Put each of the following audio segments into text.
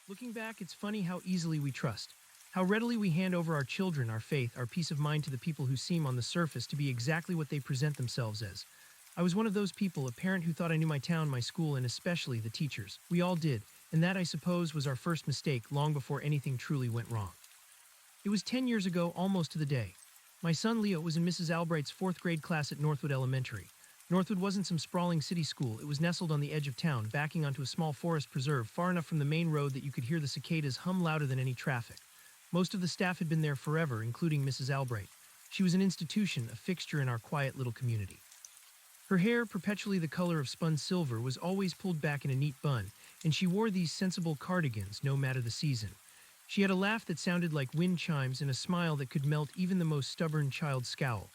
Looking back, it's funny how easily we trust, how readily we hand over our children, our faith, our peace of mind to the people who seem on the surface to be exactly what they present themselves as. I was one of those people, a parent who thought I knew my town, my school, and especially the teachers. We all did, and that, I suppose, was our first mistake long before anything truly went wrong. It was 10 years ago, almost to the day. My son Leo was in Mrs. Albright's fourth grade class at Northwood Elementary. Northwood wasn't some sprawling city school, it was nestled on the edge of town, backing onto a small forest preserve far enough from the main road that you could hear the cicadas hum louder than any traffic. Most of the staff had been there forever, including Mrs. Albright. She was an institution, a fixture in our quiet little community. Her hair, perpetually the color of spun silver, was always pulled back in a neat bun, and she wore these sensible cardigans no matter the season. She had a laugh that sounded like wind chimes and a smile that could melt even the most stubborn child's scowl.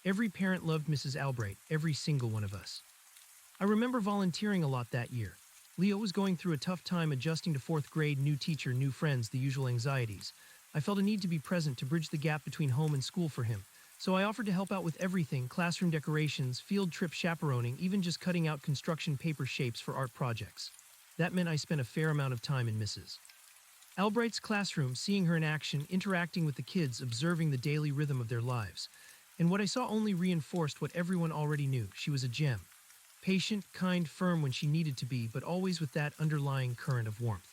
Every parent loved Mrs. Albright, every single one of us. I remember volunteering a lot that year. Leo was going through a tough time adjusting to fourth grade, new teacher, new friends, the usual anxieties. I felt a need to be present to bridge the gap between home and school for him, so I offered to help out with everything: classroom decorations, field trip chaperoning, even just cutting out construction paper shapes for art projects. That meant I spent a fair amount of time in Mrs. Albright's classroom, seeing her in action, interacting with the kids, observing the daily rhythm of their lives. And what I saw only reinforced what everyone already knew: she was a gem. Patient, kind, firm when she needed to be, but always with that underlying current of warmth.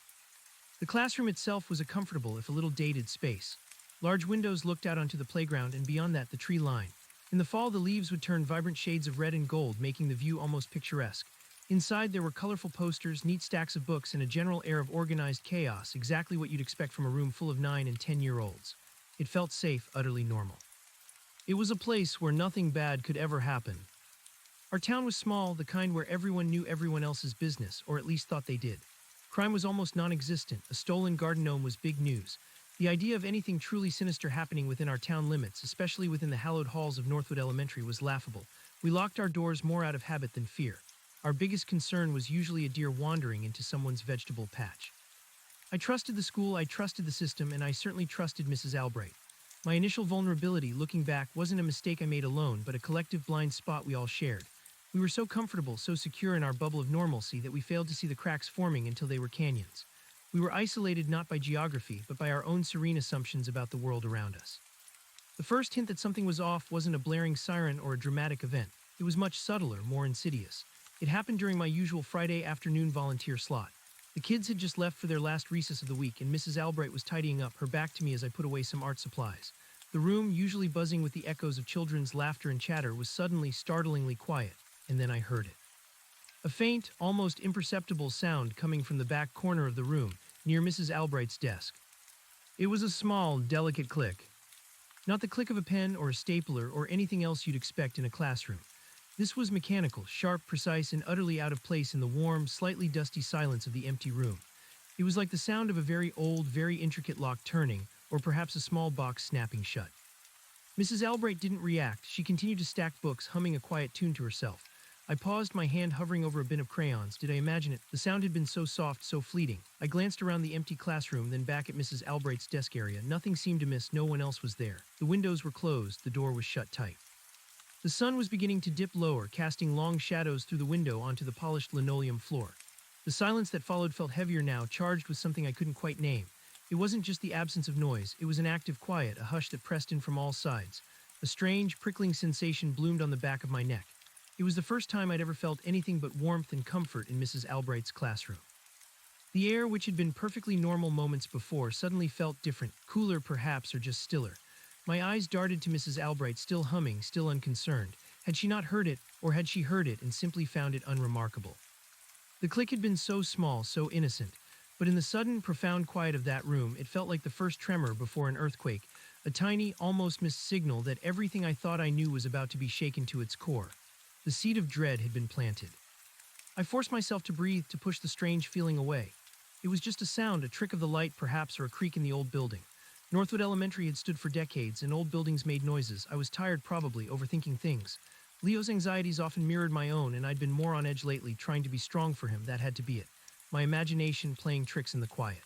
The classroom itself was a comfortable, if a little dated, space. Large windows looked out onto the playground, and beyond that, the tree line. In the fall, the leaves would turn vibrant shades of red and gold, making the view almost picturesque. Inside, there were colorful posters, neat stacks of books, and a general air of organized chaos, exactly what you'd expect from a room full of 9- and 10-year-olds. It felt safe, utterly normal. It was a place where nothing bad could ever happen. Our town was small, the kind where everyone knew everyone else's business, or at least thought they did. Crime was almost non-existent. A stolen garden gnome was big news. The idea of anything truly sinister happening within our town limits, especially within the hallowed halls of Northwood Elementary, was laughable. We locked our doors more out of habit than fear. Our biggest concern was usually a deer wandering into someone's vegetable patch. I trusted the school, I trusted the system, and I certainly trusted Mrs. Albright. My initial vulnerability, looking back, wasn't a mistake I made alone, but a collective blind spot we all shared. We were so comfortable, so secure in our bubble of normalcy that we failed to see the cracks forming until they were canyons. We were isolated not by geography, but by our own serene assumptions about the world around us. The first hint that something was off wasn't a blaring siren or a dramatic event. It was much subtler, more insidious. It happened during my usual Friday afternoon volunteer slot. The kids had just left for their last recess of the week, and Mrs. Albright was tidying up, her back to me as I put away some art supplies. The room, usually buzzing with the echoes of children's laughter and chatter, was suddenly startlingly quiet, and then I heard it. A faint, almost imperceptible sound coming from the back corner of the room, near Mrs. Albright's desk. It was a small, delicate click. Not the click of a pen or a stapler or anything else you'd expect in a classroom. This was mechanical, sharp, precise, and utterly out of place in the warm, slightly dusty silence of the empty room. It was like the sound of a very old, very intricate lock turning, or perhaps a small box snapping shut. Mrs. Albright didn't react. She continued to stack books, humming a quiet tune to herself. I paused, my hand hovering over a bin of crayons. Did I imagine it? The sound had been so soft, so fleeting. I glanced around the empty classroom, then back at Mrs. Albright's desk area. Nothing seemed amiss, no one else was there. The windows were closed, the door was shut tight. The sun was beginning to dip lower, casting long shadows through the window onto the polished linoleum floor. The silence that followed felt heavier now, charged with something I couldn't quite name. It wasn't just the absence of noise, it was an active quiet, a hush that pressed in from all sides. A strange, prickling sensation bloomed on the back of my neck. It was the first time I'd ever felt anything but warmth and comfort in Mrs. Albright's classroom. The air, which had been perfectly normal moments before, suddenly felt different, cooler perhaps, or just stiller. My eyes darted to Mrs. Albright, still humming, still unconcerned. Had she not heard it, or had she heard it and simply found it unremarkable? The click had been so small, so innocent, but in the sudden, profound quiet of that room, it felt like the first tremor before an earthquake, a tiny, almost missed signal that everything I thought I knew was about to be shaken to its core. The seed of dread had been planted. I forced myself to breathe, to push the strange feeling away. It was just a sound, a trick of the light perhaps, or a creak in the old building. Northwood Elementary had stood for decades, and old buildings made noises. I was tired, probably, overthinking things. Leo's anxieties often mirrored my own, and I'd been more on edge lately, trying to be strong for him. That had to be it. My imagination playing tricks in the quiet.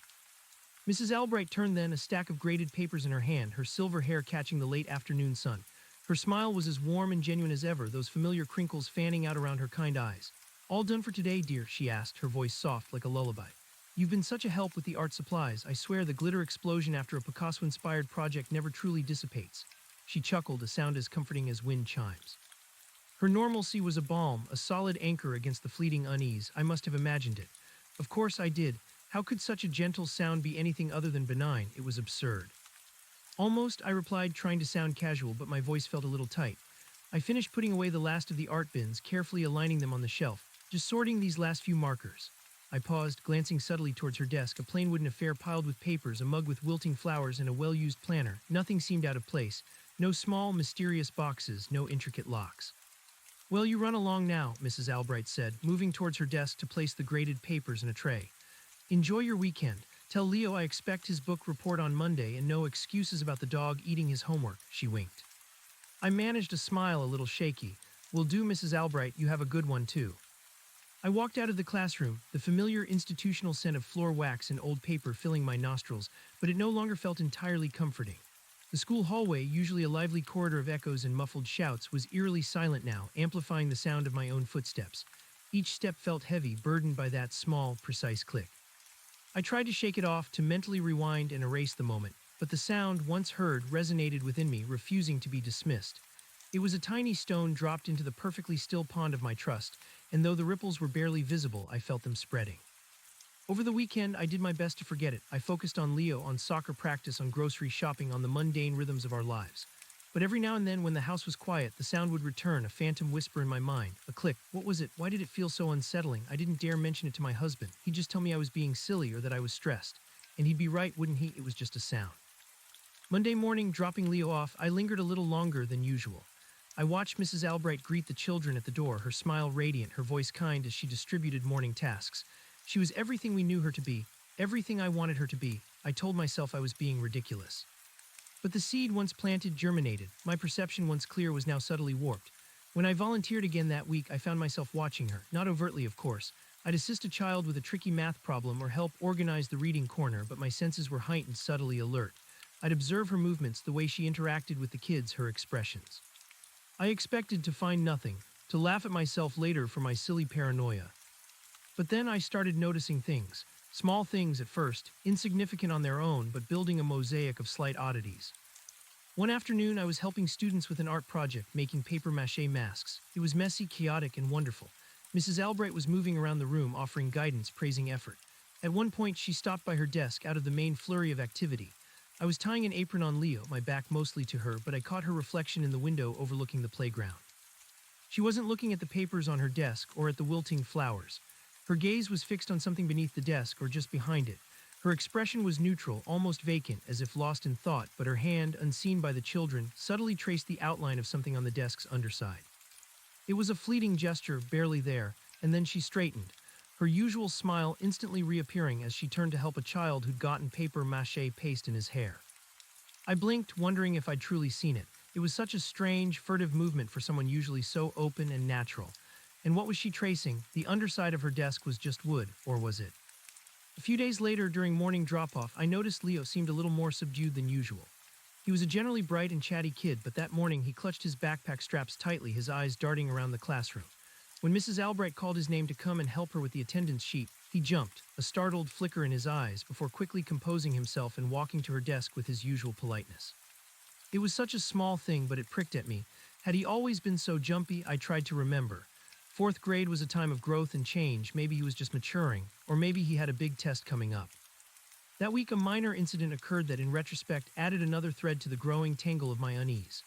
Mrs. Albright turned then, a stack of graded papers in her hand, her silver hair catching the late afternoon sun. Her smile was as warm and genuine as ever, those familiar crinkles fanning out around her kind eyes. "All done for today, dear?" she asked, her voice soft like a lullaby. You've been such a help with the art supplies. I swear the glitter explosion after a Picasso-inspired project never truly dissipates. She chuckled, a sound as comforting as wind chimes. Her normalcy was a balm, a solid anchor against the fleeting unease. I must have imagined it. Of course I did. How could such a gentle sound be anything other than benign? It was absurd. Almost, I replied, trying to sound casual, but my voice felt a little tight. I finished putting away the last of the art bins, carefully aligning them on the shelf, just sorting these last few markers. I paused, glancing subtly towards her desk, a plain wooden affair piled with papers, a mug with wilting flowers, and a well-used planner. Nothing seemed out of place. No small, mysterious boxes, no intricate locks. Well, you run along now, Mrs. Albright said, moving towards her desk to place the graded papers in a tray. Enjoy your weekend. Tell Leo I expect his book report on Monday and no excuses about the dog eating his homework, she winked. I managed a smile, a little shaky. Will do, Mrs. Albright, you have a good one too. I walked out of the classroom, the familiar institutional scent of floor wax and old paper filling my nostrils, but it no longer felt entirely comforting. The school hallway, usually a lively corridor of echoes and muffled shouts, was eerily silent now, amplifying the sound of my own footsteps. Each step felt heavy, burdened by that small, precise click. I tried to shake it off, to mentally rewind and erase the moment, but the sound, once heard, resonated within me, refusing to be dismissed. It was a tiny stone dropped into the perfectly still pond of my trust, and though the ripples were barely visible, I felt them spreading. Over the weekend, I did my best to forget it. I focused on Leo, on soccer practice, on grocery shopping, on the mundane rhythms of our lives. But every now and then, when the house was quiet, the sound would return, a phantom whisper in my mind. A click. What was it? Why did it feel so unsettling? I didn't dare mention it to my husband. He'd just tell me I was being silly or that I was stressed. And he'd be right, wouldn't he? It was just a sound. Monday morning, dropping Leo off, I lingered a little longer than usual. I watched Mrs. Albright greet the children at the door, her smile radiant, her voice kind as she distributed morning tasks. She was everything we knew her to be, everything I wanted her to be. I told myself I was being ridiculous. But the seed once planted germinated. My perception once clear was now subtly warped. When I volunteered again that week, I found myself watching her, not overtly of course. I'd assist a child with a tricky math problem or help organize the reading corner, but my senses were heightened, subtly alert. I'd observe her movements, the way she interacted with the kids, her expressions. I expected to find nothing, to laugh at myself later for my silly paranoia. But then I started noticing things. Small things at first, insignificant on their own, but building a mosaic of slight oddities. One afternoon, I was helping students with an art project, making papier-mâché masks. It was messy, chaotic, and wonderful. Mrs. Albright was moving around the room, offering guidance, praising effort. At one point, she stopped by her desk out of the main flurry of activity. I was tying an apron on Leo, my back mostly to her, but I caught her reflection in the window overlooking the playground. She wasn't looking at the papers on her desk or at the wilting flowers. Her gaze was fixed on something beneath the desk or just behind it. Her expression was neutral, almost vacant, as if lost in thought, but her hand, unseen by the children, subtly traced the outline of something on the desk's underside. It was a fleeting gesture, barely there, and then she straightened, her usual smile instantly reappearing as she turned to help a child who'd gotten papier-mâché paste in his hair. I blinked, wondering if I'd truly seen it. It was such a strange, furtive movement for someone usually so open and natural. And what was she tracing? The underside of her desk was just wood, or was it? A few days later, during morning drop-off, I noticed Leo seemed a little more subdued than usual. He was a generally bright and chatty kid, but that morning he clutched his backpack straps tightly, his eyes darting around the classroom. When Mrs. Albright called his name to come and help her with the attendance sheet, he jumped, a startled flicker in his eyes, before quickly composing himself and walking to her desk with his usual politeness. It was such a small thing, but it pricked at me. Had he always been so jumpy? I tried to remember. Fourth grade was a time of growth and change. Maybe he was just maturing, or maybe he had a big test coming up. That week, a minor incident occurred that, in retrospect, added another thread to the growing tangle of my unease.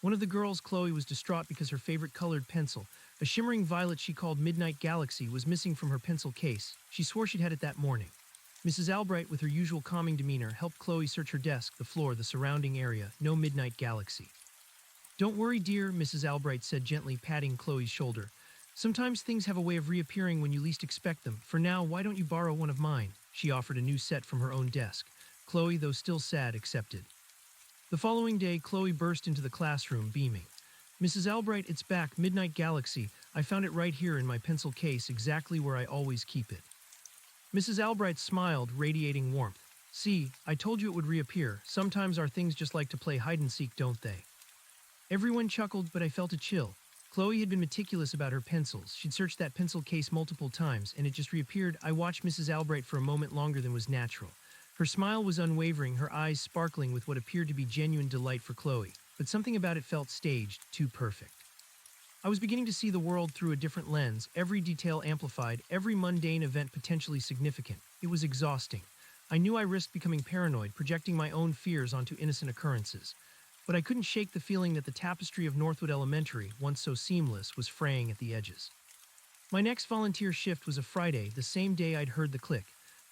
One of the girls, Chloe, was distraught because her favorite colored pencil, a shimmering violet she called Midnight Galaxy, was missing from her pencil case. She swore she'd had it that morning. Mrs. Albright, with her usual calming demeanor, helped Chloe search her desk, the floor, the surrounding area. No Midnight Galaxy. "Don't worry, dear," Mrs. Albright said, gently patting Chloe's shoulder. "Sometimes things have a way of reappearing when you least expect them. For now, why don't you borrow one of mine?" She offered a new set from her own desk. Chloe, though still sad, accepted. The following day, Chloe burst into the classroom, beaming. "Mrs. Albright, it's back, Midnight Galaxy. I found it right here in my pencil case, exactly where I always keep it." Mrs. Albright smiled, radiating warmth. "See, I told you it would reappear. Sometimes our things just like to play hide-and-seek, don't they?" Everyone chuckled, but I felt a chill. Chloe had been meticulous about her pencils. She'd searched that pencil case multiple times, and it just reappeared. I watched Mrs. Albright for a moment longer than was natural. Her smile was unwavering, her eyes sparkling with what appeared to be genuine delight for Chloe, but something about it felt staged, too perfect. I was beginning to see the world through a different lens, every detail amplified, every mundane event potentially significant. It was exhausting. I knew I risked becoming paranoid, projecting my own fears onto innocent occurrences. But I couldn't shake the feeling that the tapestry of Northwood Elementary, once so seamless, was fraying at the edges. My next volunteer shift was a Friday, the same day I'd heard the click.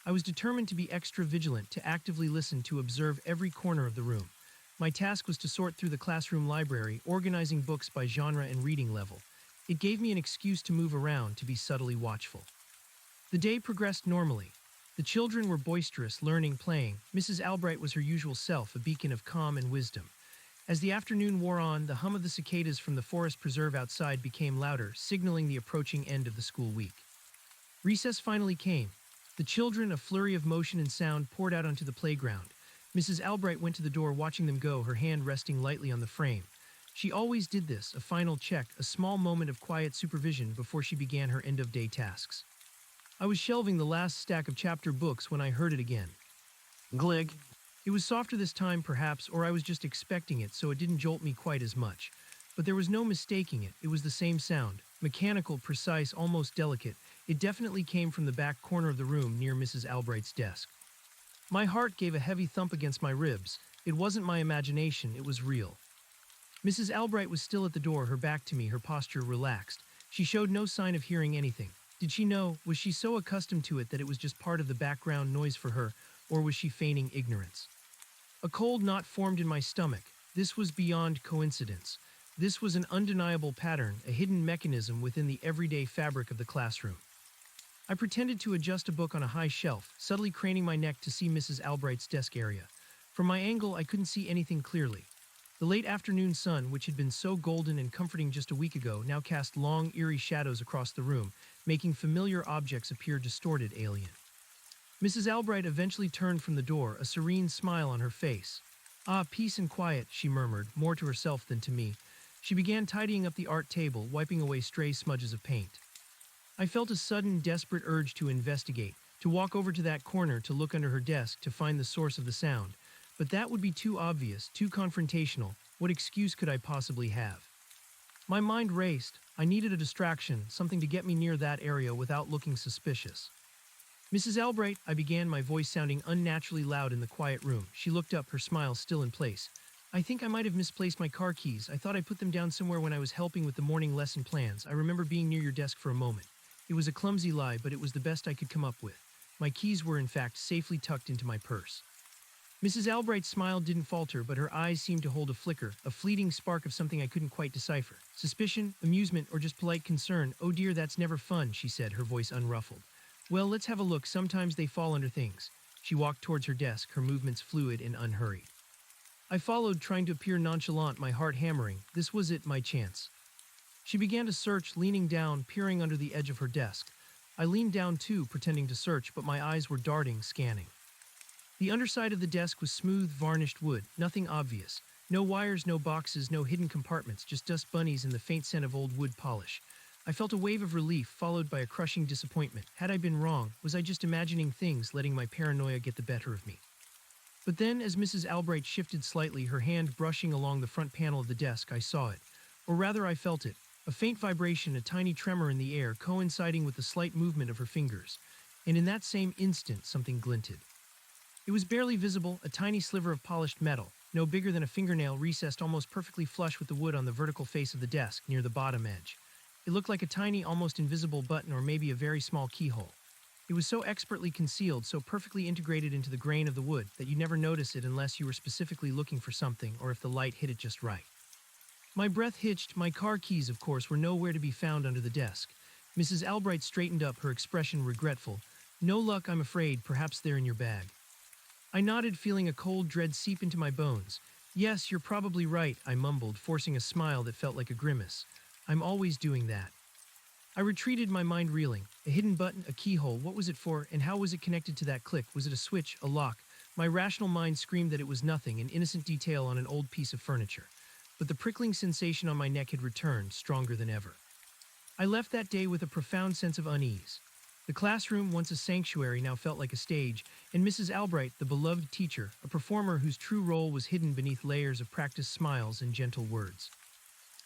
I was determined to be extra vigilant, to actively listen, to observe every corner of the room. My task was to sort through the classroom library, organizing books by genre and reading level. It gave me an excuse to move around, to be subtly watchful. The day progressed normally. The children were boisterous, learning, playing. Mrs. Albright was her usual self, a beacon of calm and wisdom. As the afternoon wore on, the hum of the cicadas from the forest preserve outside became louder, signaling the approaching end of the school week. Recess finally came. The children, a flurry of motion and sound, poured out onto the playground. Mrs. Albright went to the door, watching them go, her hand resting lightly on the frame. She always did this, a final check, a small moment of quiet supervision before she began her end-of-day tasks. I was shelving the last stack of chapter books when I heard it again. Glig. It was softer this time, perhaps, or I was just expecting it, so it didn't jolt me quite as much. But there was no mistaking it. It was the same sound. Mechanical, precise, almost delicate. It definitely came from the back corner of the room near Mrs. Albright's desk. My heart gave a heavy thump against my ribs. It wasn't my imagination, it was real. Mrs. Albright was still at the door, her back to me, her posture relaxed. She showed no sign of hearing anything. Did she know? Was she so accustomed to it that it was just part of the background noise for her, or was she feigning ignorance? A cold knot formed in my stomach. This was beyond coincidence. This was an undeniable pattern, a hidden mechanism within the everyday fabric of the classroom. I pretended to adjust a book on a high shelf, subtly craning my neck to see Mrs. Albright's desk area. From my angle, I couldn't see anything clearly. The late afternoon sun, which had been so golden and comforting just a week ago, now cast long, eerie shadows across the room, making familiar objects appear distorted, alien. Mrs. Albright eventually turned from the door, a serene smile on her face. "Ah, peace and quiet," she murmured, more to herself than to me. She began tidying up the art table, wiping away stray smudges of paint. I felt a sudden, desperate urge to investigate, to walk over to that corner, to look under her desk, to find the source of the sound. But that would be too obvious, too confrontational. What excuse could I possibly have? My mind raced. I needed a distraction, something to get me near that area without looking suspicious. "Mrs. Albright," I began, my voice sounding unnaturally loud in the quiet room. She looked up, her smile still in place. "I think I might have misplaced my car keys. I thought I put them down somewhere when I was helping with the morning lesson plans. I remember being near your desk for a moment." It was a clumsy lie, but it was the best I could come up with. My keys were, in fact, safely tucked into my purse. Mrs. Albright's smile didn't falter, but her eyes seemed to hold a flicker, a fleeting spark of something I couldn't quite decipher. Suspicion, amusement, or just polite concern. "Oh dear, that's never fun," she said, her voice unruffled. "Well, let's have a look. Sometimes they fall under things." She walked towards her desk, her movements fluid and unhurried. I followed, trying to appear nonchalant, my heart hammering. This was it, my chance. She began to search, leaning down, peering under the edge of her desk. I leaned down too, pretending to search, but my eyes were darting, scanning. The underside of the desk was smooth, varnished wood, nothing obvious. No wires, no boxes, no hidden compartments, just dust bunnies and the faint scent of old wood polish. I felt a wave of relief, followed by a crushing disappointment. Had I been wrong? Was I just imagining things, letting my paranoia get the better of me? But then, as Mrs. Albright shifted slightly, her hand brushing along the front panel of the desk, I saw it. Or rather, I felt it. A faint vibration, a tiny tremor in the air, coinciding with the slight movement of her fingers. And in that same instant, something glinted. It was barely visible, a tiny sliver of polished metal, no bigger than a fingernail, recessed almost perfectly flush with the wood on the vertical face of the desk, near the bottom edge. It looked like a tiny, almost invisible button, or maybe a very small keyhole. It was so expertly concealed, so perfectly integrated into the grain of the wood, that you never notice it unless you were specifically looking for something, or if the light hit it just right. My breath hitched. My car keys, of course, were nowhere to be found under the desk. Mrs. Albright straightened up, her expression regretful. "No luck, I'm afraid. Perhaps they're in your bag." I nodded, feeling a cold dread seep into my bones. "Yes, you're probably right," I mumbled, forcing a smile that felt like a grimace. "I'm always doing that." I retreated, my mind reeling. A hidden button, a keyhole, what was it for, and how was it connected to that click? Was it a switch, a lock? My rational mind screamed that it was nothing, an innocent detail on an old piece of furniture. but the prickling sensation on my neck had returned, stronger than ever. I left that day with a profound sense of unease. The classroom, once a sanctuary, now felt like a stage, and Mrs. Albright, the beloved teacher, a performer whose true role was hidden beneath layers of practiced smiles and gentle words.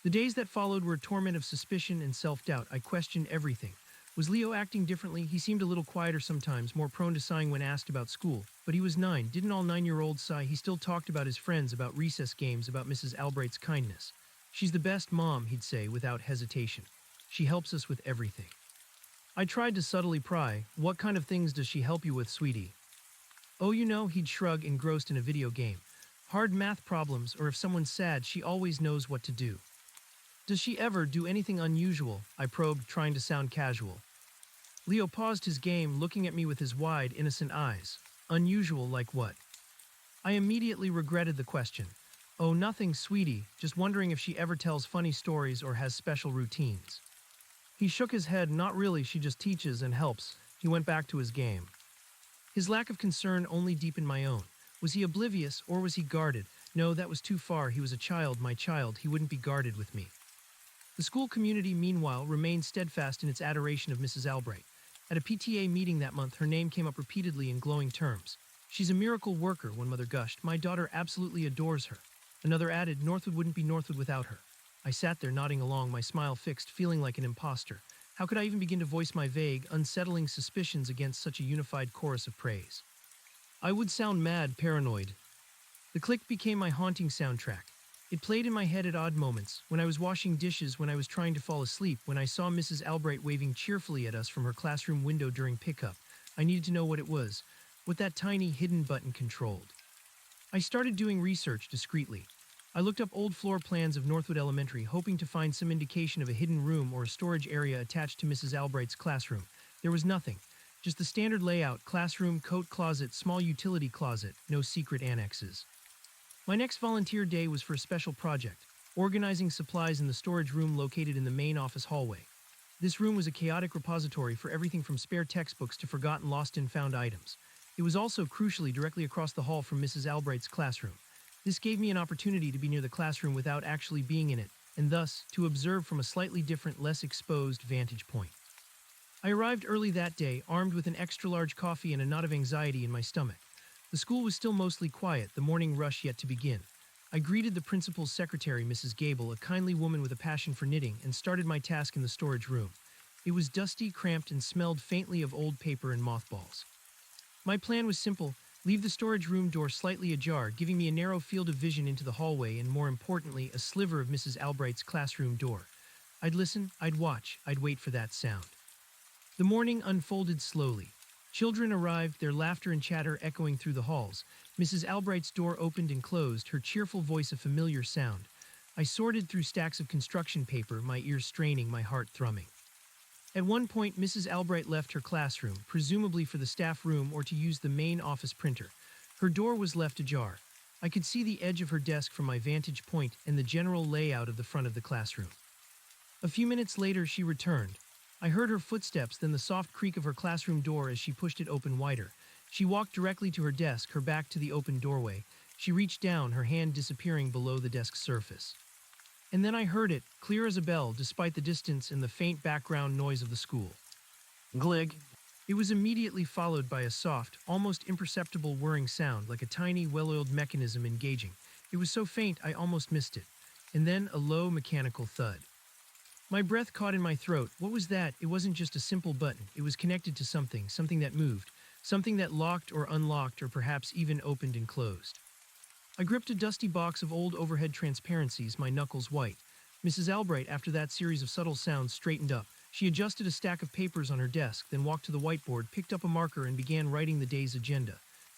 The days that followed were a torment of suspicion and self-doubt. I questioned everything. Was Leo acting differently? He seemed a little quieter sometimes, more prone to sighing when asked about school. But he was 9. Didn't all 9-year-olds sigh? He still talked about his friends, about recess games, about Mrs. Albright's kindness. "She's the best mom," he'd say without hesitation. "She helps us with everything." I tried to subtly pry. "What kind of things does she help you with, sweetie?" "Oh, he'd shrug, engrossed in a video game. "Hard math problems, or if someone's sad, she always knows what to do." "Does she ever do anything unusual?" I probed, trying to sound casual. Leo paused his game, looking at me with his wide, innocent eyes. "Unusual like what?" I immediately regretted the question. "Oh, nothing, sweetie, just wondering if she ever tells funny stories or has special routines." He shook his head. "Not really, she just teaches and helps." He went back to his game. His lack of concern only deepened my own. Was he oblivious, or was he guarded? No, that was too far. He was a child, my child. He wouldn't be guarded with me. The school community, meanwhile, remained steadfast in its adoration of Mrs. Albright. At a PTA meeting that month, her name came up repeatedly in glowing terms. "She's a miracle worker," one mother gushed. "My daughter absolutely adores her." Another added, "Northwood wouldn't be Northwood without her." I sat there nodding along, my smile fixed, feeling like an imposter. How could I even begin to voice my vague, unsettling suspicions against such a unified chorus of praise? I would sound mad, paranoid. The click became my haunting soundtrack. It played in my head at odd moments, when I was washing dishes, when I was trying to fall asleep, when I saw Mrs. Albright waving cheerfully at us from her classroom window during pickup. I needed to know what it was, what that tiny hidden button controlled. I started doing research discreetly. I looked up old floor plans of Northwood Elementary, hoping to find some indication of a hidden room or a storage area attached to Mrs. Albright's classroom. There was nothing. Just the standard layout: classroom, coat closet, small utility closet, no secret annexes. My next volunteer day was for a special project, organizing supplies in the storage room located in the main office hallway. This room was a chaotic repository for everything from spare textbooks to forgotten, lost and found items. It was also, crucially, directly across the hall from Mrs. Albright's classroom. This gave me an opportunity to be near the classroom without actually being in it, and thus to observe from a slightly different, less exposed vantage point. I arrived early that day, armed with an extra-large coffee and a knot of anxiety in my stomach. The school was still mostly quiet, the morning rush yet to begin. I greeted the principal's secretary, Mrs. Gable, a kindly woman with a passion for knitting, and started my task in the storage room. It was dusty, cramped, and smelled faintly of old paper and mothballs. My plan was simple: leave the storage room door slightly ajar, giving me a narrow field of vision into the hallway and, more importantly, a sliver of Mrs. Albright's classroom door. I'd listen, I'd watch, I'd wait for that sound. The morning unfolded slowly. Children arrived, their laughter and chatter echoing through the halls. Mrs. Albright's door opened and closed, her cheerful voice a familiar sound. I sorted through stacks of construction paper, my ears straining, my heart thrumming. At one point, Mrs. Albright left her classroom, presumably for the staff room or to use the main office printer. Her door was left ajar. I could see the edge of her desk from my vantage point and the general layout of the front of the classroom. A few minutes later, she returned. I heard her footsteps, then the soft creak of her classroom door as she pushed it open wider. She walked directly to her desk, her back to the open doorway. She reached down, her hand disappearing below the desk's surface. And then I heard it, clear as a bell, despite the distance and the faint background noise of the school. Glig. It was immediately followed by a soft, almost imperceptible whirring sound, like a tiny, well-oiled mechanism engaging. It was so faint I almost missed it. And then a low, mechanical thud. My breath caught in my throat. What was that? It wasn't just a simple button. It was connected to something, something that moved, something that locked or unlocked or perhaps even opened and closed. I gripped a dusty box of old overhead transparencies, my knuckles white. Mrs. Albright, after that series of subtle sounds, straightened up. She adjusted a stack of papers on her desk, then walked to the whiteboard, picked up a marker, and began writing the day's agenda.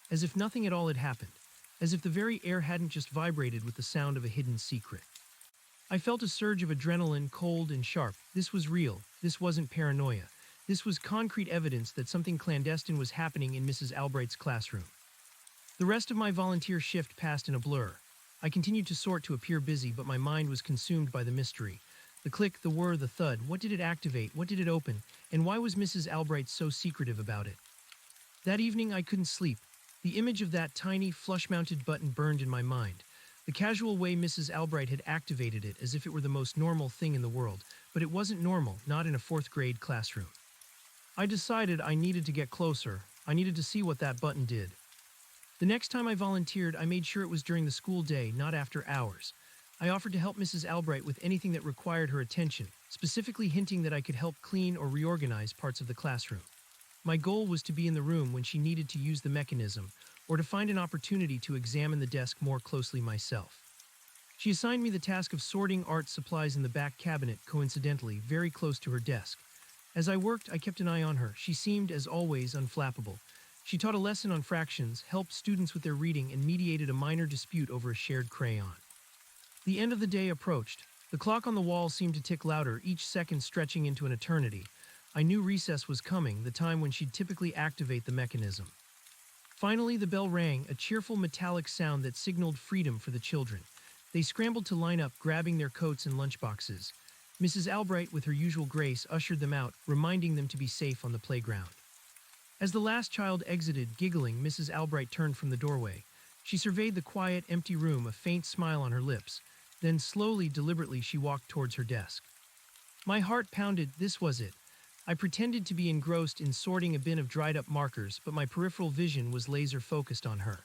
As if nothing at all had happened. As if the very air hadn't just vibrated with the sound of a hidden secret. I felt a surge of adrenaline, cold and sharp. This was real. This wasn't paranoia. This was concrete evidence that something clandestine was happening in Mrs. Albright's classroom. The rest of my volunteer shift passed in a blur. I continued to sort to appear busy, but my mind was consumed by the mystery. The click, the whir, the thud. What did it activate? What did it open? And why was Mrs. Albright so secretive about it? That evening I couldn't sleep. The image of that tiny, flush-mounted button burned in my mind. The casual way Mrs. Albright had activated it as if it were the most normal thing in the world, but it wasn't normal, not in a fourth grade classroom. I decided I needed to get closer. I needed to see what that button did. The next time I volunteered, I made sure it was during the school day, not after hours. I offered to help Mrs. Albright with anything that required her attention, specifically hinting that I could help clean or reorganize parts of the classroom. My goal was to be in the room when she needed to use the mechanism, or to find an opportunity to examine the desk more closely myself. She assigned me the task of sorting art supplies in the back cabinet, coincidentally, very close to her desk. As I worked, I kept an eye on her. She seemed, as always, unflappable. She taught a lesson on fractions, helped students with their reading, and mediated a minor dispute over a shared crayon. The end of the day approached. The clock on the wall seemed to tick louder, each second stretching into an eternity. I knew recess was coming, the time when she'd typically activate the mechanism. Finally, the bell rang, a cheerful metallic sound that signaled freedom for the children. They scrambled to line up, grabbing their coats and lunchboxes. Mrs. Albright, with her usual grace, ushered them out, reminding them to be safe on the playground. As the last child exited, giggling, Mrs. Albright turned from the doorway. She surveyed the quiet, empty room, a faint smile on her lips. Then slowly, deliberately, she walked towards her desk. My heart pounded. This was it. I pretended to be engrossed in sorting a bin of dried-up markers, but my peripheral vision was laser-focused on her.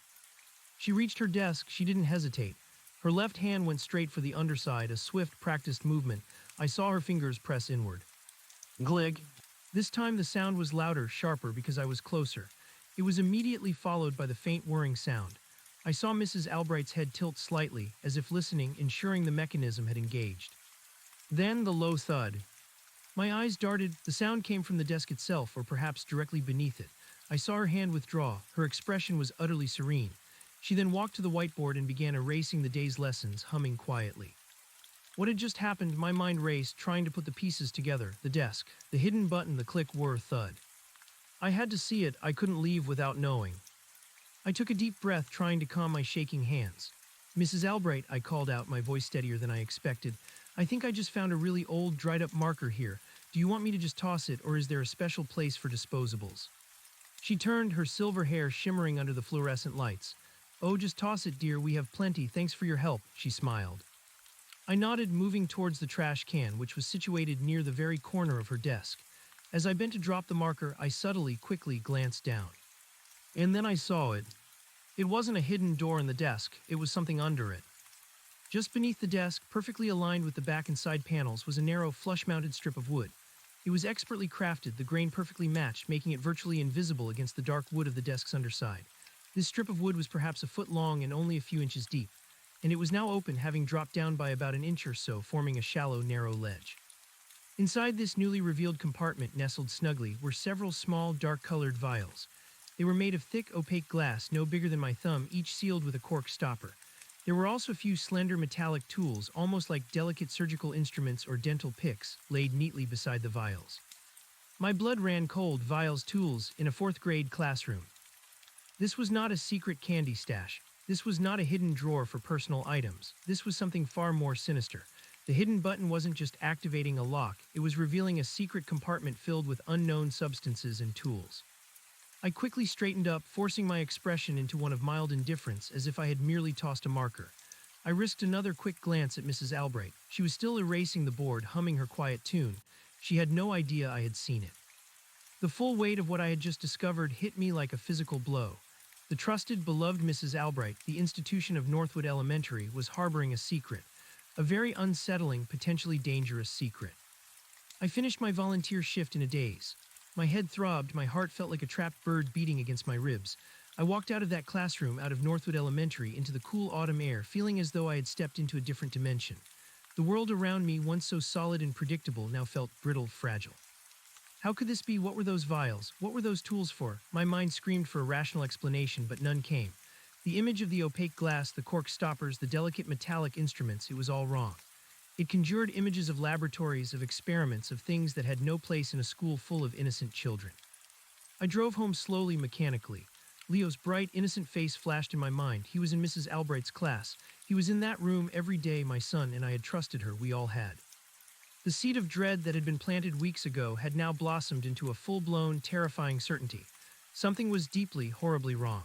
She reached her desk. She didn't hesitate. Her left hand went straight for the underside, a swift, practiced movement. I saw her fingers press inward. Glig. This time the sound was louder, sharper, because I was closer. It was immediately followed by the faint whirring sound. I saw Mrs. Albright's head tilt slightly, as if listening, ensuring the mechanism had engaged. Then the low thud. My eyes darted. The sound came from the desk itself, or perhaps directly beneath it. I saw her hand withdraw. Her expression was utterly serene. She then walked to the whiteboard and began erasing the day's lessons, humming quietly. What had just happened? My mind raced, trying to put the pieces together. The desk, the hidden button, the click, whir, thud. I had to see it. I couldn't leave without knowing. I took a deep breath, trying to calm my shaking hands. Mrs. Albright, I called out, my voice steadier than I expected. I think I just found a really old, dried-up marker here. Do you want me to just toss it, or is there a special place for disposables? She turned, her silver hair shimmering under the fluorescent lights. Oh, just toss it, dear. We have plenty. Thanks for your help, she smiled. I nodded, moving towards the trash can, which was situated near the very corner of her desk. As I bent to drop the marker, I quickly glanced down. And then I saw it. It wasn't a hidden door in the desk. It was something under it. Just beneath the desk, perfectly aligned with the back and side panels, was a narrow, flush-mounted strip of wood. It was expertly crafted, the grain perfectly matched, making it virtually invisible against the dark wood of the desk's underside. This strip of wood was perhaps a foot long and only a few inches deep, and it was now open, having dropped down by about an inch or so, forming a shallow, narrow ledge. Inside this newly revealed compartment, nestled snugly, were several small, dark-colored vials. They were made of thick, opaque glass, no bigger than my thumb, each sealed with a cork stopper. There were also a few slender metallic tools, almost like delicate surgical instruments or dental picks, laid neatly beside the vials. My blood ran cold. Vials, tools, in a fourth-grade classroom. This was not a secret candy stash. This was not a hidden drawer for personal items. This was something far more sinister. The hidden button wasn't just activating a lock, it was revealing a secret compartment filled with unknown substances and tools. I quickly straightened up, forcing my expression into one of mild indifference, as if I had merely tossed a marker. I risked another quick glance at Mrs. Albright. She was still erasing the board, humming her quiet tune. She had no idea I had seen it. The full weight of what I had just discovered hit me like a physical blow. The trusted, beloved Mrs. Albright, the institution of Northwood Elementary, was harboring a secret. A very unsettling, potentially dangerous secret. I finished my volunteer shift in a daze. My head throbbed, my heart felt like a trapped bird beating against my ribs. I walked out of that classroom, out of Northwood Elementary, into the cool autumn air, feeling as though I had stepped into a different dimension. The world around me, once so solid and predictable, now felt brittle, fragile. How could this be? What were those vials? What were those tools for? My mind screamed for a rational explanation, but none came. The image of the opaque glass, the cork stoppers, the delicate metallic instruments, it was all wrong. It conjured images of laboratories, of experiments, of things that had no place in a school full of innocent children. I drove home slowly, mechanically. Leo's bright, innocent face flashed in my mind. He was in Mrs. Albright's class. He was in that room every day, my son, and I had trusted her. We all had. The seed of dread that had been planted weeks ago had now blossomed into a full-blown, terrifying certainty. Something was deeply, horribly wrong.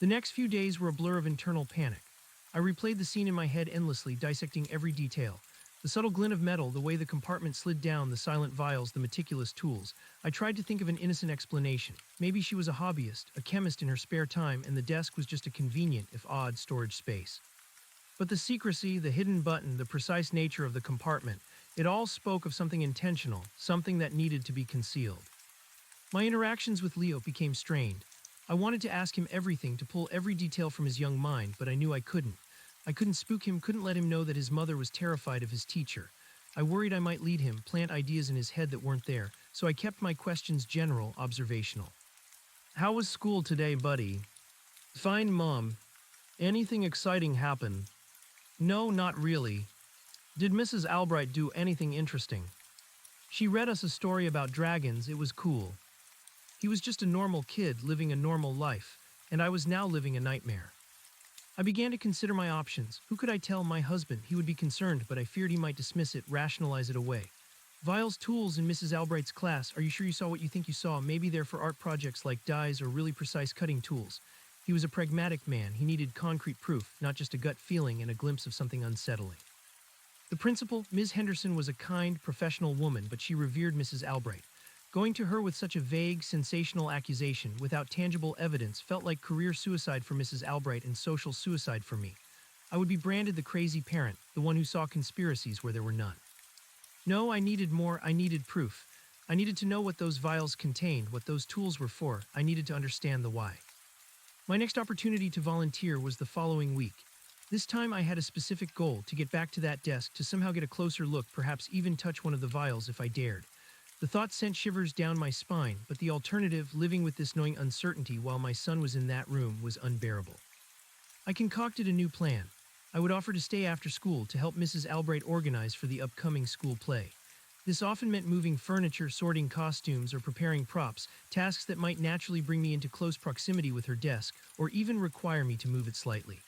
The next few days were a blur of internal panic. I replayed the scene in my head endlessly, dissecting every detail. The subtle glint of metal, the way the compartment slid down, the silent vials, the meticulous tools. I tried to think of an innocent explanation. Maybe she was a hobbyist, a chemist in her spare time, and the desk was just a convenient, if odd, storage space. But the secrecy, the hidden button, the precise nature of the compartment, it all spoke of something intentional, something that needed to be concealed. My interactions with Leo became strained. I wanted to ask him everything, to pull every detail from his young mind, but I knew I couldn't. I couldn't spook him, couldn't let him know that his mother was terrified of his teacher. I worried I might lead him, plant ideas in his head that weren't there, so I kept my questions general, observational. How was school today, buddy? Fine, Mom. Anything exciting happen? No, not really. Did Mrs. Albright do anything interesting? She read us a story about dragons, it was cool. He was just a normal kid living a normal life, and I was now living a nightmare. I began to consider my options. Who could I tell? My husband? He would be concerned, but I feared he might dismiss it, rationalize it away. Vial's tools in Mrs. Albright's class. Are you sure you saw what you think you saw? Maybe they're for art projects like dyes or really precise cutting tools. He was a pragmatic man. He needed concrete proof, not just a gut feeling and a glimpse of something unsettling. The principal, Ms. Henderson, was a kind, professional woman, but she revered Mrs. Albright. Going to her with such a vague, sensational accusation without tangible evidence felt like career suicide for Mrs. Albright and social suicide for me. I would be branded the crazy parent, the one who saw conspiracies where there were none. No, I needed more. I needed proof. I needed to know what those vials contained, what those tools were for. I needed to understand the why. My next opportunity to volunteer was the following week. This time I had a specific goal: to get back to that desk, to somehow get a closer look, perhaps even touch one of the vials if I dared. The thought sent shivers down my spine, but the alternative, living with this gnawing uncertainty while my son was in that room, was unbearable. I concocted a new plan. I would offer to stay after school to help Mrs. Albright organize for the upcoming school play. This often meant moving furniture, sorting costumes, or preparing props, tasks that might naturally bring me into close proximity with her desk, or even require me to move it slightly.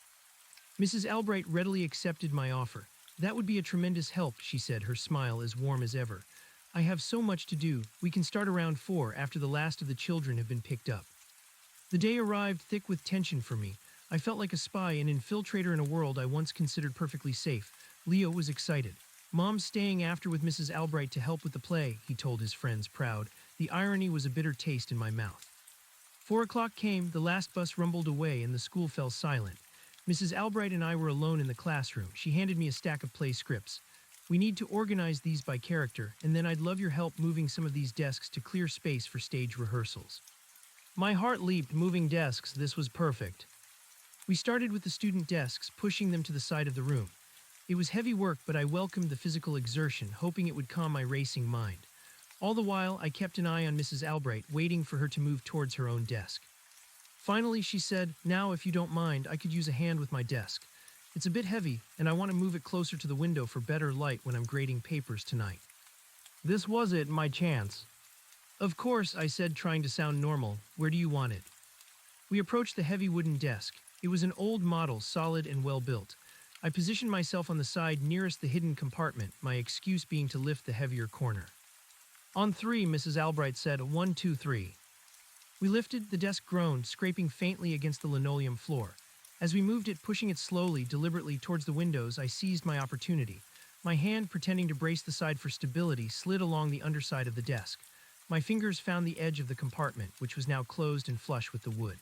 Mrs. Albright readily accepted my offer. That would be a tremendous help, she said, her smile as warm as ever. I have so much to do. We can start around 4 after the last of the children have been picked up. The day arrived thick with tension for me. I felt like a spy, an infiltrator in a world I once considered perfectly safe. Leo was excited. Mom's staying after with Mrs. Albright to help with the play, he told his friends, proud. The irony was a bitter taste in my mouth. 4 o'clock came, the last bus rumbled away, and the school fell silent. Mrs. Albright and I were alone in the classroom. She handed me a stack of play scripts. We need to organize these by character, and then I'd love your help moving some of these desks to clear space for stage rehearsals. My heart leaped. Moving desks, this was perfect. We started with the student desks, pushing them to the side of the room. It was heavy work, but I welcomed the physical exertion, hoping it would calm my racing mind. All the while, I kept an eye on Mrs. Albright, waiting for her to move towards her own desk. Finally, she said, "Now, if you don't mind, I could use a hand with my desk. It's a bit heavy, and I want to move it closer to the window for better light when I'm grading papers tonight." This was it, my chance. Of course, I said, trying to sound normal. Where do you want it? We approached the heavy wooden desk. It was an old model, solid and well built. I positioned myself on the side nearest the hidden compartment, my excuse being to lift the heavier corner. On 3, Mrs. Albright said, 1, 2, 3. We lifted, the desk groaned, scraping faintly against the linoleum floor. As we moved it, pushing it slowly, deliberately towards the windows, I seized my opportunity. My hand, pretending to brace the side for stability, slid along the underside of the desk. My fingers found the edge of the compartment, which was now closed and flush with the wood.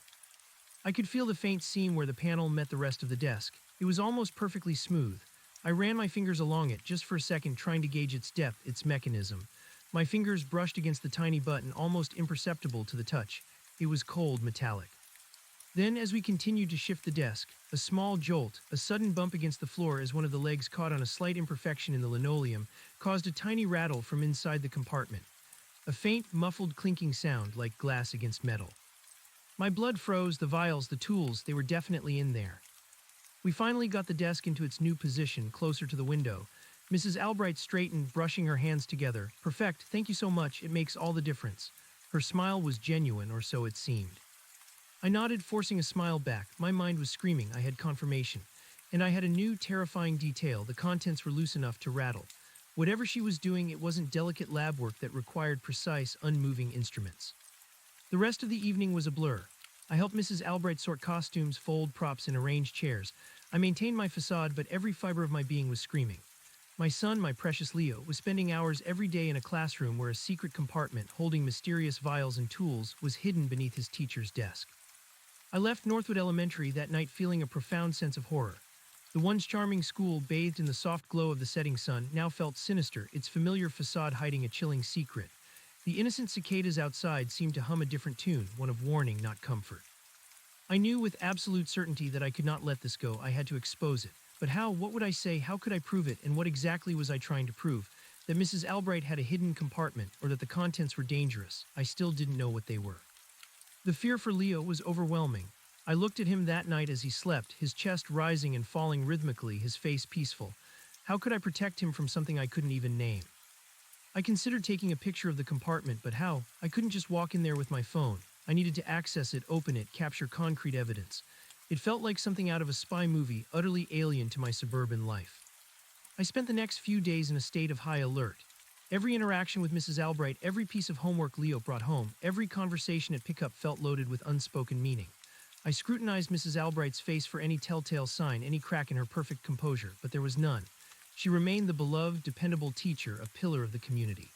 I could feel the faint seam where the panel met the rest of the desk. It was almost perfectly smooth. I ran my fingers along it, just for a second, trying to gauge its depth, its mechanism. My fingers brushed against the tiny button, almost imperceptible to the touch. It was cold, metallic. Then, as we continued to shift the desk, a small jolt, a sudden bump against the floor as one of the legs caught on a slight imperfection in the linoleum, caused a tiny rattle from inside the compartment. A faint, muffled clinking sound like glass against metal. My blood froze. The vials, the tools, they were definitely in there. We finally got the desk into its new position, closer to the window. Mrs. Albright straightened, brushing her hands together. Perfect, thank you so much, it makes all the difference. Her smile was genuine, or so it seemed. I nodded, forcing a smile back. My mind was screaming. I had confirmation. And I had a new, terrifying detail. The contents were loose enough to rattle. Whatever she was doing, it wasn't delicate lab work that required precise, unmoving instruments. The rest of the evening was a blur. I helped Mrs. Albright sort costumes, fold props, and arrange chairs. I maintained my facade, but every fiber of my being was screaming. My son, my precious Leo, was spending hours every day in a classroom where a secret compartment holding mysterious vials and tools was hidden beneath his teacher's desk. I left Northwood Elementary that night feeling a profound sense of horror. The once charming school, bathed in the soft glow of the setting sun, now felt sinister, its familiar facade hiding a chilling secret. The innocent cicadas outside seemed to hum a different tune, one of warning, not comfort. I knew with absolute certainty that I could not let this go. I had to expose it. But how? What would I say? How could I prove it? And what exactly was I trying to prove? That Mrs. Albright had a hidden compartment, or that the contents were dangerous? I still didn't know what they were. The fear for Leo was overwhelming. I looked at him that night as he slept, his chest rising and falling rhythmically, his face peaceful. How could I protect him from something I couldn't even name? I considered taking a picture of the compartment, but how? I couldn't just walk in there with my phone. I needed to access it, open it, capture concrete evidence. It felt like something out of a spy movie, utterly alien to my suburban life. I spent the next few days in a state of high alert. Every interaction with Mrs. Albright, every piece of homework Leo brought home, every conversation at pickup felt loaded with unspoken meaning. I scrutinized Mrs. Albright's face for any telltale sign, any crack in her perfect composure, but there was none. She remained the beloved, dependable teacher, a pillar of the community.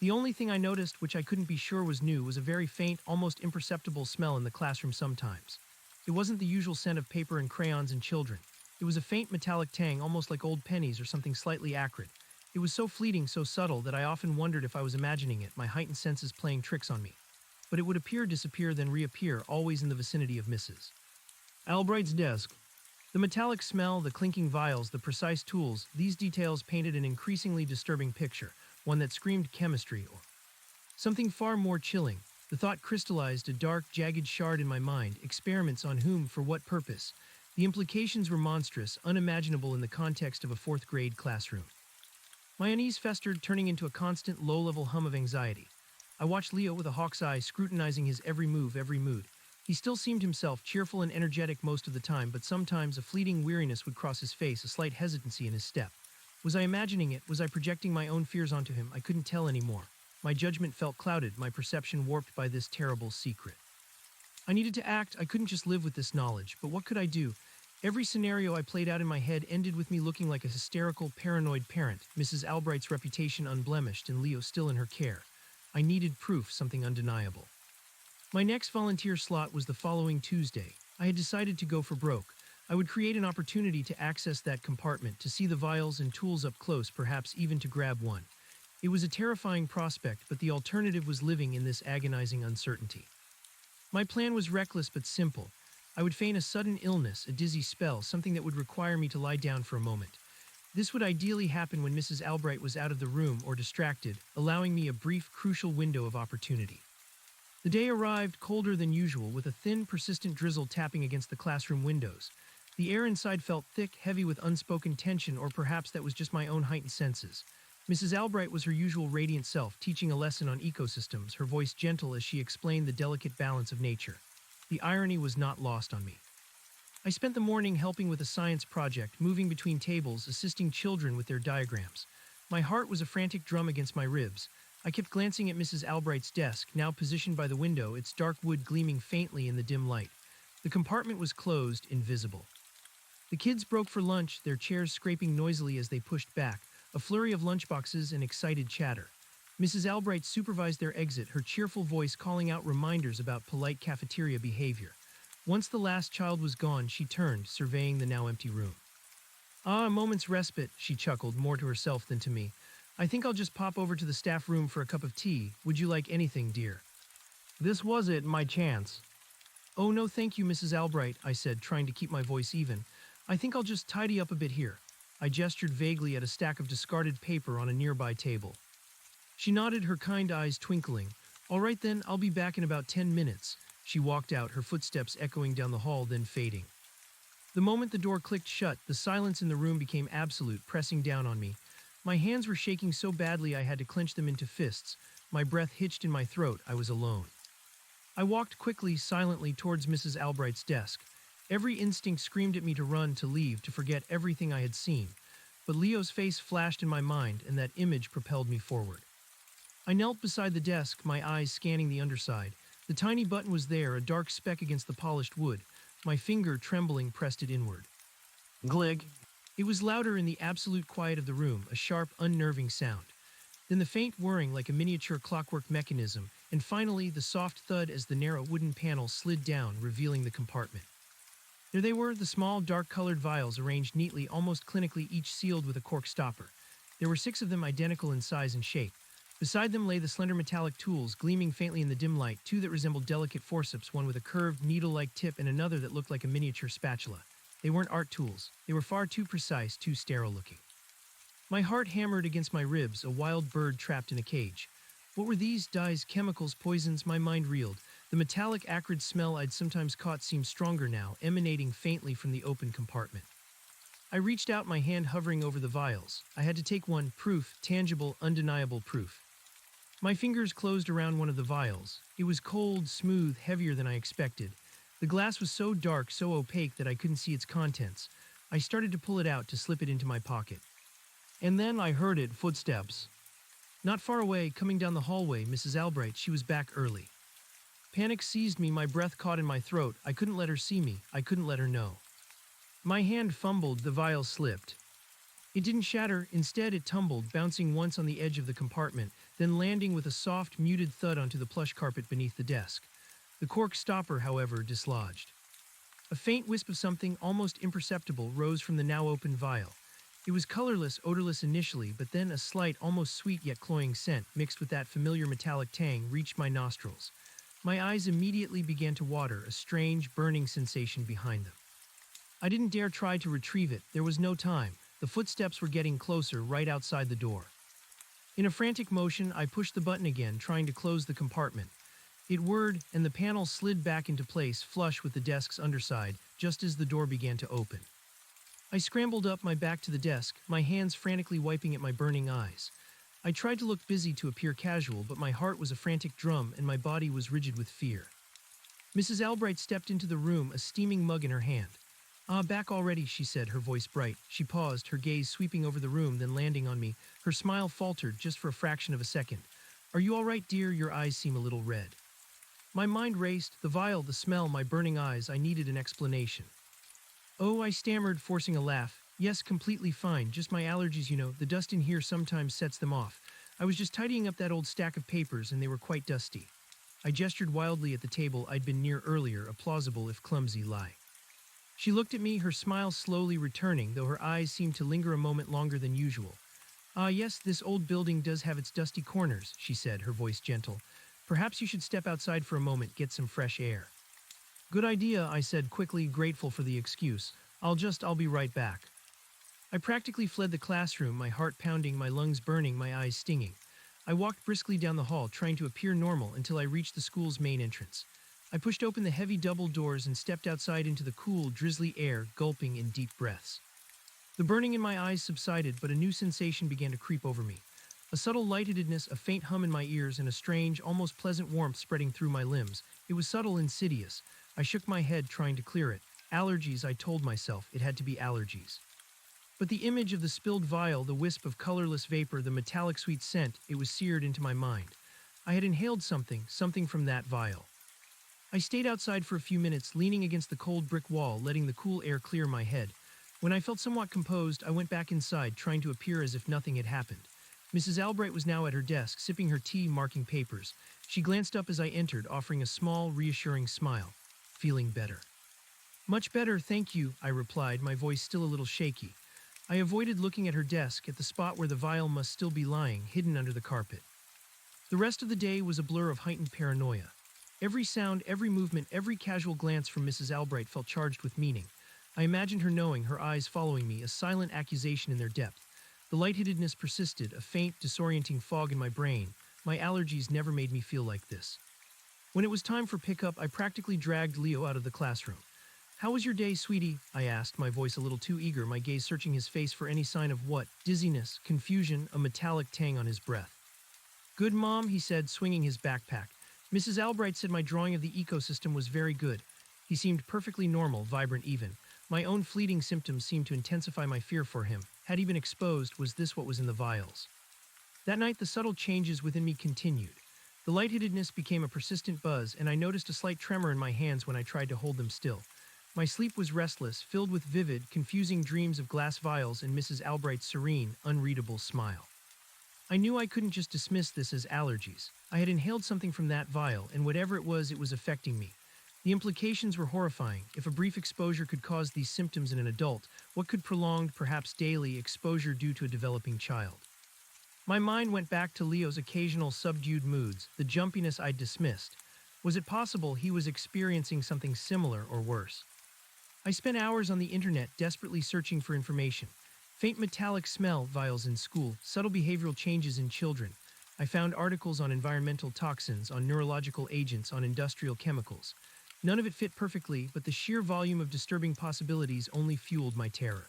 The only thing I noticed, which I couldn't be sure was new, was a very faint, almost imperceptible smell in the classroom sometimes. It wasn't the usual scent of paper and crayons and children. It was a faint metallic tang, almost like old pennies or something slightly acrid. It was so fleeting, so subtle, that I often wondered if I was imagining it, my heightened senses playing tricks on me. But it would appear, disappear, then reappear, always in the vicinity of Mrs. Albright's desk. The metallic smell, the clinking vials, the precise tools, these details painted an increasingly disturbing picture, one that screamed chemistry or something far more chilling. The thought crystallized, a dark, jagged shard in my mind. Experiments on whom, for what purpose? The implications were monstrous, unimaginable in the context of a fourth-grade classroom. My unease festered, turning into a constant, low-level hum of anxiety. I watched Leo with a hawk's eye, scrutinizing his every move, every mood. He still seemed himself, cheerful and energetic most of the time, but sometimes a fleeting weariness would cross his face, a slight hesitancy in his step. Was I imagining it? Was I projecting my own fears onto him? I couldn't tell anymore. My judgment felt clouded, my perception warped by this terrible secret. I needed to act. I couldn't just live with this knowledge, but what could I do? Every scenario I played out in my head ended with me looking like a hysterical, paranoid parent, Mrs. Albright's reputation unblemished and Leo still in her care. I needed proof, something undeniable. My next volunteer slot was the following Tuesday. I had decided to go for broke. I would create an opportunity to access that compartment, to see the vials and tools up close, perhaps even to grab one. It was a terrifying prospect, but the alternative was living in this agonizing uncertainty. My plan was reckless but simple. I would feign a sudden illness, a dizzy spell, something that would require me to lie down for a moment. This would ideally happen when Mrs. Albright was out of the room or distracted, allowing me a brief, crucial window of opportunity. The day arrived, colder than usual, with a thin, persistent drizzle tapping against the classroom windows. The air inside felt thick, heavy with unspoken tension, or perhaps that was just my own heightened senses. Mrs. Albright was her usual radiant self, teaching a lesson on ecosystems, her voice gentle as she explained the delicate balance of nature. The irony was not lost on me. I spent the morning helping with a science project, moving between tables, assisting children with their diagrams. My heart was a frantic drum against my ribs. I kept glancing at Mrs. Albright's desk, now positioned by the window, its dark wood gleaming faintly in the dim light. The compartment was closed, invisible. The kids broke for lunch, their chairs scraping noisily as they pushed back, a flurry of lunchboxes and excited chatter. Mrs. Albright supervised their exit, her cheerful voice calling out reminders about polite cafeteria behavior. Once the last child was gone, she turned, surveying the now empty room. "Ah, a moment's respite," she chuckled, more to herself than to me. "I think I'll just pop over to the staff room for a cup of tea. Would you like anything, dear?" This was it, my chance. "Oh, no thank you, Mrs. Albright," I said, trying to keep my voice even. "I think I'll just tidy up a bit here." I gestured vaguely at a stack of discarded paper on a nearby table. She nodded, her kind eyes twinkling. "All right then, I'll be back in about 10 minutes. She walked out, her footsteps echoing down the hall, then fading. The moment the door clicked shut, the silence in the room became absolute, pressing down on me. My hands were shaking so badly I had to clench them into fists. My breath hitched in my throat. I was alone. I walked quickly, silently towards Mrs. Albright's desk. Every instinct screamed at me to run, to leave, to forget everything I had seen. But Leo's face flashed in my mind, and that image propelled me forward. I knelt beside the desk, my eyes scanning the underside. The tiny button was there, a dark speck against the polished wood. My finger, trembling, pressed it inward. Glig. It was louder in the absolute quiet of the room, a sharp, unnerving sound. Then the faint whirring like a miniature clockwork mechanism, and finally the soft thud as the narrow wooden panel slid down, revealing the compartment. There they were, the small, dark-colored vials arranged neatly, almost clinically, each sealed with a cork stopper. There were 6 of them identical in size and shape. Beside them lay the slender metallic tools, gleaming faintly in the dim light, 2 that resembled delicate forceps, one with a curved, needle-like tip and another that looked like a miniature spatula. They weren't art tools. They were far too precise, too sterile-looking. My heart hammered against my ribs, a wild bird trapped in a cage. What were these dyes, chemicals, poisons? My mind reeled. The metallic, acrid smell I'd sometimes caught seemed stronger now, emanating faintly from the open compartment. I reached out, my hand hovering over the vials. I had to take one, proof, tangible, undeniable proof. My fingers closed around one of the vials. It was cold, smooth, heavier than I expected. The glass was so dark, so opaque that I couldn't see its contents. I started to pull it out, to slip it into my pocket. And then I heard it, footsteps. Not far away, coming down the hallway, Mrs. Albright. She was back early. Panic seized me, my breath caught in my throat. I couldn't let her see me. I couldn't let her know. My hand fumbled, the vial slipped. It didn't shatter, instead it tumbled, bouncing once on the edge of the compartment, then landing with a soft, muted thud onto the plush carpet beneath the desk. The cork stopper, however, dislodged. A faint wisp of something, almost imperceptible, rose from the now open vial. It was colorless, odorless initially, but then a slight, almost sweet yet cloying scent, mixed with that familiar metallic tang, reached my nostrils. My eyes immediately began to water, a strange, burning sensation behind them. I didn't dare try to retrieve it. There was no time. The footsteps were getting closer, right outside the door. In a frantic motion, I pushed the button again, trying to close the compartment. It whirred, and the panel slid back into place, flush with the desk's underside, just as the door began to open. I scrambled up, my back to the desk, my hands frantically wiping at my burning eyes. I tried to look busy, to appear casual, but my heart was a frantic drum and my body was rigid with fear. Mrs. Albright stepped into the room, a steaming mug in her hand. "Ah, back already," she said, her voice bright. She paused, her gaze sweeping over the room, then landing on me. Her smile faltered just for a fraction of a second. "Are you all right, dear? Your eyes seem a little red." My mind raced, the vial, the smell, my burning eyes. I needed an explanation. "Oh," I stammered, forcing a laugh. "Yes, completely fine. Just my allergies, you know. The dust in here sometimes sets them off. I was just tidying up that old stack of papers, and they were quite dusty." I gestured wildly at the table I'd been near earlier, a plausible if clumsy lie. She looked at me, her smile slowly returning, though her eyes seemed to linger a moment longer than usual. "Ah, yes, this old building does have its dusty corners," she said, her voice gentle. "Perhaps you should step outside for a moment, get some fresh air." "Good idea," I said quickly, grateful for the excuse. I'll be right back." I practically fled the classroom, my heart pounding, my lungs burning, my eyes stinging. I walked briskly down the hall, trying to appear normal until I reached the school's main entrance. I pushed open the heavy double doors and stepped outside into the cool, drizzly air, gulping in deep breaths. The burning in my eyes subsided, but a new sensation began to creep over me. A subtle lightheadedness, a faint hum in my ears, and a strange, almost pleasant warmth spreading through my limbs. It was subtle, insidious. I shook my head, trying to clear it. Allergies, I told myself. It had to be allergies. But the image of the spilled vial, the wisp of colorless vapor, the metallic sweet scent, it was seared into my mind. I had inhaled something from that vial. I stayed outside for a few minutes, leaning against the cold brick wall, letting the cool air clear my head. When I felt somewhat composed, I went back inside, trying to appear as if nothing had happened. Mrs. Albright was now at her desk, sipping her tea, marking papers. She glanced up as I entered, offering a small, reassuring smile. "Feeling better?" "Much better, thank you," I replied, my voice still a little shaky. I avoided looking at her desk, at the spot where the vial must still be lying, hidden under the carpet. The rest of the day was a blur of heightened paranoia. Every sound, every movement, every casual glance from Mrs. Albright felt charged with meaning. I imagined her knowing, her eyes following me, a silent accusation in their depth. The lightheadedness persisted, a faint, disorienting fog in my brain. My allergies never made me feel like this. When it was time for pickup, I practically dragged Leo out of the classroom. "How was your day, sweetie?" I asked, my voice a little too eager, my gaze searching his face for any sign of what? Dizziness, confusion, a metallic tang on his breath. "Good, Mom," he said, swinging his backpack. "Mrs. Albright said my drawing of the ecosystem was very good." He seemed perfectly normal, vibrant even. My own fleeting symptoms seemed to intensify my fear for him. Had he been exposed, was this what was in the vials? That night, the subtle changes within me continued. The lightheadedness became a persistent buzz, and I noticed a slight tremor in my hands when I tried to hold them still. My sleep was restless, filled with vivid, confusing dreams of glass vials and Mrs. Albright's serene, unreadable smile. I knew I couldn't just dismiss this as allergies. I had inhaled something from that vial, and whatever it was affecting me. The implications were horrifying. If a brief exposure could cause these symptoms in an adult, what could prolonged, perhaps daily, exposure do to a developing child? My mind went back to Leo's occasional subdued moods, the jumpiness I'd dismissed. Was it possible he was experiencing something similar or worse? I spent hours on the internet desperately searching for information. Faint metallic smell vials in school, subtle behavioral changes in children. I found articles on environmental toxins, on neurological agents, on industrial chemicals. None of it fit perfectly, but the sheer volume of disturbing possibilities only fueled my terror.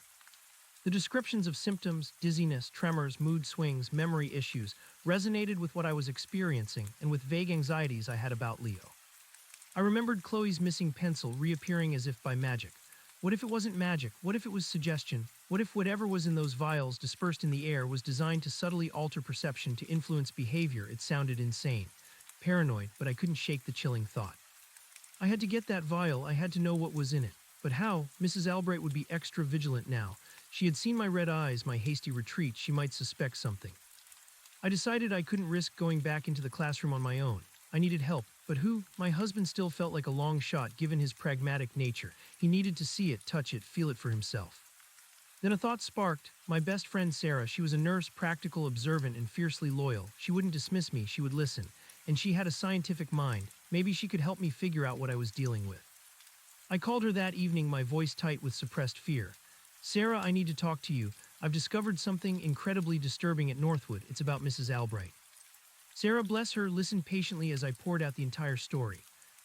The descriptions of symptoms, dizziness, tremors, mood swings, memory issues resonated with what I was experiencing and with vague anxieties I had about Leo. I remembered Chloe's missing pencil reappearing as if by magic. What if it wasn't magic? What if it was suggestion? What if whatever was in those vials dispersed in the air was designed to subtly alter perception, to influence behavior? It sounded insane. Paranoid, but I couldn't shake the chilling thought. I had to get that vial, I had to know what was in it. But how? Mrs. Albright would be extra vigilant now. She had seen my red eyes, my hasty retreat. She might suspect something. I decided I couldn't risk going back into the classroom on my own. I needed help. But who? My husband still felt like a long shot given his pragmatic nature. He needed to see it, touch it, feel it for himself. Then a thought sparked. My best friend Sarah, she was a nurse, practical, observant, and fiercely loyal. She wouldn't dismiss me, she would listen. And she had a scientific mind. Maybe she could help me figure out what I was dealing with. I called her that evening, my voice tight with suppressed fear. Sarah, I need to talk to you. I've discovered something incredibly disturbing at Northwood. It's about Mrs. Albright. Sarah, bless her, listened patiently as I poured out the entire story.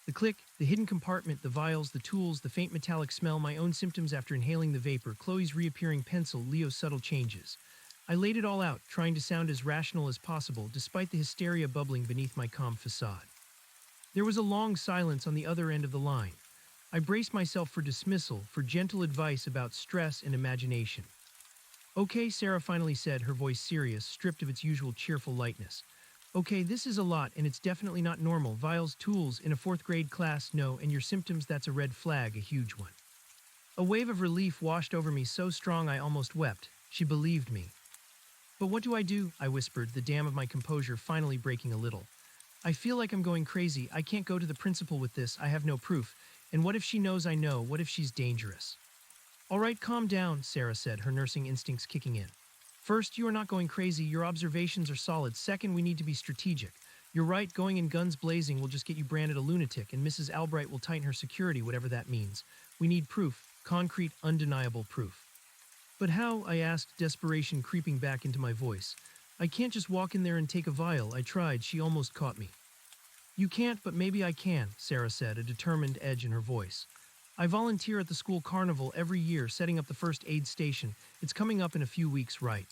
The click, the hidden compartment, the vials, the tools, the faint metallic smell, my own symptoms after inhaling the vapor, Chloe's reappearing pencil, Leo's subtle changes. I laid it all out, trying to sound as rational as possible, despite the hysteria bubbling beneath my calm facade. There was a long silence on the other end of the line. I braced myself for dismissal, for gentle advice about stress and imagination. Okay, Sarah finally said, her voice serious, stripped of its usual cheerful lightness. Okay, this is a lot, and it's definitely not normal. Vials, tools, in a fourth grade class, no, and your symptoms, that's a red flag, a huge one. A wave of relief washed over me so strong I almost wept. She believed me. But what do? I whispered, the dam of my composure finally breaking a little. I feel like I'm going crazy. I can't go to the principal with this. I have no proof. And what if she knows I know? What if she's dangerous? All right, calm down, Sarah said, her nursing instincts kicking in. First, you are not going crazy. Your observations are solid. Second, we need to be strategic. You're right, going in guns blazing will just get you branded a lunatic, and Mrs. Albright will tighten her security, whatever that means. We need proof, concrete, undeniable proof. But how? I asked, desperation creeping back into my voice. I can't just walk in there and take a vial. I tried. She almost caught me. You can't, but maybe I can, Sarah said, a determined edge in her voice. I volunteer at the school carnival every year, setting up the first aid station. It's coming up in a few weeks, right?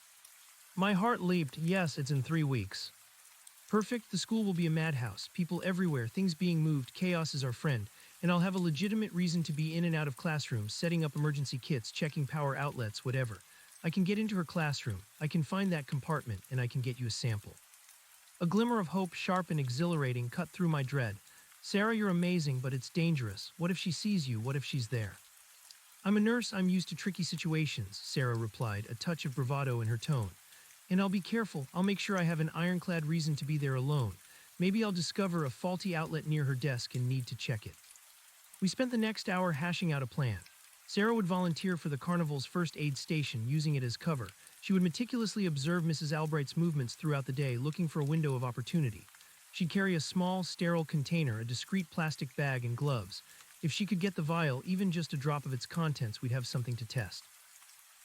My heart leaped. Yes, it's in 3 weeks. Perfect. The school will be a madhouse. People everywhere, things being moved, chaos is our friend. And I'll have a legitimate reason to be in and out of classrooms, setting up emergency kits, checking power outlets, whatever. I can get into her classroom. I can find that compartment, and I can get you a sample. A glimmer of hope, sharp and exhilarating, cut through my dread. Sarah, you're amazing, but it's dangerous. What if she sees you? What if she's there? I'm a nurse. I'm used to tricky situations, Sarah replied, a touch of bravado in her tone. And I'll be careful. I'll make sure I have an ironclad reason to be there alone. Maybe I'll discover a faulty outlet near her desk and need to check it. We spent the next hour hashing out a plan. Sarah would volunteer for the carnival's first aid station, using it as cover. She would meticulously observe Mrs. Albright's movements throughout the day, looking for a window of opportunity. She'd carry a small, sterile container, a discreet plastic bag, and gloves. If she could get the vial, even just a drop of its contents, we'd have something to test.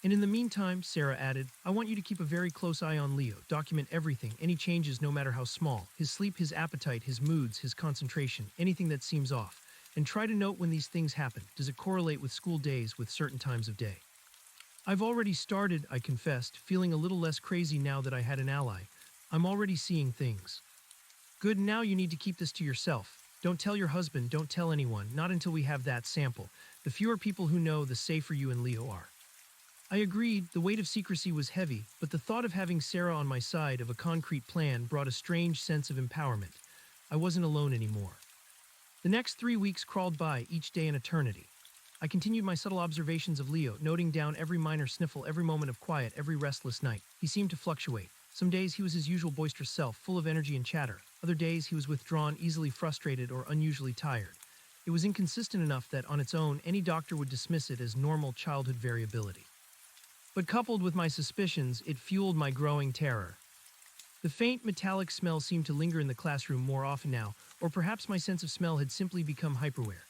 And in the meantime, Sarah added, I want you to keep a very close eye on Leo. Document everything, any changes no matter how small. His sleep, his appetite, his moods, his concentration, anything that seems off. And try to note when these things happen. Does it correlate with school days, with certain times of day? I've already started, I confessed, feeling a little less crazy now that I had an ally. I'm already seeing things. Good, now you need to keep this to yourself. Don't tell your husband, don't tell anyone, not until we have that sample. The fewer people who know, the safer you and Leo are. I agreed. The weight of secrecy was heavy, but the thought of having Sarah on my side of a concrete plan brought a strange sense of empowerment. I wasn't alone anymore. The next 3 weeks crawled by, each day an eternity. I continued my subtle observations of Leo, noting down every minor sniffle, every moment of quiet, every restless night. He seemed to fluctuate. Some days he was his usual boisterous self, full of energy and chatter. Other days he was withdrawn, easily frustrated, or unusually tired. It was inconsistent enough that, on its own, any doctor would dismiss it as normal childhood variability. But coupled with my suspicions, it fueled my growing terror. The faint metallic smell seemed to linger in the classroom more often now, or perhaps my sense of smell had simply become hyperaware.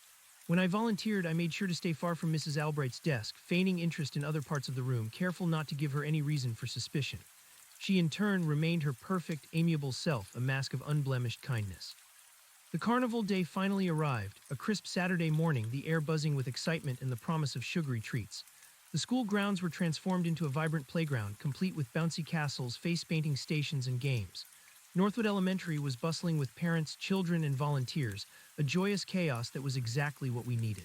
When I volunteered, I made sure to stay far from Mrs. Albright's desk, feigning interest in other parts of the room, careful not to give her any reason for suspicion. She in turn remained her perfect, amiable self, a mask of unblemished kindness. The carnival day finally arrived, a crisp Saturday morning, the air buzzing with excitement and the promise of sugary treats. The school grounds were transformed into a vibrant playground, complete with bouncy castles, face-painting stations, and games. Northwood Elementary was bustling with parents, children, and volunteers, a joyous chaos that was exactly what we needed.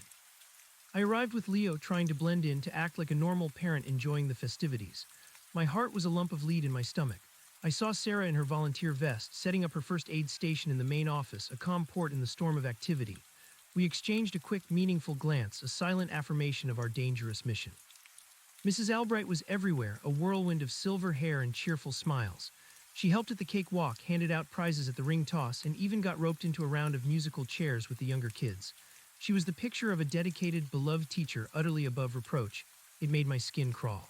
I arrived with Leo trying to blend in, to act like a normal parent enjoying the festivities. My heart was a lump of lead in my stomach. I saw Sarah in her volunteer vest, setting up her first aid station in the main office, a calm port in the storm of activity. We exchanged a quick, meaningful glance, a silent affirmation of our dangerous mission. Mrs. Albright was everywhere, a whirlwind of silver hair and cheerful smiles. She helped at the cake walk, handed out prizes at the ring toss, and even got roped into a round of musical chairs with the younger kids. She was the picture of a dedicated, beloved teacher, utterly above reproach. It made my skin crawl.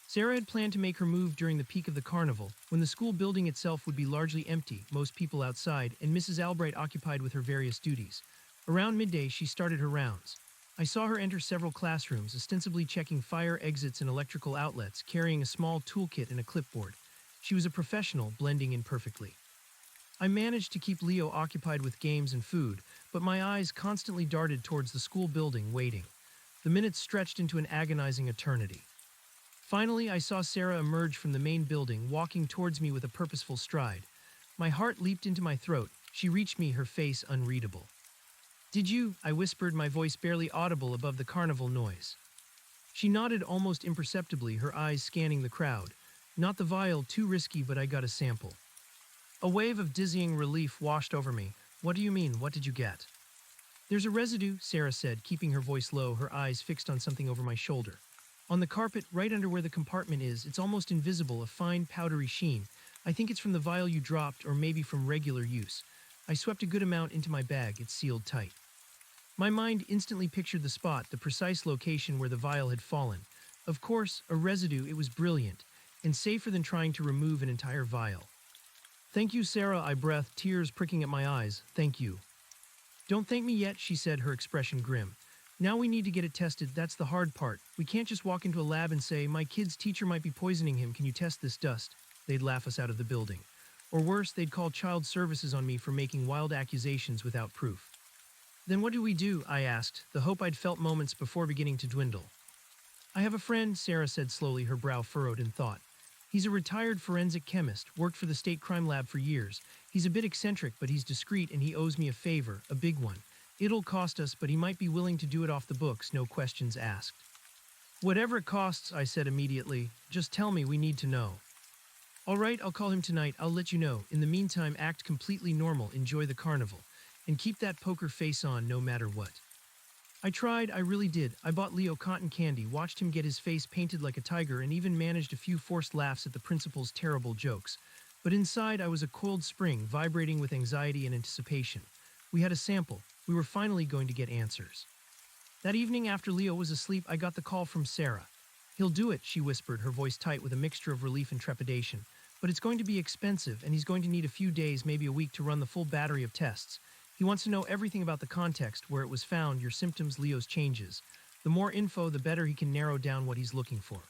Sarah had planned to make her move during the peak of the carnival, when the school building itself would be largely empty, most people outside, and Mrs. Albright occupied with her various duties. Around midday, she started her rounds. I saw her enter several classrooms, ostensibly checking fire exits and electrical outlets, carrying a small toolkit and a clipboard. She was a professional, blending in perfectly. I managed to keep Leo occupied with games and food, but my eyes constantly darted towards the school building, waiting. The minutes stretched into an agonizing eternity. Finally, I saw Sarah emerge from the main building, walking towards me with a purposeful stride. My heart leaped into my throat. She reached me, her face unreadable. "Did you?" I whispered, my voice barely audible above the carnival noise. She nodded almost imperceptibly, her eyes scanning the crowd. "Not the vial, too risky, but I got a sample." A wave of dizzying relief washed over me. "What do you mean? What did you get?" "There's a residue," Sarah said, keeping her voice low, her eyes fixed on something over my shoulder. "On the carpet, right under where the compartment is, it's almost invisible, a fine, powdery sheen. I think it's from the vial you dropped, or maybe from regular use." I swept a good amount into my bag, it sealed tight. My mind instantly pictured the spot, the precise location where the vial had fallen. Of course, a residue, it was brilliant, and safer than trying to remove an entire vial. "Thank you, Sarah," I breathed, tears pricking at my eyes. "Thank you." "Don't thank me yet," she said, her expression grim. "Now we need to get it tested, that's the hard part. We can't just walk into a lab and say, 'My kid's teacher might be poisoning him, can you test this dust?' They'd laugh us out of the building. Or worse, they'd call child services on me for making wild accusations without proof." "Then what do we do?" I asked, the hope I'd felt moments before beginning to dwindle. "I have a friend," Sarah said slowly, her brow furrowed in thought. "He's a retired forensic chemist, worked for the state crime lab for years. He's a bit eccentric, but he's discreet, and he owes me a favor, a big one. It'll cost us, but he might be willing to do it off the books, no questions asked." "Whatever it costs," I said immediately. "Just tell me, we need to know." "All right, I'll call him tonight, I'll let you know. In the meantime, act completely normal, enjoy the carnival. And keep that poker face on no matter what." I tried, I really did. I bought Leo cotton candy, watched him get his face painted like a tiger, and even managed a few forced laughs at the principal's terrible jokes. But inside, I was a coiled spring, vibrating with anxiety and anticipation. We had a sample. We were finally going to get answers. That evening, after Leo was asleep, I got the call from Sarah. "He'll do it," she whispered, her voice tight with a mixture of relief and trepidation. "But it's going to be expensive, and he's going to need a few days, maybe a week, to run the full battery of tests. He wants to know everything about the context, where it was found, your symptoms, Leo's changes. The more info, the better he can narrow down what he's looking for."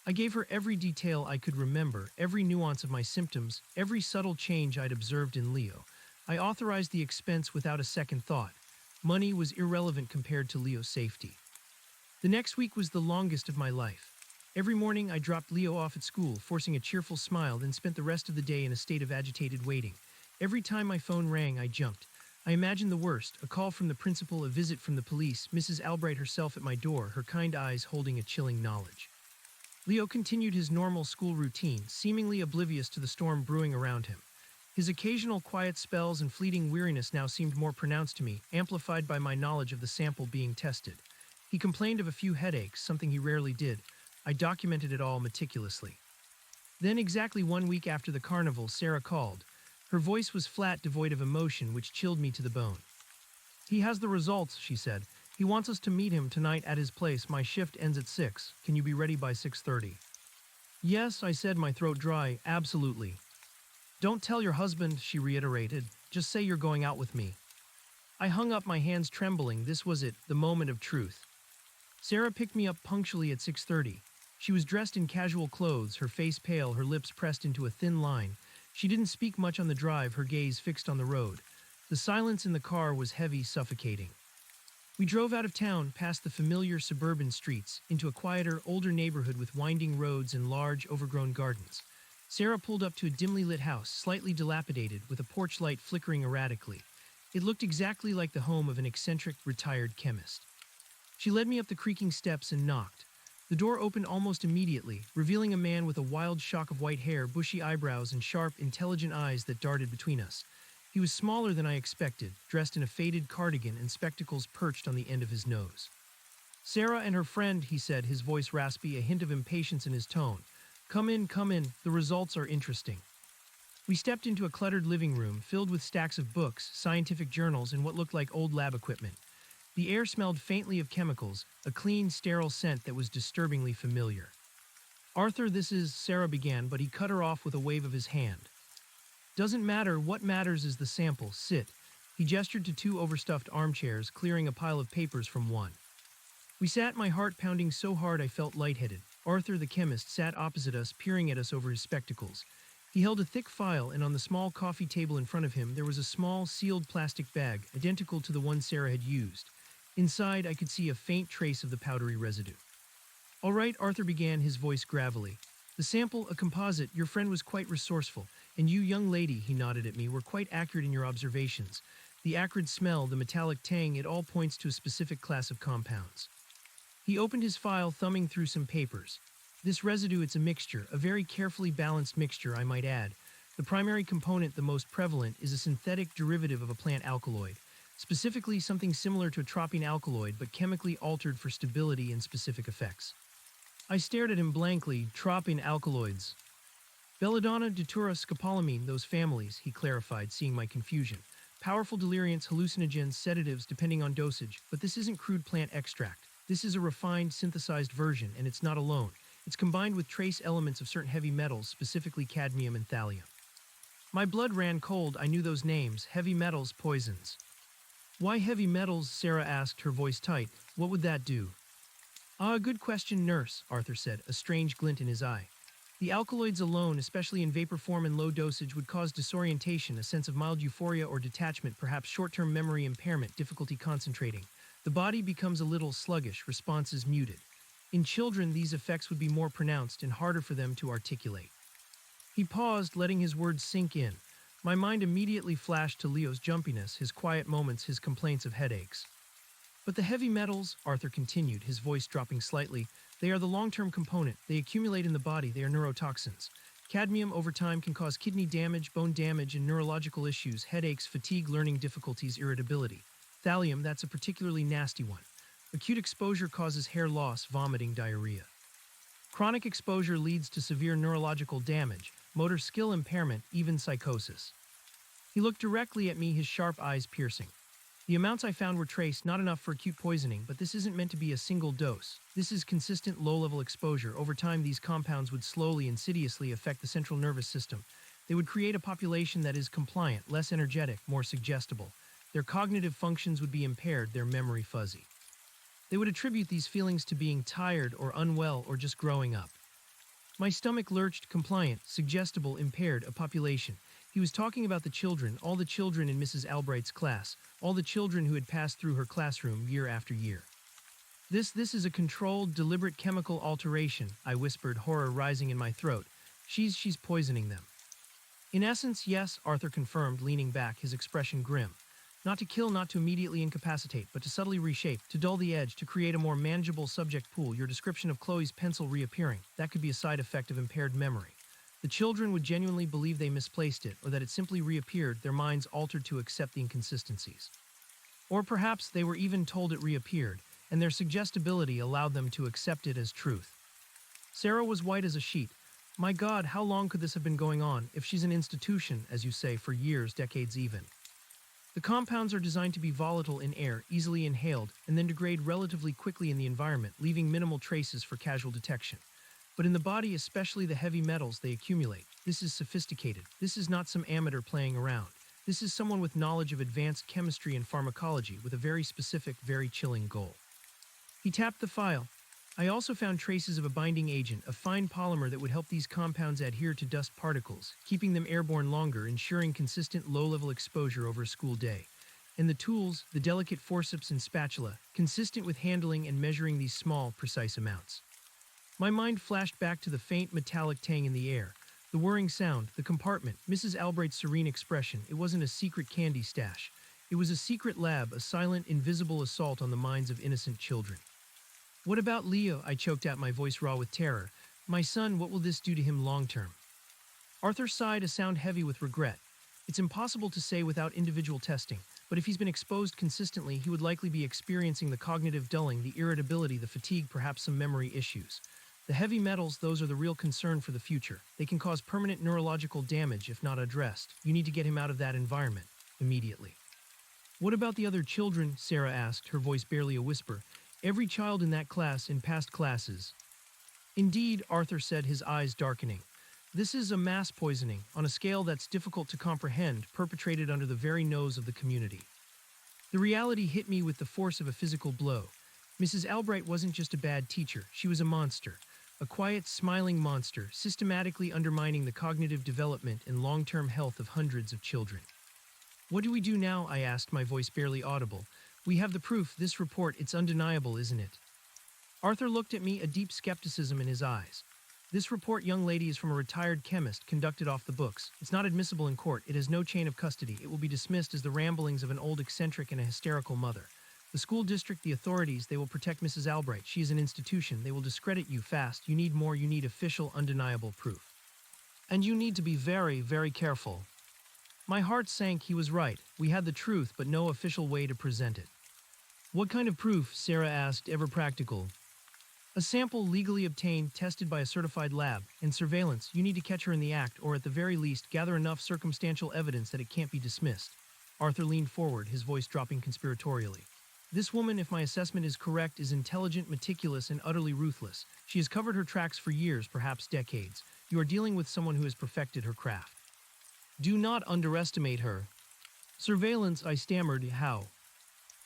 I gave her every detail I could remember, every nuance of my symptoms, every subtle change I'd observed in Leo. I authorized the expense without a second thought. Money was irrelevant compared to Leo's safety. The next week was the longest of my life. Every morning I dropped Leo off at school, forcing a cheerful smile, then spent the rest of the day in a state of agitated waiting. Every time my phone rang, I jumped. I imagined the worst, a call from the principal, a visit from the police, Mrs. Albright herself at my door, her kind eyes holding a chilling knowledge. Leo continued his normal school routine, seemingly oblivious to the storm brewing around him. His occasional quiet spells and fleeting weariness now seemed more pronounced to me, amplified by my knowledge of the sample being tested. He complained of a few headaches, something he rarely did. I documented it all meticulously. Then, exactly 1 week after the carnival, Sarah called. Her voice was flat, devoid of emotion, which chilled me to the bone. "He has the results," she said. "He wants us to meet him tonight at his place. My shift ends at 6. Can you be ready by 6:30? "Yes," I said, my throat dry. "Absolutely." "Don't tell your husband," she reiterated. "Just say you're going out with me." I hung up, my hands trembling. This was it, the moment of truth. Sarah picked me up punctually at 6:30. She was dressed in casual clothes, her face pale, her lips pressed into a thin line. She didn't speak much on the drive, her gaze fixed on the road. The silence in the car was heavy, suffocating. We drove out of town, past the familiar suburban streets, into a quieter, older neighborhood with winding roads and large, overgrown gardens. Sarah pulled up to a dimly lit house, slightly dilapidated, with a porch light flickering erratically. It looked exactly like the home of an eccentric, retired chemist. She led me up the creaking steps and knocked. The door opened almost immediately, revealing a man with a wild shock of white hair, bushy eyebrows, and sharp, intelligent eyes that darted between us. He was smaller than I expected, dressed in a faded cardigan and spectacles perched on the end of his nose. "Sarah and her friend," he said, his voice raspy, a hint of impatience in his tone. Come in, the results are interesting." We stepped into a cluttered living room filled with stacks of books, scientific journals, and what looked like old lab equipment. The air smelled faintly of chemicals, a clean, sterile scent that was disturbingly familiar. "Arthur, this is," Sarah began, but he cut her off with a wave of his hand. "Doesn't matter. What matters is the sample. Sit." He gestured to 2 overstuffed armchairs, clearing a pile of papers from one. We sat, my heart pounding so hard I felt lightheaded. Arthur, the chemist, sat opposite us, peering at us over his spectacles. He held a thick file, and on the small coffee table in front of him there was a small, sealed plastic bag, identical to the one Sarah had used. Inside, I could see a faint trace of the powdery residue. "All right," Arthur began, his voice gravelly. "The sample, a composite. Your friend was quite resourceful. And you, young lady," he nodded at me, "were quite accurate in your observations. The acrid smell, the metallic tang, it all points to a specific class of compounds." He opened his file, thumbing through some papers. "This residue, it's a mixture, a very carefully balanced mixture, I might add. The primary component, the most prevalent, is a synthetic derivative of a plant alkaloid, specifically something similar to a tropine alkaloid, but chemically altered for stability and specific effects." I stared at him blankly. "Tropine alkaloids." "Belladonna, datura, scopolamine, those families," he clarified, seeing my confusion. "Powerful deliriants, hallucinogens, sedatives, depending on dosage, but this isn't crude plant extract. This is a refined, synthesized version, and it's not alone. It's combined with trace elements of certain heavy metals, specifically cadmium and thallium." My blood ran cold. I knew those names. Heavy metals, poisons. "Why heavy metals?" Sarah asked, her voice tight. "What would that do?" "Ah, good question, nurse," Arthur said, a strange glint in his eye. "The alkaloids alone, especially in vapor form and low dosage, would cause disorientation, a sense of mild euphoria or detachment, perhaps short-term memory impairment, difficulty concentrating. The body becomes a little sluggish, responses muted. In children, these effects would be more pronounced and harder for them to articulate." He paused, letting his words sink in. My mind immediately flashed to Leo's jumpiness, his quiet moments, his complaints of headaches. "But the heavy metals," Arthur continued, his voice dropping slightly, "they are the long-term component. They accumulate in the body. They are neurotoxins. Cadmium over time can cause kidney damage, bone damage, and neurological issues, headaches, fatigue, learning difficulties, irritability. Thallium, that's a particularly nasty one. Acute exposure causes hair loss, vomiting, diarrhea. Chronic exposure leads to severe neurological damage, motor skill impairment, even psychosis." He looked directly at me, his sharp eyes piercing. "The amounts I found were trace, not enough for acute poisoning, but this isn't meant to be a single dose. This is consistent low-level exposure. Over time, these compounds would slowly, insidiously affect the central nervous system. They would create a population that is compliant, less energetic, more suggestible. Their cognitive functions would be impaired, their memory fuzzy. They would attribute these feelings to being tired or unwell or just growing up." My stomach lurched. Compliant, suggestible, impaired, a population. He was talking about the children, all the children in Mrs. Albright's class, all the children who had passed through her classroom year after year. This is a controlled, deliberate chemical alteration," I whispered, horror rising in my throat. She's poisoning them." "In essence, yes," Arthur confirmed, leaning back, his expression grim. "Not to kill, not to immediately incapacitate, but to subtly reshape, to dull the edge, to create a more manageable subject pool. Your description of Chloe's pencil reappearing, that could be a side effect of impaired memory. The children would genuinely believe they misplaced it, or that it simply reappeared, their minds altered to accept the inconsistencies. Or perhaps they were even told it reappeared, and their suggestibility allowed them to accept it as truth. Sarah was white as a sheet. My God, how long could this have been going on, if she's an institution, as you say, for years, decades even? The compounds are designed to be volatile in air, easily inhaled, and then degrade relatively quickly in the environment, leaving minimal traces for casual detection. But in the body, especially the heavy metals they accumulate, this is sophisticated. This is not some amateur playing around. This is someone with knowledge of advanced chemistry and pharmacology with a very specific, very chilling goal. He tapped the file. I also found traces of a binding agent, a fine polymer that would help these compounds adhere to dust particles, keeping them airborne longer, ensuring consistent low-level exposure over a school day. And the tools, the delicate forceps and spatula, consistent with handling and measuring these small, precise amounts. My mind flashed back to the faint metallic tang in the air, the whirring sound, the compartment, Mrs. Albright's serene expression. It wasn't a secret candy stash. It was a secret lab, a silent, invisible assault on the minds of innocent children. What about Leo? I choked out, my voice raw with terror. My son, what will this do to him long term? Arthur sighed, a sound heavy with regret. It's impossible to say without individual testing, but if he's been exposed consistently, he would likely be experiencing the cognitive dulling, the irritability, the fatigue, perhaps some memory issues. The heavy metals, those are the real concern for the future. They can cause permanent neurological damage if not addressed. You need to get him out of that environment immediately. What about the other children? Sarah asked, her voice barely a whisper. Every child in that class, in past classes. Indeed, Arthur said, his eyes darkening. This is a mass poisoning, on a scale that's difficult to comprehend, perpetrated under the very nose of the community. The reality hit me with the force of a physical blow. Mrs. Albright wasn't just a bad teacher, she was a monster. A quiet, smiling monster, systematically undermining the cognitive development and long-term health of hundreds of children. What do we do now? I asked, my voice barely audible. We have the proof, this report, it's undeniable, isn't it? Arthur looked at me, a deep skepticism in his eyes. This report, young lady, is from a retired chemist, conducted off the books. It's not admissible in court, it has no chain of custody. It will be dismissed as the ramblings of an old eccentric and a hysterical mother. The school district, the authorities, they will protect Mrs. Albright. She is an institution. They will discredit you fast. You need more, you need official, undeniable proof. And you need to be very, very careful. My heart sank. He was right. We had the truth, but no official way to present it. What kind of proof? Sarah asked, ever practical. A sample legally obtained, tested by a certified lab, and surveillance. You need to catch her in the act, or at the very least, gather enough circumstantial evidence that it can't be dismissed. Arthur leaned forward, his voice dropping conspiratorially. This woman, if my assessment is correct, is intelligent, meticulous, and utterly ruthless. She has covered her tracks for years, perhaps decades. You are dealing with someone who has perfected her craft. Do not underestimate her. Surveillance, I stammered. How?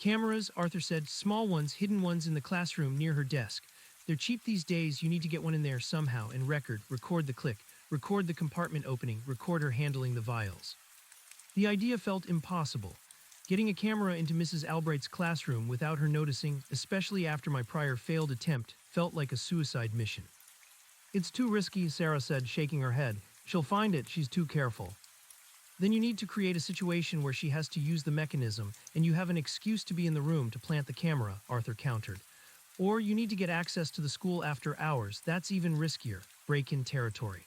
Cameras, Arthur said, small ones, hidden ones in the classroom near her desk. They're cheap these days. You need to get one in there somehow and record the click, record the compartment opening, record her handling the vials. The idea felt impossible. Getting a camera into Mrs. Albright's classroom without her noticing, especially after my prior failed attempt, felt like a suicide mission. It's too risky, Sarah said, shaking her head. She'll find it, she's too careful. Then you need to create a situation where she has to use the mechanism, and you have an excuse to be in the room to plant the camera, Arthur countered. Or you need to get access to the school after hours. That's even riskier, break-in territory.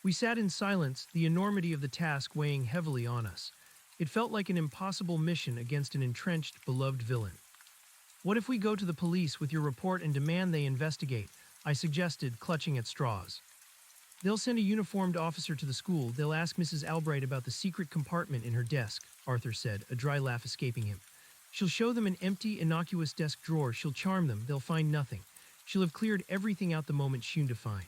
We sat in silence, the enormity of the task weighing heavily on us. It felt like an impossible mission against an entrenched, beloved villain. What if we go to the police with your report and demand they investigate? I suggested, clutching at straws. They'll send a uniformed officer to the school. They'll ask Mrs. Albright about the secret compartment in her desk, Arthur said, a dry laugh escaping him. She'll show them an empty, innocuous desk drawer. She'll charm them. They'll find nothing. She'll have cleared everything out the moment she's defined.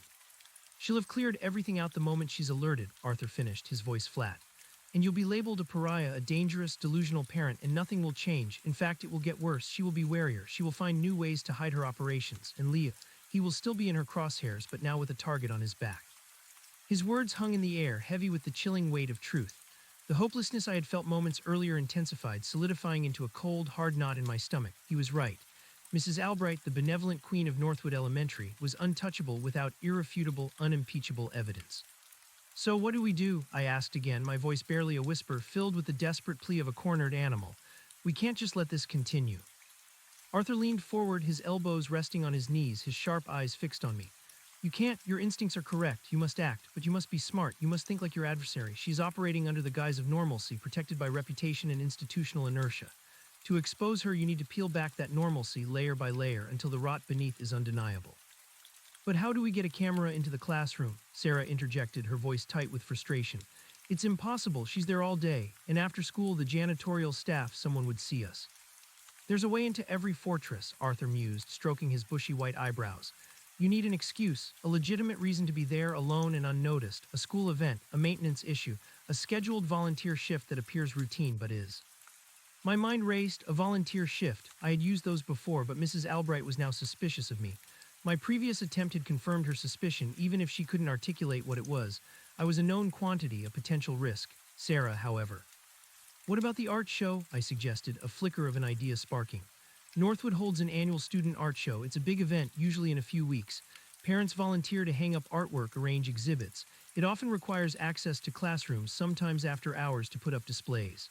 She'll have cleared everything out the moment she's alerted, Arthur finished, his voice flat. And you'll be labeled a pariah, a dangerous, delusional parent, and nothing will change. In fact, it will get worse. She will be warier. She will find new ways to hide her operations. And Leah, he will still be in her crosshairs, but now with a target on his back. His words hung in the air, heavy with the chilling weight of truth. The hopelessness I had felt moments earlier intensified, solidifying into a cold, hard knot in my stomach. He was right. Mrs. Albright, the benevolent queen of Northwood Elementary, was untouchable without irrefutable, unimpeachable evidence. So what do we do? I asked again, my voice barely a whisper, filled with the desperate plea of a cornered animal. We can't just let this continue. Arthur leaned forward, his elbows resting on his knees, his sharp eyes fixed on me. You can't. Your instincts are correct. You must act, but you must be smart. You must think like your adversary. She's operating under the guise of normalcy, protected by reputation and institutional inertia. To expose her, you need to peel back that normalcy layer by layer until the rot beneath is undeniable. But how do we get a camera into the classroom? Sarah interjected, her voice tight with frustration. It's impossible, she's there all day, and after school the janitorial staff, someone would see us. There's a way into every fortress, Arthur mused, stroking his bushy white eyebrows. You need an excuse, a legitimate reason to be there alone and unnoticed, a school event, a maintenance issue, a scheduled volunteer shift that appears routine but is. My mind raced. A volunteer shift. I had used those before, but Mrs. Albright was now suspicious of me. My previous attempt had confirmed her suspicion, even if she couldn't articulate what it was. I was a known quantity, a potential risk. Sarah, however. What about the art show? I suggested, a flicker of an idea sparking. Northwood holds an annual student art show. It's a big event, usually in a few weeks. Parents volunteer to hang up artwork, arrange exhibits. It often requires access to classrooms, sometimes after hours, to put up displays.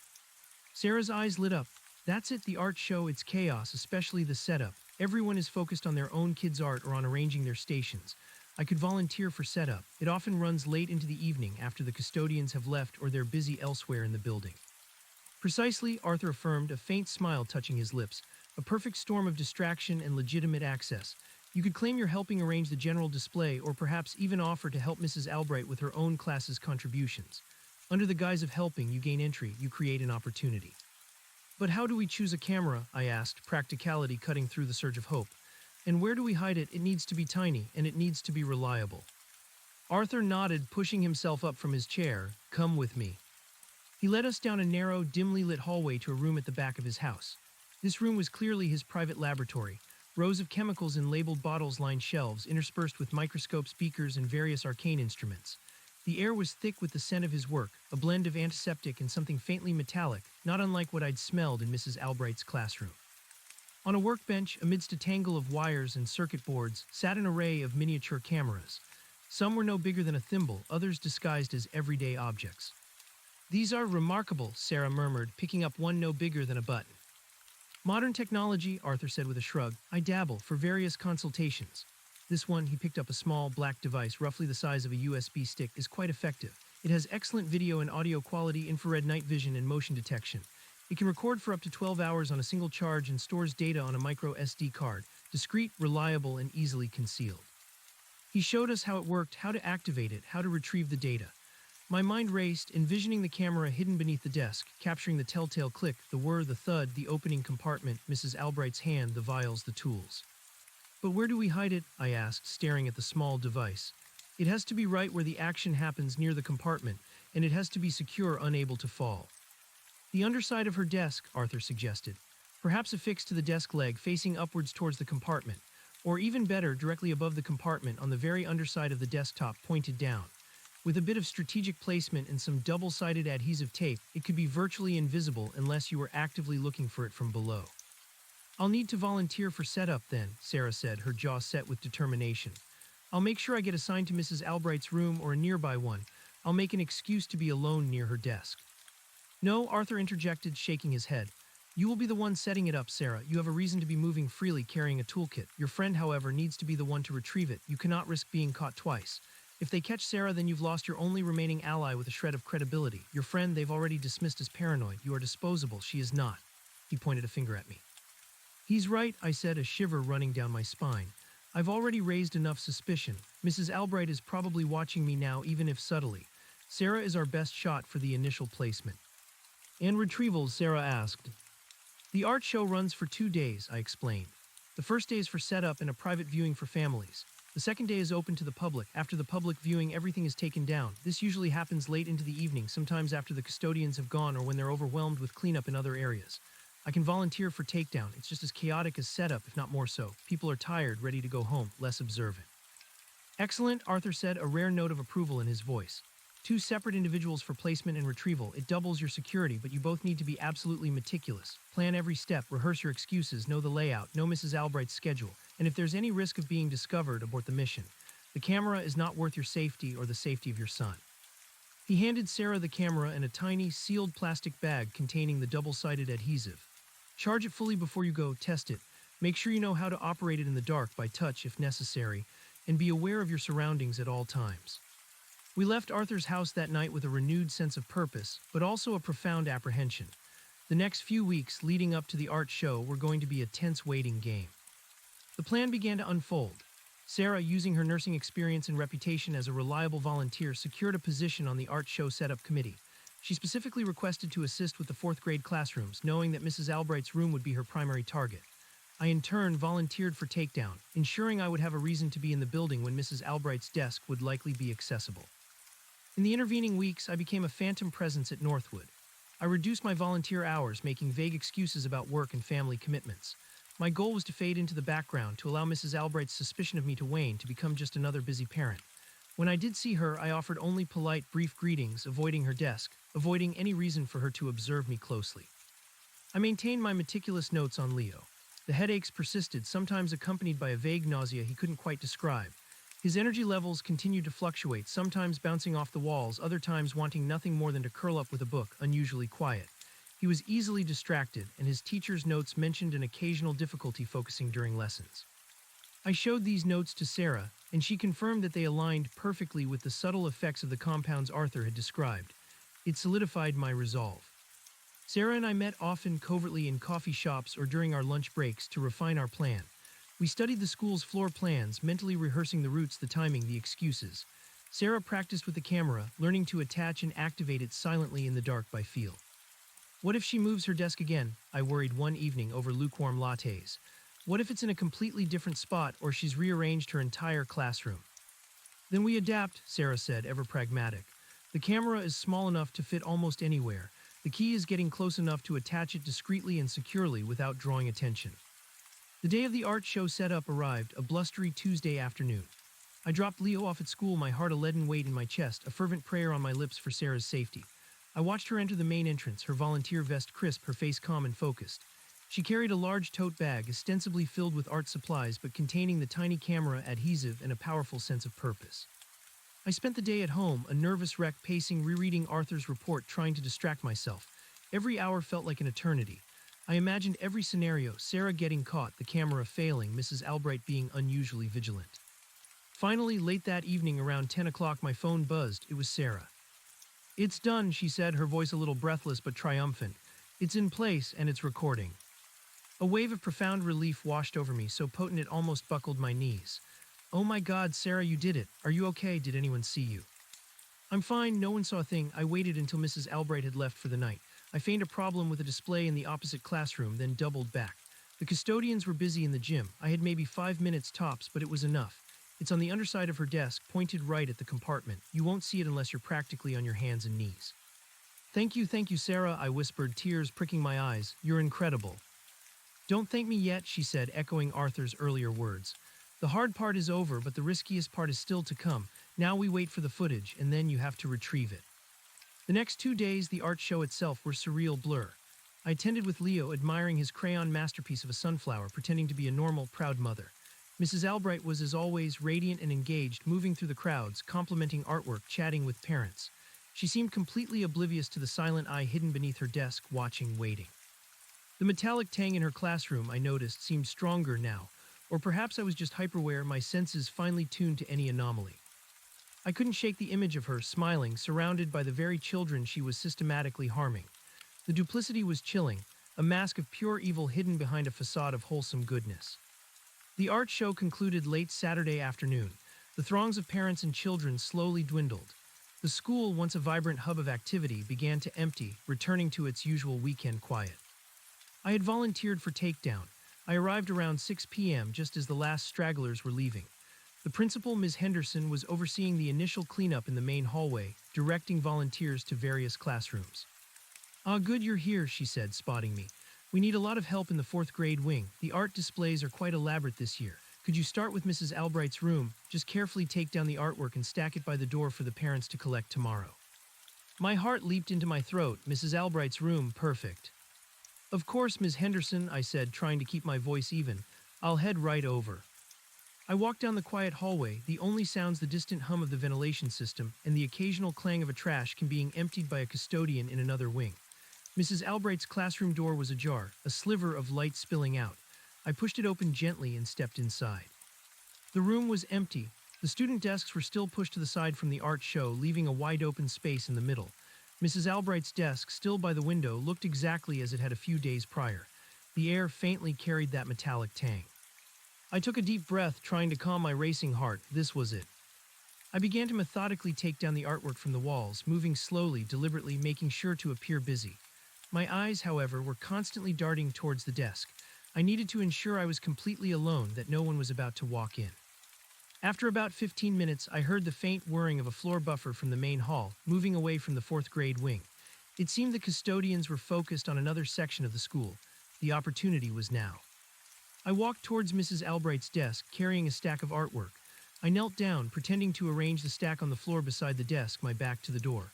Sarah's eyes lit up. That's it, the art show. It's chaos, especially the setup. Everyone is focused on their own kids' art or on arranging their stations. I could volunteer for setup. It often runs late into the evening after the custodians have left or they're busy elsewhere in the building. Precisely, Arthur affirmed, a faint smile touching his lips. A perfect storm of distraction and legitimate access. You could claim you're helping arrange the general display or perhaps even offer to help Mrs. Albright with her own class's contributions. Under the guise of helping, you gain entry, you create an opportunity. But how do we choose a camera? I asked, practicality cutting through the surge of hope. And where do we hide it? It needs to be tiny, and it needs to be reliable. Arthur nodded, pushing himself up from his chair. Come with me. He led us down a narrow, dimly lit hallway to a room at the back of his house. This room was clearly his private laboratory. Rows of chemicals in labeled bottles lined shelves, interspersed with microscopes, beakers, and various arcane instruments. The air was thick with the scent of his work, a blend of antiseptic and something faintly metallic, not unlike what I'd smelled in Mrs. Albright's classroom. On a workbench, amidst a tangle of wires and circuit boards, sat an array of miniature cameras. Some were no bigger than a thimble, others disguised as everyday objects. These are remarkable, Sarah murmured, picking up one no bigger than a button. Modern technology, Arthur said with a shrug. I dabble for various consultations. This one, he picked up a small, black device roughly the size of a USB stick, is quite effective. It has excellent video and audio quality, infrared night vision, and motion detection. It can record for up to 12 hours on a single charge and stores data on a micro SD card, discreet, reliable, and easily concealed. He showed us how it worked, how to activate it, how to retrieve the data. My mind raced, envisioning the camera hidden beneath the desk, capturing the telltale click, the whir, the thud, the opening compartment, Mrs. Albright's hand, the vials, the tools. But where do we hide it? I asked, staring at the small device. It has to be right where the action happens, near the compartment, and it has to be secure, unable to fall. The underside of her desk, Arthur suggested. Perhaps affixed to the desk leg, facing upwards towards the compartment. Or even better, directly above the compartment, on the very underside of the desktop, pointed down. With a bit of strategic placement and some double-sided adhesive tape, it could be virtually invisible unless you were actively looking for it from below. I'll need to volunteer for setup then, Sarah said, her jaw set with determination. I'll make sure I get assigned to Mrs. Albright's room or a nearby one. I'll make an excuse to be alone near her desk. No, Arthur interjected, shaking his head. You will be the one setting it up, Sarah. You have a reason to be moving freely carrying a toolkit. Your friend, however, needs to be the one to retrieve it. You cannot risk being caught twice. If they catch Sarah, then you've lost your only remaining ally with a shred of credibility. Your friend they've already dismissed as paranoid. You are disposable. She is not. He pointed a finger at me. He's right, I said, a shiver running down my spine. I've already raised enough suspicion. Mrs. Albright is probably watching me now, even if subtly. Sarah is our best shot for the initial placement. And retrievals, Sarah asked. The art show runs for 2 days, I explained. The first day is for setup and a private viewing for families. The second day is open to the public. After the public viewing, everything is taken down. This usually happens late into the evening, sometimes after the custodians have gone or when they're overwhelmed with cleanup in other areas. I can volunteer for takedown. It's just as chaotic as setup, if not more so. People are tired, ready to go home, less observant. Excellent, Arthur said, a rare note of approval in his voice. 2 separate individuals for placement and retrieval. It doubles your security, but you both need to be absolutely meticulous. Plan every step, rehearse your excuses, know the layout, know Mrs. Albright's schedule, and if there's any risk of being discovered, abort the mission. The camera is not worth your safety or the safety of your son. He handed Sarah the camera and a tiny, sealed plastic bag containing the double-sided adhesive. Charge it fully before you go, test it. Make sure you know how to operate it in the dark by touch if necessary, and be aware of your surroundings at all times. We left Arthur's house that night with a renewed sense of purpose, but also a profound apprehension. The next few weeks leading up to the art show were going to be a tense waiting game. The plan began to unfold. Sarah, using her nursing experience and reputation as a reliable volunteer, secured a position on the art show setup committee. She specifically requested to assist with the fourth grade classrooms, knowing that Mrs. Albright's room would be her primary target. I in turn volunteered for takedown, ensuring I would have a reason to be in the building when Mrs. Albright's desk would likely be accessible. In the intervening weeks, I became a phantom presence at Northwood. I reduced my volunteer hours, making vague excuses about work and family commitments. My goal was to fade into the background to allow Mrs. Albright's suspicion of me to wane, to become just another busy parent. When I did see her, I offered only polite, brief greetings, avoiding her desk, avoiding any reason for her to observe me closely. I maintained my meticulous notes on Leo. The headaches persisted, sometimes accompanied by a vague nausea he couldn't quite describe. His energy levels continued to fluctuate, sometimes bouncing off the walls, other times wanting nothing more than to curl up with a book, unusually quiet. He was easily distracted, and his teacher's notes mentioned an occasional difficulty focusing during lessons. I showed these notes to Sarah, and she confirmed that they aligned perfectly with the subtle effects of the compounds Arthur had described. It solidified my resolve. Sarah and I met often covertly in coffee shops or during our lunch breaks to refine our plan. We studied the school's floor plans, mentally rehearsing the routes, the timing, the excuses. Sarah practiced with the camera, learning to attach and activate it silently in the dark by feel. What if she moves her desk again? I worried one evening over lukewarm lattes. What if it's in a completely different spot or she's rearranged her entire classroom? Then we adapt, Sarah said, ever pragmatic. The camera is small enough to fit almost anywhere. The key is getting close enough to attach it discreetly and securely without drawing attention. The day of the art show setup arrived, a blustery Tuesday afternoon. I dropped Leo off at school, my heart a leaden weight in my chest, a fervent prayer on my lips for Sarah's safety. I watched her enter the main entrance, her volunteer vest crisp, her face calm and focused. She carried a large tote bag, ostensibly filled with art supplies, but containing the tiny camera, adhesive, and a powerful sense of purpose. I spent the day at home, a nervous wreck, pacing, rereading Arthur's report, trying to distract myself. Every hour felt like an eternity. I imagined every scenario: Sarah getting caught, the camera failing, Mrs. Albright being unusually vigilant. Finally, late that evening, around 10 o'clock, my phone buzzed. It was Sarah. "It's done," she said, her voice a little breathless but triumphant. "It's in place, and it's recording." A wave of profound relief washed over me, so potent it almost buckled my knees. "Oh my God, Sarah, you did it. Are you okay? Did anyone see you?" "I'm fine. No one saw a thing." I waited until Mrs. Albright had left for the night. I feigned a problem with a display in the opposite classroom, then doubled back. The custodians were busy in the gym. I had maybe 5 minutes tops, but it was enough. "It's on the underside of her desk, pointed right at the compartment. You won't see it unless you're practically on your hands and knees." Thank you, Sarah," I whispered, tears pricking my eyes. "You're incredible." "Don't thank me yet," she said, echoing Arthur's earlier words. "The hard part is over, but the riskiest part is still to come. Now we wait for the footage, and then you have to retrieve it." The next 2 days, the art show itself, were surreal blur. I attended with Leo, admiring his crayon masterpiece of a sunflower, pretending to be a normal, proud mother. Mrs. Albright was, as always, radiant and engaged, moving through the crowds, complimenting artwork, chatting with parents. She seemed completely oblivious to the silent eye hidden beneath her desk, watching, waiting. The metallic tang in her classroom, I noticed, seemed stronger now, or perhaps I was just hyperaware, my senses finely tuned to any anomaly. I couldn't shake the image of her, smiling, surrounded by the very children she was systematically harming. The duplicity was chilling, a mask of pure evil hidden behind a facade of wholesome goodness. The art show concluded late Saturday afternoon. The throngs of parents and children slowly dwindled. The school, once a vibrant hub of activity, began to empty, returning to its usual weekend quiet. I had volunteered for takedown. I arrived around 6 p.m., just as the last stragglers were leaving. The principal, Ms. Henderson, was overseeing the initial cleanup in the main hallway, directing volunteers to various classrooms. "Ah, good you're here," she said, spotting me. "We need a lot of help in the fourth grade wing. The art displays are quite elaborate this year. Could you start with Mrs. Albright's room? Just carefully take down the artwork and stack it by the door for the parents to collect tomorrow." My heart leaped into my throat. Mrs. Albright's room, perfect. "Of course, Ms. Henderson," I said, trying to keep my voice even. "I'll head right over." I walked down the quiet hallway, the only sounds the distant hum of the ventilation system and the occasional clang of a trash can being emptied by a custodian in another wing. Mrs. Albright's classroom door was ajar, a sliver of light spilling out. I pushed it open gently and stepped inside. The room was empty. The student desks were still pushed to the side from the art show, leaving a wide open space in the middle. Mrs. Albright's desk, still by the window, looked exactly as it had a few days prior. The air faintly carried that metallic tang. I took a deep breath, trying to calm my racing heart. This was it. I began to methodically take down the artwork from the walls, moving slowly, deliberately, making sure to appear busy. My eyes, however, were constantly darting towards the desk. I needed to ensure I was completely alone, that no one was about to walk in. After about 15 minutes, I heard the faint whirring of a floor buffer from the main hall, moving away from the fourth grade wing. It seemed the custodians were focused on another section of the school. The opportunity was now. I walked towards Mrs. Albright's desk, carrying a stack of artwork. I knelt down, pretending to arrange the stack on the floor beside the desk, my back to the door.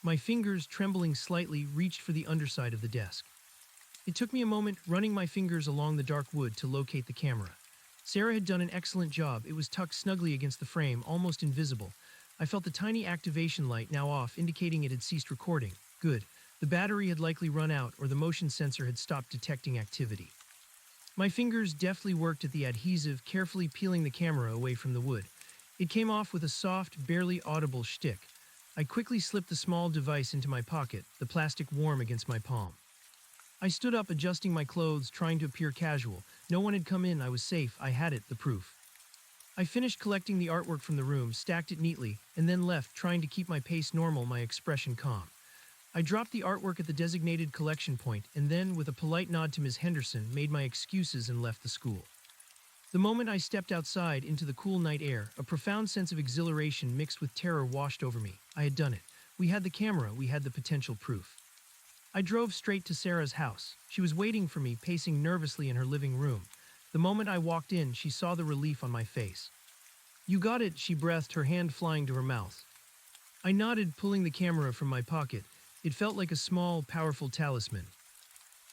My fingers, trembling slightly, reached for the underside of the desk. It took me a moment, running my fingers along the dark wood, to locate the camera. Sarah had done an excellent job. It was tucked snugly against the frame, almost invisible. I felt the tiny activation light, now off, indicating it had ceased recording. Good. The battery had likely run out, or the motion sensor had stopped detecting activity. My fingers deftly worked at the adhesive, carefully peeling the camera away from the wood. It came off with a soft, barely audible shtick. I quickly slipped the small device into my pocket, the plastic warm against my palm. I stood up, adjusting my clothes, trying to appear casual. No one had come in. I was safe. I had it, the proof. I finished collecting the artwork from the room, stacked it neatly, and then left, trying to keep my pace normal, my expression calm. I dropped the artwork at the designated collection point, and then, with a polite nod to Ms. Henderson, made my excuses and left the school. The moment I stepped outside into the cool night air, a profound sense of exhilaration mixed with terror washed over me. I had done it. We had the camera. We had the potential proof. I drove straight to Sarah's house. She was waiting for me, pacing nervously in her living room. The moment I walked in, she saw the relief on my face. "You got it," she breathed, her hand flying to her mouth. I nodded, pulling the camera from my pocket. It felt like a small, powerful talisman.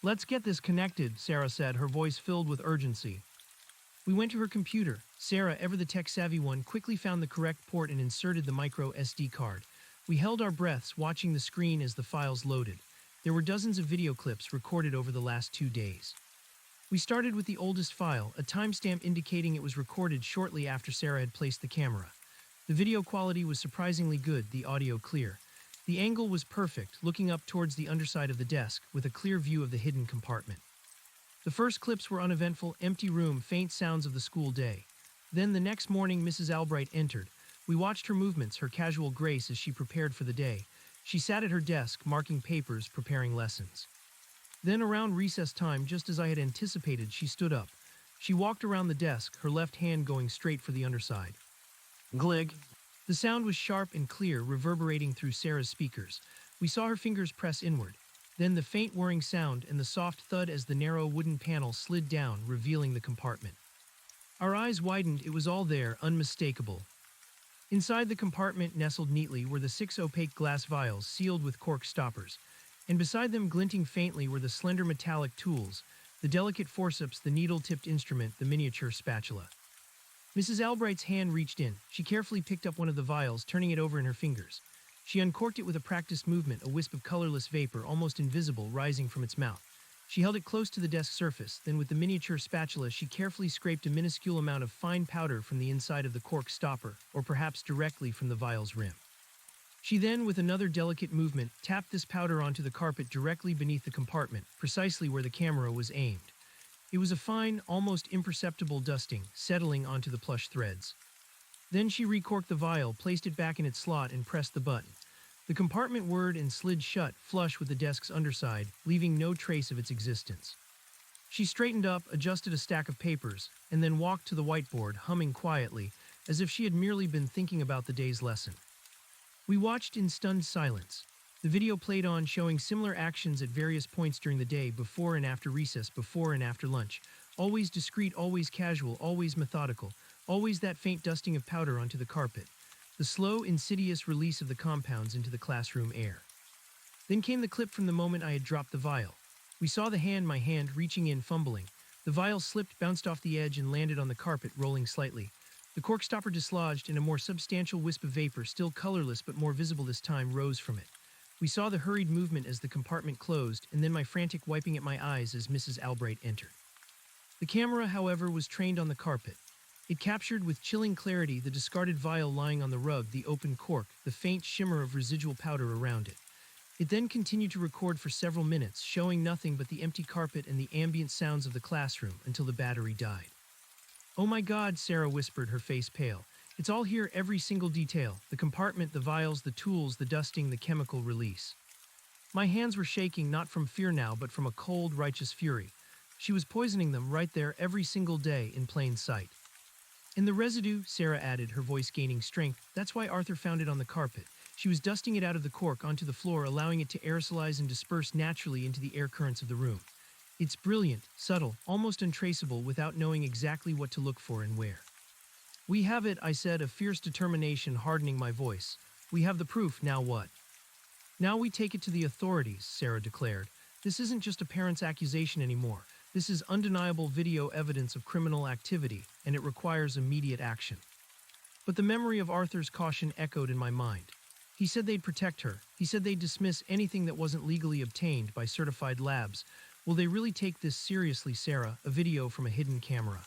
"Let's get this connected," Sarah said, her voice filled with urgency. We went to her computer. Sarah, ever the tech-savvy one, quickly found the correct port and inserted the micro SD card. We held our breaths, watching the screen as the files loaded. There were dozens of video clips recorded over the last 2 days. We started with the oldest file, a timestamp indicating it was recorded shortly after Sarah had placed the camera. The video quality was surprisingly good, the audio clear. The angle was perfect, looking up towards the underside of the desk, with a clear view of the hidden compartment. The first clips were uneventful, empty room, faint sounds of the school day. Then the next morning, Mrs. Albright entered. We watched her movements, her casual grace as she prepared for the day. She sat at her desk, marking papers, preparing lessons. Then around recess time, just as I had anticipated, she stood up. She walked around the desk, her left hand going straight for the underside. Glig. The sound was sharp and clear, reverberating through Sarah's speakers. We saw her fingers press inward. Then the faint whirring sound and the soft thud as the narrow wooden panel slid down, revealing the compartment. Our eyes widened. It was all there, unmistakable. Inside the compartment, nestled neatly, were the 6 opaque glass vials sealed with cork stoppers, and beside them, glinting faintly, were the slender metallic tools, the delicate forceps, the needle-tipped instrument, the miniature spatula. Mrs. Albright's hand reached in. She carefully picked up one of the vials, turning it over in her fingers. She uncorked it with a practiced movement, a wisp of colorless vapor, almost invisible, rising from its mouth. She held it close to the desk surface, then with the miniature spatula she carefully scraped a minuscule amount of fine powder from the inside of the cork stopper, or perhaps directly from the vial's rim. She then, with another delicate movement, tapped this powder onto the carpet directly beneath the compartment, precisely where the camera was aimed. It was a fine, almost imperceptible dusting, settling onto the plush threads. Then she recorked the vial, placed it back in its slot, and pressed the button. The compartment whirred and slid shut, flush with the desk's underside, leaving no trace of its existence. She straightened up, adjusted a stack of papers, and then walked to the whiteboard, humming quietly, as if she had merely been thinking about the day's lesson. We watched in stunned silence. The video played on, showing similar actions at various points during the day, before and after recess, before and after lunch. Always discreet, always casual, always methodical, always that faint dusting of powder onto the carpet. The slow, insidious release of the compounds into the classroom air. Then came the clip from the moment I had dropped the vial. We saw my hand, reaching in, fumbling. The vial slipped, bounced off the edge, and landed on the carpet, rolling slightly. The cork stopper dislodged, and a more substantial wisp of vapor, still colorless but more visible this time, rose from it. We saw the hurried movement as the compartment closed, and then my frantic wiping at my eyes as Mrs. Albright entered. The camera, however, was trained on the carpet. It captured with chilling clarity the discarded vial lying on the rug, the open cork, the faint shimmer of residual powder around it. It then continued to record for several minutes, showing nothing but the empty carpet and the ambient sounds of the classroom until the battery died. "Oh my God," Sarah whispered, her face pale. "It's all here, every single detail. The compartment, the vials, the tools, the dusting, the chemical release." My hands were shaking, not from fear now, but from a cold, righteous fury. She was poisoning them right there every single day in plain sight. "And the residue," Sarah added, her voice gaining strength. "That's why Arthur found it on the carpet. She was dusting it out of the cork onto the floor, allowing it to aerosolize and disperse naturally into the air currents of the room. It's brilliant, subtle, almost untraceable without knowing exactly what to look for and where." "We have it," I said, a fierce determination hardening my voice. "We have the proof, now what?" "Now we take it to the authorities," Sarah declared. "This isn't just a parent's accusation anymore. This is undeniable video evidence of criminal activity, and it requires immediate action." But the memory of Arthur's caution echoed in my mind. He said they'd protect her. He said they'd dismiss anything that wasn't legally obtained by certified labs. Will they really take this seriously, Sarah? A video from a hidden camera.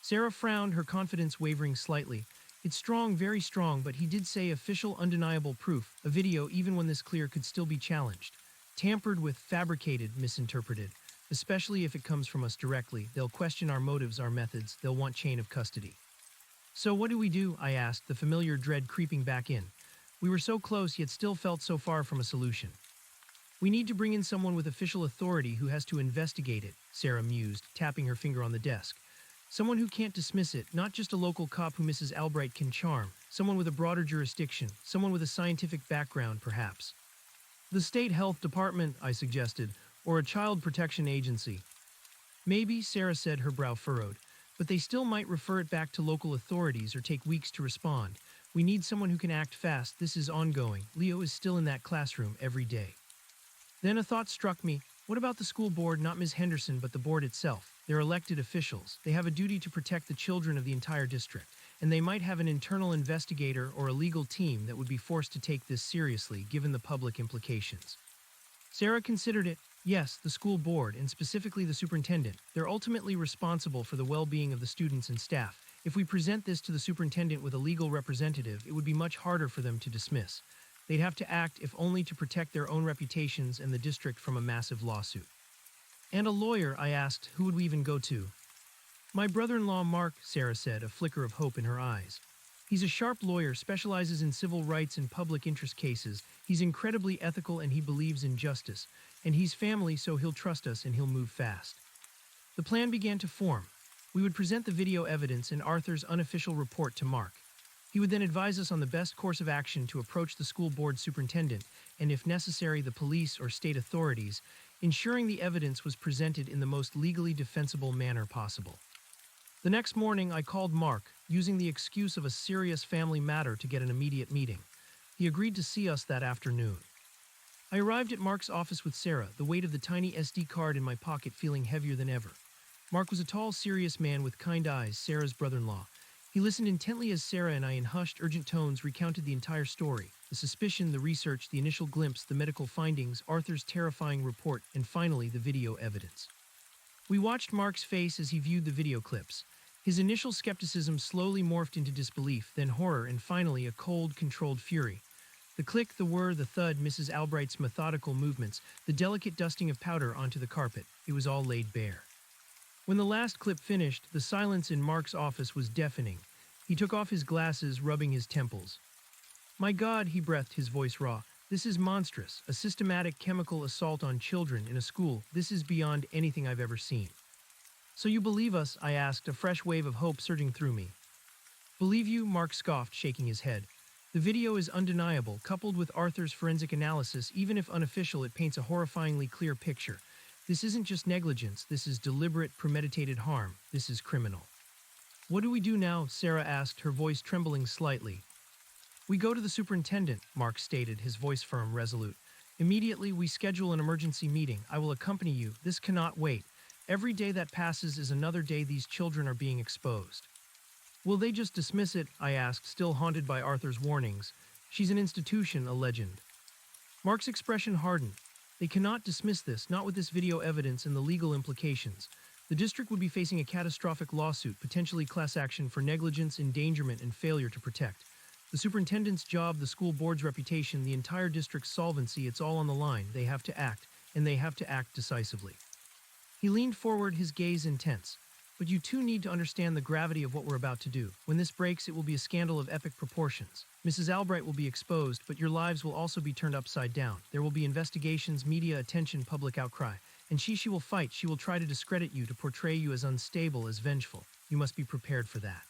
Sarah frowned, her confidence wavering slightly. "It's strong, very strong, but he did say official undeniable proof. A video, even when this clear, could still be challenged. Tampered with, fabricated, misinterpreted. Especially if it comes from us directly. They'll question our motives, our methods. They'll want chain of custody." "So what do we do?" I asked, the familiar dread creeping back in. We were so close, yet still felt so far from a solution. "We need to bring in someone with official authority who has to investigate it," Sarah mused, tapping her finger on the desk. "Someone who can't dismiss it, not just a local cop who Mrs. Albright can charm. Someone with a broader jurisdiction, someone with a scientific background, perhaps." "The State Health Department," I suggested, "or a child protection agency." "Maybe," Sarah said, her brow furrowed, "but they still might refer it back to local authorities or take weeks to respond. We need someone who can act fast. This is ongoing. Leo is still in that classroom every day." Then a thought struck me. What about the school board, not Ms. Henderson, but the board itself? They're elected officials. They have a duty to protect the children of the entire district, and they might have an internal investigator or a legal team that would be forced to take this seriously, given the public implications. Sarah considered it. Yes, the school board, and specifically the superintendent. They're ultimately responsible for the well-being of the students and staff. If we present this to the superintendent with a legal representative, it would be much harder for them to dismiss. They'd have to act, if only to protect their own reputations and the district from a massive lawsuit. "And a lawyer," I asked. "Who would we even go to?" "My brother-in-law, Mark," Sarah said, a flicker of hope in her eyes. "He's a sharp lawyer, specializes in civil rights and public interest cases. He's incredibly ethical and he believes in justice. And he's family, so he'll trust us and he'll move fast." The plan began to form. We would present the video evidence and Arthur's unofficial report to Mark. He would then advise us on the best course of action to approach the school board superintendent and, if necessary, the police or state authorities, ensuring the evidence was presented in the most legally defensible manner possible. The next morning, I called Mark, using the excuse of a serious family matter to get an immediate meeting. He agreed to see us that afternoon. I arrived at Mark's office with Sarah, the weight of the tiny SD card in my pocket feeling heavier than ever. Mark was a tall, serious man with kind eyes, Sarah's brother-in-law. He listened intently as Sarah and I, in hushed, urgent tones, recounted the entire story. The suspicion, the research, the initial glimpse, the medical findings, Arthur's terrifying report, and finally, the video evidence. We watched Mark's face as he viewed the video clips. His initial skepticism slowly morphed into disbelief, then horror, and finally a cold, controlled fury. The click, the whir, the thud, Mrs. Albright's methodical movements, the delicate dusting of powder onto the carpet, it was all laid bare. When the last clip finished, the silence in Mark's office was deafening. He took off his glasses, rubbing his temples. "My God," he breathed, his voice raw. "This is monstrous. A systematic chemical assault on children in a school. This is beyond anything I've ever seen." "So you believe us?" I asked, a fresh wave of hope surging through me. "Believe you?" Mark scoffed, shaking his head. "The video is undeniable. Coupled with Arthur's forensic analysis, even if unofficial, it paints a horrifyingly clear picture. This isn't just negligence. This is deliberate, premeditated harm. This is criminal." "What do we do now?" Sarah asked, her voice trembling slightly. "We go to the superintendent," Mark stated, his voice firm, resolute. "Immediately, we schedule an emergency meeting. I will accompany you. This cannot wait. Every day that passes is another day these children are being exposed." "Will they just dismiss it?" I asked, still haunted by Arthur's warnings. "She's an institution, a legend." Mark's expression hardened. "They cannot dismiss this, not with this video evidence and the legal implications. The district would be facing a catastrophic lawsuit, potentially class action for negligence, endangerment, and failure to protect. The superintendent's job, the school board's reputation, the entire district's solvency, it's all on the line. They have to act, and they have to act decisively. He leaned forward, his gaze intense. But you too need to understand the gravity of what we're about to do. When this breaks, it will be a scandal of epic proportions. Mrs. Albright will be exposed, but your lives will also be turned upside down. There will be investigations, media attention, public outcry. And she will fight. She will try to discredit you, to portray you as unstable, as vengeful. You must be prepared for that.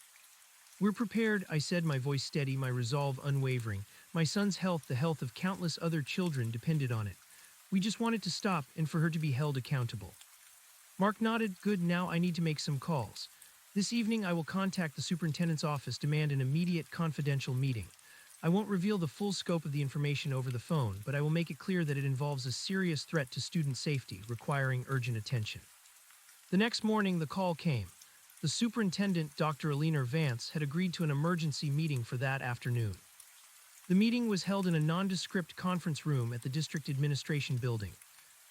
We're prepared, I said, my voice steady, my resolve unwavering. My son's health, the health of countless other children, depended on it. We just want it to stop and for her to be held accountable. Mark nodded. Good, now I need to make some calls. This evening I will contact the superintendent's office, demand an immediate confidential meeting. I won't reveal the full scope of the information over the phone, but I will make it clear that it involves a serious threat to student safety, requiring urgent attention. The next morning the call came. The superintendent, Dr. Eleanor Vance, had agreed to an emergency meeting for that afternoon. The meeting was held in a nondescript conference room at the district administration building.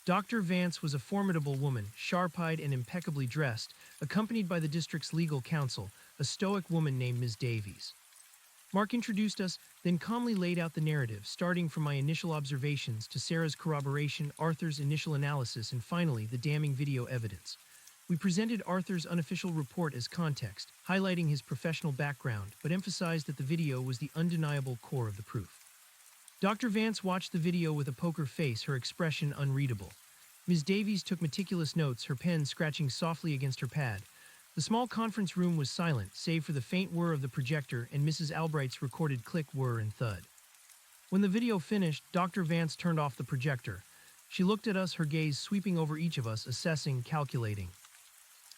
Dr. Vance was a formidable woman, sharp-eyed and impeccably dressed, accompanied by the district's legal counsel, a stoic woman named Ms. Davies. Mark introduced us, then calmly laid out the narrative, starting from my initial observations to Sarah's corroboration, Arthur's initial analysis, and finally, the damning video evidence. We presented Arthur's unofficial report as context, highlighting his professional background, but emphasized that the video was the undeniable core of the proof. Dr. Vance watched the video with a poker face, her expression unreadable. Ms. Davies took meticulous notes, her pen scratching softly against her pad. The small conference room was silent, save for the faint whir of the projector and Mrs. Albright's recorded click, whir, and thud. When the video finished, Dr. Vance turned off the projector. She looked at us, her gaze sweeping over each of us, assessing, calculating.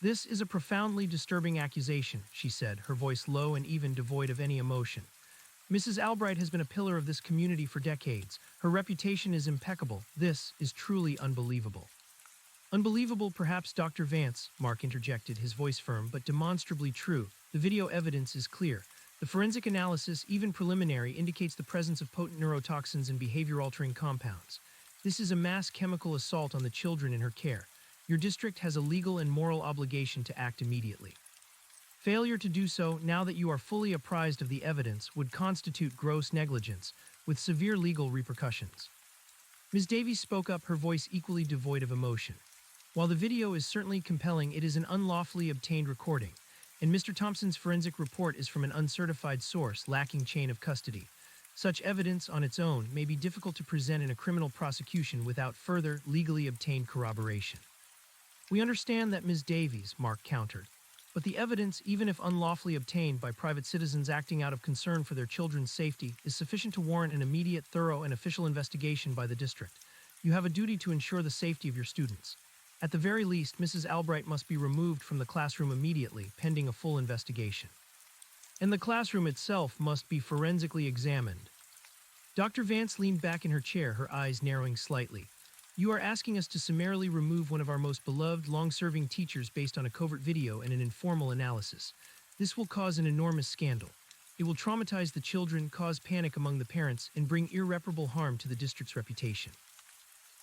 "This is a profoundly disturbing accusation," she said, her voice low and even devoid of any emotion. "Mrs. Albright has been a pillar of this community for decades. Her reputation is impeccable. This is truly unbelievable." "Unbelievable, perhaps, Dr. Vance," Mark interjected, his voice firm, "but demonstrably true. The video evidence is clear. The forensic analysis, even preliminary, indicates the presence of potent neurotoxins and behavior-altering compounds. This is a mass chemical assault on the children in her care. Your district has a legal and moral obligation to act immediately. Failure to do so, now that you are fully apprised of the evidence, would constitute gross negligence, with severe legal repercussions." Ms. Davies spoke up, her voice equally devoid of emotion. "While the video is certainly compelling, it is an unlawfully obtained recording, and Mr. Thompson's forensic report is from an uncertified source, lacking chain of custody. Such evidence, on its own, may be difficult to present in a criminal prosecution without further, legally obtained corroboration." "We understand that, Ms. Davies," Mark countered. "But the evidence, even if unlawfully obtained by private citizens acting out of concern for their children's safety, is sufficient to warrant an immediate, thorough, and official investigation by the district. You have a duty to ensure the safety of your students. At the very least, Mrs. Albright must be removed from the classroom immediately, pending a full investigation. And the classroom itself must be forensically examined." Dr. Vance leaned back in her chair, her eyes narrowing slightly. "You are asking us to summarily remove one of our most beloved, long-serving teachers based on a covert video and an informal analysis. This will cause an enormous scandal. It will traumatize the children, cause panic among the parents, and bring irreparable harm to the district's reputation."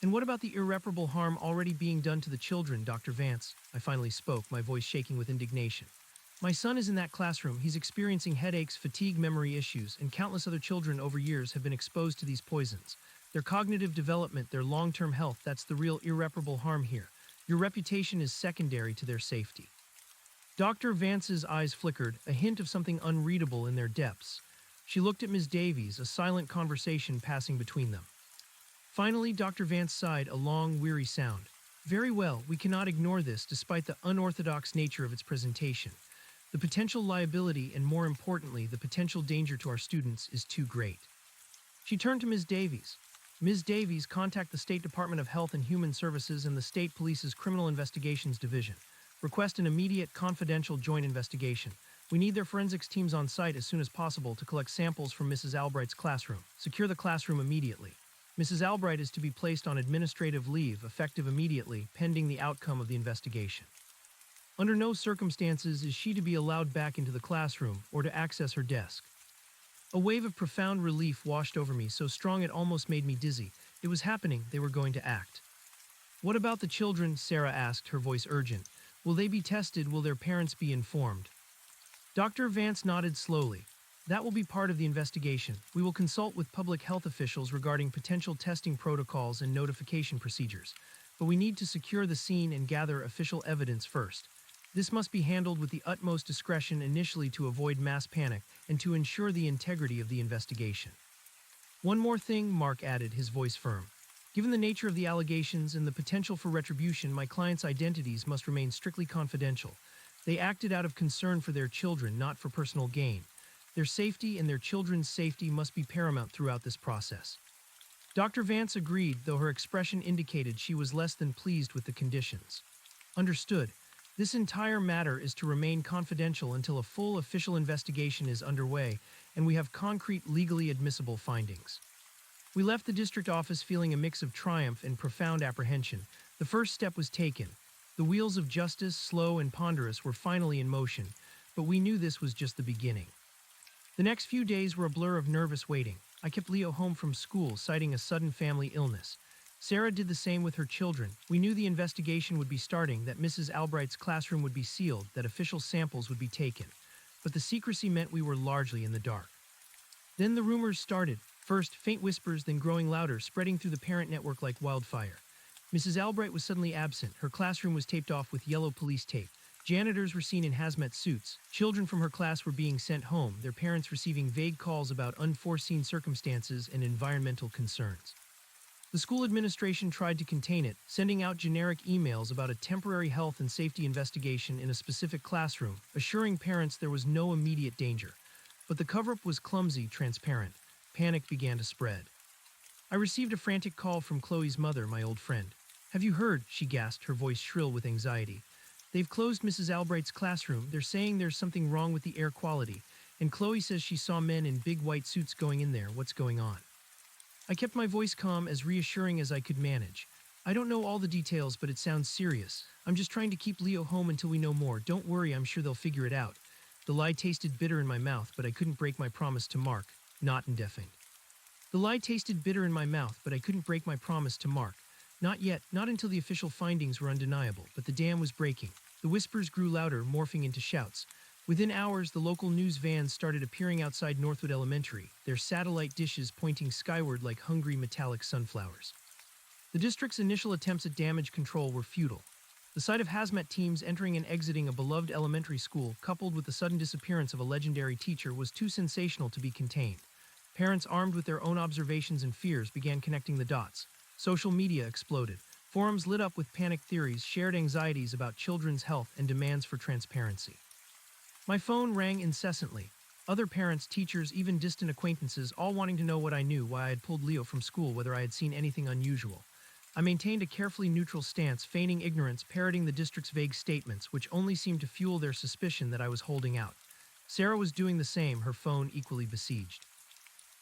"And what about the irreparable harm already being done to the children, Dr. Vance?" I finally spoke, my voice shaking with indignation. "My son is in that classroom. He's experiencing headaches, fatigue, memory issues, and countless other children over years have been exposed to these poisons. Their cognitive development, their long-term health, that's the real irreparable harm here. Your reputation is secondary to their safety." Dr. Vance's eyes flickered, a hint of something unreadable in their depths. She looked at Ms. Davies, a silent conversation passing between them. Finally, Dr. Vance sighed, a long, weary sound. "Very well, we cannot ignore this despite the unorthodox nature of its presentation. The potential liability and, more importantly, the potential danger to our students is too great." She turned to Ms. Davies. "Ms. Davies, contact the State Department of Health and Human Services and the State Police's Criminal Investigations Division. Request an immediate, confidential joint investigation. We need their forensics teams on site as soon as possible to collect samples from Mrs. Albright's classroom. Secure the classroom immediately. Mrs. Albright is to be placed on administrative leave, effective immediately, pending the outcome of the investigation. Under no circumstances is she to be allowed back into the classroom or to access her desk." A wave of profound relief washed over me, so strong it almost made me dizzy. It was happening. They were going to act. "What about the children?" Sarah asked, her voice urgent. "Will they be tested? Will their parents be informed?" Dr. Vance nodded slowly. That will be part of the investigation. We will consult with public health officials regarding potential testing protocols and notification procedures. But we need to secure the scene and gather official evidence first. This must be handled with the utmost discretion initially to avoid mass panic and to ensure the integrity of the investigation. One more thing, Mark added, his voice firm. Given the nature of the allegations and the potential for retribution, my clients' identities must remain strictly confidential. They acted out of concern for their children, not for personal gain. Their safety and their children's safety must be paramount throughout this process. Dr. Vance agreed, though her expression indicated she was less than pleased with the conditions. Understood. This entire matter is to remain confidential until a full official investigation is underway and we have concrete legally admissible findings. We left the district office feeling a mix of triumph and profound apprehension. The first step was taken. The wheels of justice, slow and ponderous, were finally in motion, but we knew this was just the beginning. The next few days were a blur of nervous waiting. I kept Leo home from school, citing a sudden family illness. Sarah did the same with her children. We knew the investigation would be starting, that Mrs. Albright's classroom would be sealed, that official samples would be taken. But the secrecy meant we were largely in the dark. Then the rumors started. First, faint whispers, then growing louder, spreading through the parent network like wildfire. Mrs. Albright was suddenly absent. Her classroom was taped off with yellow police tape. Janitors were seen in hazmat suits. Children from her class were being sent home, their parents receiving vague calls about unforeseen circumstances and environmental concerns. The school administration tried to contain it, sending out generic emails about a temporary health and safety investigation in a specific classroom, assuring parents there was no immediate danger. But the cover-up was clumsy, transparent. Panic began to spread. I received a frantic call from Chloe's mother, my old friend. "Have you heard?" she gasped, her voice shrill with anxiety. "They've closed Mrs. Albright's classroom. They're saying there's something wrong with the air quality. And Chloe says she saw men in big white suits going in there. What's going on?" I kept my voice calm, as reassuring as I could manage. "I don't know all the details, but it sounds serious. I'm just trying to keep Leo home until we know more. Don't worry, I'm sure they'll figure it out." The lie tasted bitter in my mouth, but I couldn't break my promise to Mark. Not indefinite. The lie tasted bitter in my mouth, but I couldn't break my promise to Mark. Not yet, not until the official findings were undeniable, but the dam was breaking. The whispers grew louder, morphing into shouts. Within hours, the local news vans started appearing outside Northwood Elementary, their satellite dishes pointing skyward like hungry metallic sunflowers. The district's initial attempts at damage control were futile. The sight of hazmat teams entering and exiting a beloved elementary school, coupled with the sudden disappearance of a legendary teacher, was too sensational to be contained. Parents armed with their own observations and fears began connecting the dots. Social media exploded. Forums lit up with panic theories, shared anxieties about children's health, and demands for transparency. My phone rang incessantly. Other parents, teachers, even distant acquaintances, all wanting to know what I knew, why I had pulled Leo from school, whether I had seen anything unusual. I maintained a carefully neutral stance, feigning ignorance, parroting the district's vague statements, which only seemed to fuel their suspicion that I was holding out. Sarah was doing the same, her phone equally besieged.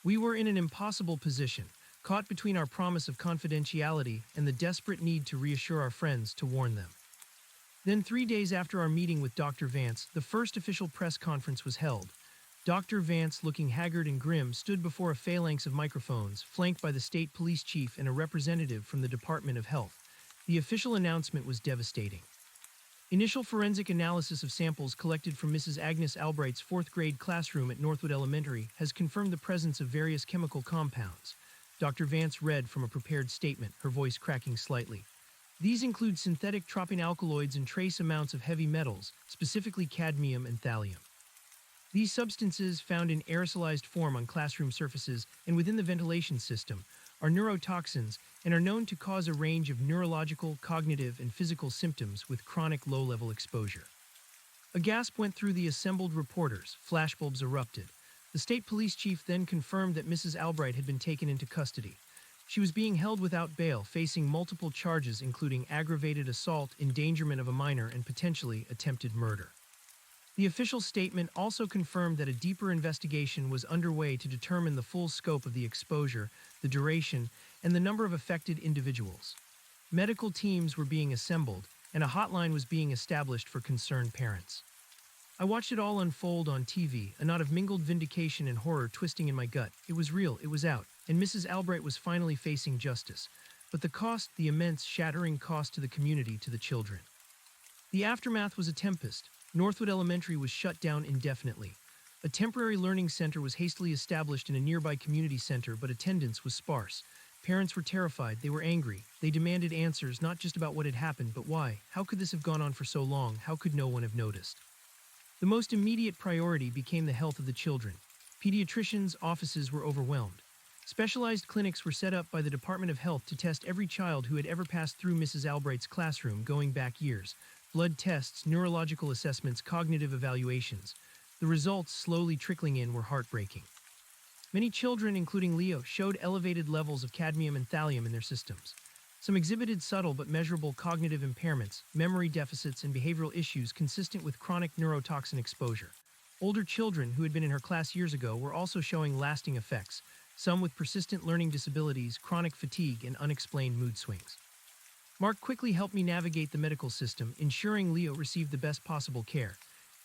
We were in an impossible position, caught between our promise of confidentiality and the desperate need to reassure our friends, to warn them. Then 3 days after our meeting with Dr. Vance, the first official press conference was held. Dr. Vance, looking haggard and grim, stood before a phalanx of microphones, flanked by the state police chief and a representative from the Department of Health. The official announcement was devastating. Initial forensic analysis of samples collected from Mrs. Agnes Albright's fourth-grade classroom at Northwood Elementary has confirmed the presence of various chemical compounds. Dr. Vance read from a prepared statement, her voice cracking slightly. These include synthetic tropinalkaloids and trace amounts of heavy metals, specifically cadmium and thallium. These substances, found in aerosolized form on classroom surfaces and within the ventilation system, are neurotoxins and are known to cause a range of neurological, cognitive, and physical symptoms with chronic low-level exposure. A gasp went through the assembled reporters. Flashbulbs erupted. The state police chief then confirmed that Mrs. Albright had been taken into custody. She was being held without bail, facing multiple charges including aggravated assault, endangerment of a minor, and potentially attempted murder. The official statement also confirmed that a deeper investigation was underway to determine the full scope of the exposure, the duration, and the number of affected individuals. Medical teams were being assembled, and a hotline was being established for concerned parents. I watched it all unfold on TV, a knot of mingled vindication and horror twisting in my gut. It was real, it was out, and Mrs. Albright was finally facing justice. But the cost, the immense, shattering cost to the community, to the children. The aftermath was a tempest. Northwood Elementary was shut down indefinitely. A temporary learning center was hastily established in a nearby community center, but attendance was sparse. Parents were terrified, they were angry. They demanded answers not just about what had happened, but why. How could this have gone on for so long? How could no one have noticed? The most immediate priority became the health of the children. Pediatricians' offices were overwhelmed. Specialized clinics were set up by the Department of Health to test every child who had ever passed through Mrs. Albright's classroom, going back years. Blood tests, neurological assessments, cognitive evaluations. The results, slowly trickling in, were heartbreaking. Many children, including Leo, showed elevated levels of cadmium and thallium in their systems. Some exhibited subtle but measurable cognitive impairments, memory deficits, and behavioral issues consistent with chronic neurotoxin exposure. Older children who had been in her class years ago were also showing lasting effects, some with persistent learning disabilities, chronic fatigue, and unexplained mood swings. Mark quickly helped me navigate the medical system, ensuring Leo received the best possible care.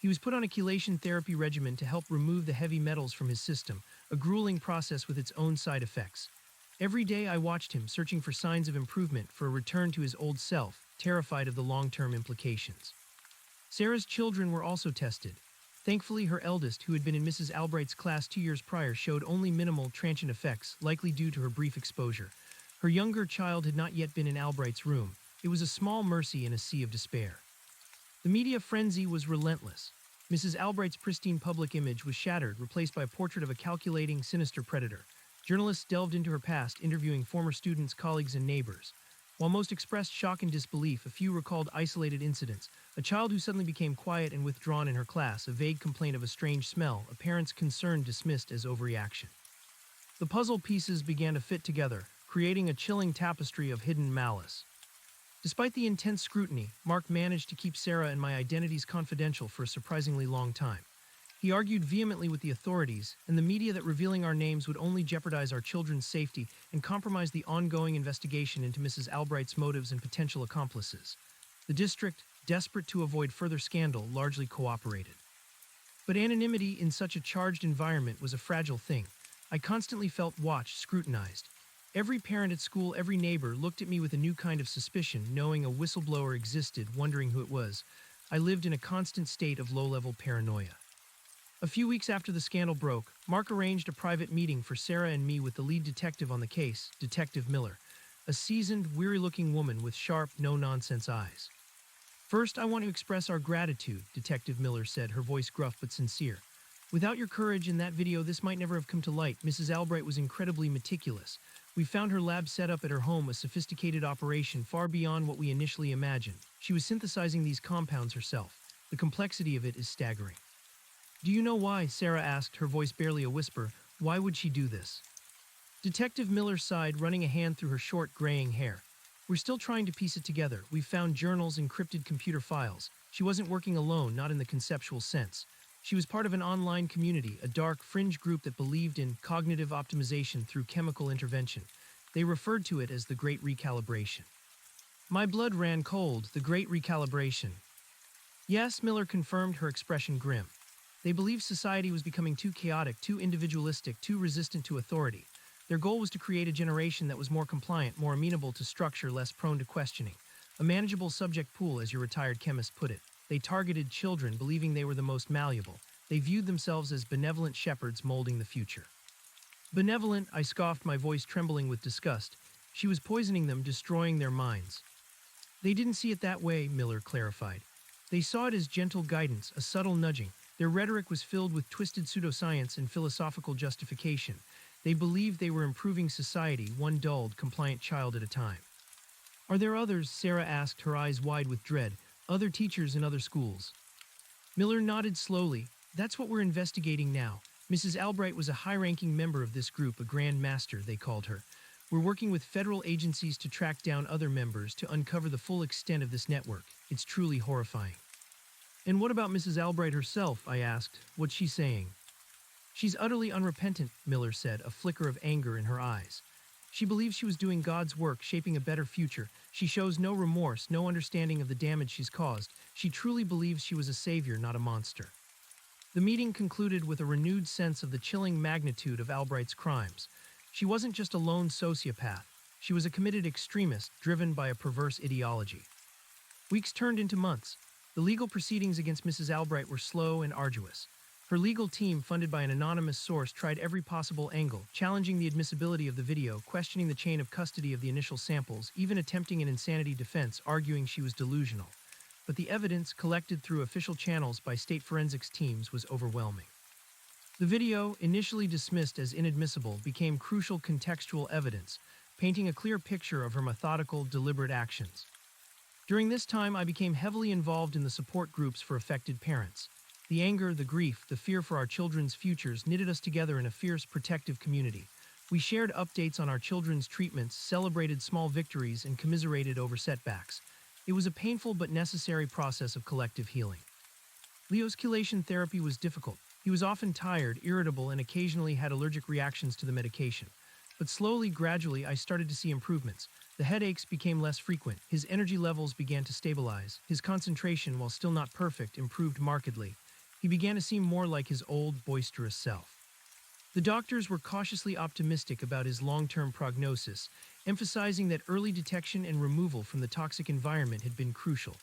He was put on a chelation therapy regimen to help remove the heavy metals from his system, a grueling process with its own side effects. Every day I watched him, searching for signs of improvement, for a return to his old self, terrified of the long-term implications. Sarah's children were also tested. Thankfully, her eldest, who had been in Mrs. Albright's class 2 years prior, showed only minimal, transient effects, likely due to her brief exposure. Her younger child had not yet been in Albright's room. It was a small mercy in a sea of despair. The media frenzy was relentless. Mrs. Albright's pristine public image was shattered, replaced by a portrait of a calculating, sinister predator. Journalists delved into her past, interviewing former students, colleagues, and neighbors. While most expressed shock and disbelief, a few recalled isolated incidents. A child who suddenly became quiet and withdrawn in her class, a vague complaint of a strange smell, a parent's concern dismissed as overreaction. The puzzle pieces began to fit together, creating a chilling tapestry of hidden malice. Despite the intense scrutiny, Mark managed to keep Sarah and my identities confidential for a surprisingly long time. He argued vehemently with the authorities and the media that revealing our names would only jeopardize our children's safety and compromise the ongoing investigation into Mrs. Albright's motives and potential accomplices. The district, desperate to avoid further scandal, largely cooperated. But anonymity in such a charged environment was a fragile thing. I constantly felt watched, scrutinized. Every parent at school, every neighbor looked at me with a new kind of suspicion, knowing a whistleblower existed, wondering who it was. I lived in a constant state of low-level paranoia. A few weeks after the scandal broke, Mark arranged a private meeting for Sarah and me with the lead detective on the case, Detective Miller, a seasoned, weary-looking woman with sharp, no-nonsense eyes. "First, I want to express our gratitude," Detective Miller said, her voice gruff but sincere. "Without your courage in that video, this might never have come to light. Mrs. Albright was incredibly meticulous. We found her lab set up at her home, a sophisticated operation far beyond what we initially imagined. She was synthesizing these compounds herself. The complexity of it is staggering." "Do you know why?" Sarah asked, her voice barely a whisper. "Why would she do this?" Detective Miller sighed, running a hand through her short, graying hair. "We're still trying to piece it together. We've found journals, encrypted computer files. She wasn't working alone, not in the conceptual sense. She was part of an online community, a dark, fringe group that believed in cognitive optimization through chemical intervention. They referred to it as the Great Recalibration." My blood ran cold. The Great Recalibration. "Yes," Miller confirmed, her expression grim. "They believed society was becoming too chaotic, too individualistic, too resistant to authority. Their goal was to create a generation that was more compliant, more amenable to structure, less prone to questioning. A manageable subject pool, as your retired chemist put it. They targeted children, believing they were the most malleable. They viewed themselves as benevolent shepherds molding the future." "Benevolent," I scoffed, my voice trembling with disgust. "She was poisoning them, destroying their minds." "They didn't see it that way," Miller clarified. "They saw it as gentle guidance, a subtle nudging. Their rhetoric was filled with twisted pseudoscience and philosophical justification. They believed they were improving society, one dulled, compliant child at a time." "Are there others?" Sarah asked, her eyes wide with dread. "Other teachers in other schools?" Miller nodded slowly. "That's what we're investigating now. Mrs. Albright was a high-ranking member of this group, a Grand Master, they called her. We're working with federal agencies to track down other members to uncover the full extent of this network. It's truly horrifying." "And what about Mrs. Albright herself?" I asked. "What's she saying?" "She's utterly unrepentant," Miller said, a flicker of anger in her eyes. "She believes she was doing God's work, shaping a better future. She shows no remorse, no understanding of the damage she's caused. She truly believes she was a savior, not a monster." The meeting concluded with a renewed sense of the chilling magnitude of Albright's crimes. She wasn't just a lone sociopath. She was a committed extremist, driven by a perverse ideology. Weeks turned into months. The legal proceedings against Mrs. Albright were slow and arduous. Her legal team, funded by an anonymous source, tried every possible angle, challenging the admissibility of the video, questioning the chain of custody of the initial samples, even attempting an insanity defense, arguing she was delusional. But the evidence, collected through official channels by state forensics teams, was overwhelming. The video, initially dismissed as inadmissible, became crucial contextual evidence, painting a clear picture of her methodical, deliberate actions. During this time, I became heavily involved in the support groups for affected parents. The anger, the grief, the fear for our children's futures knitted us together in a fierce, protective community. We shared updates on our children's treatments, celebrated small victories, and commiserated over setbacks. It was a painful but necessary process of collective healing. Leo's chelation therapy was difficult. He was often tired, irritable, and occasionally had allergic reactions to the medication. But slowly, gradually, I started to see improvements. The headaches became less frequent, his energy levels began to stabilize, his concentration, while still not perfect, improved markedly. He began to seem more like his old, boisterous self. The doctors were cautiously optimistic about his long-term prognosis, emphasizing that early detection and removal from the toxic environment had been crucial.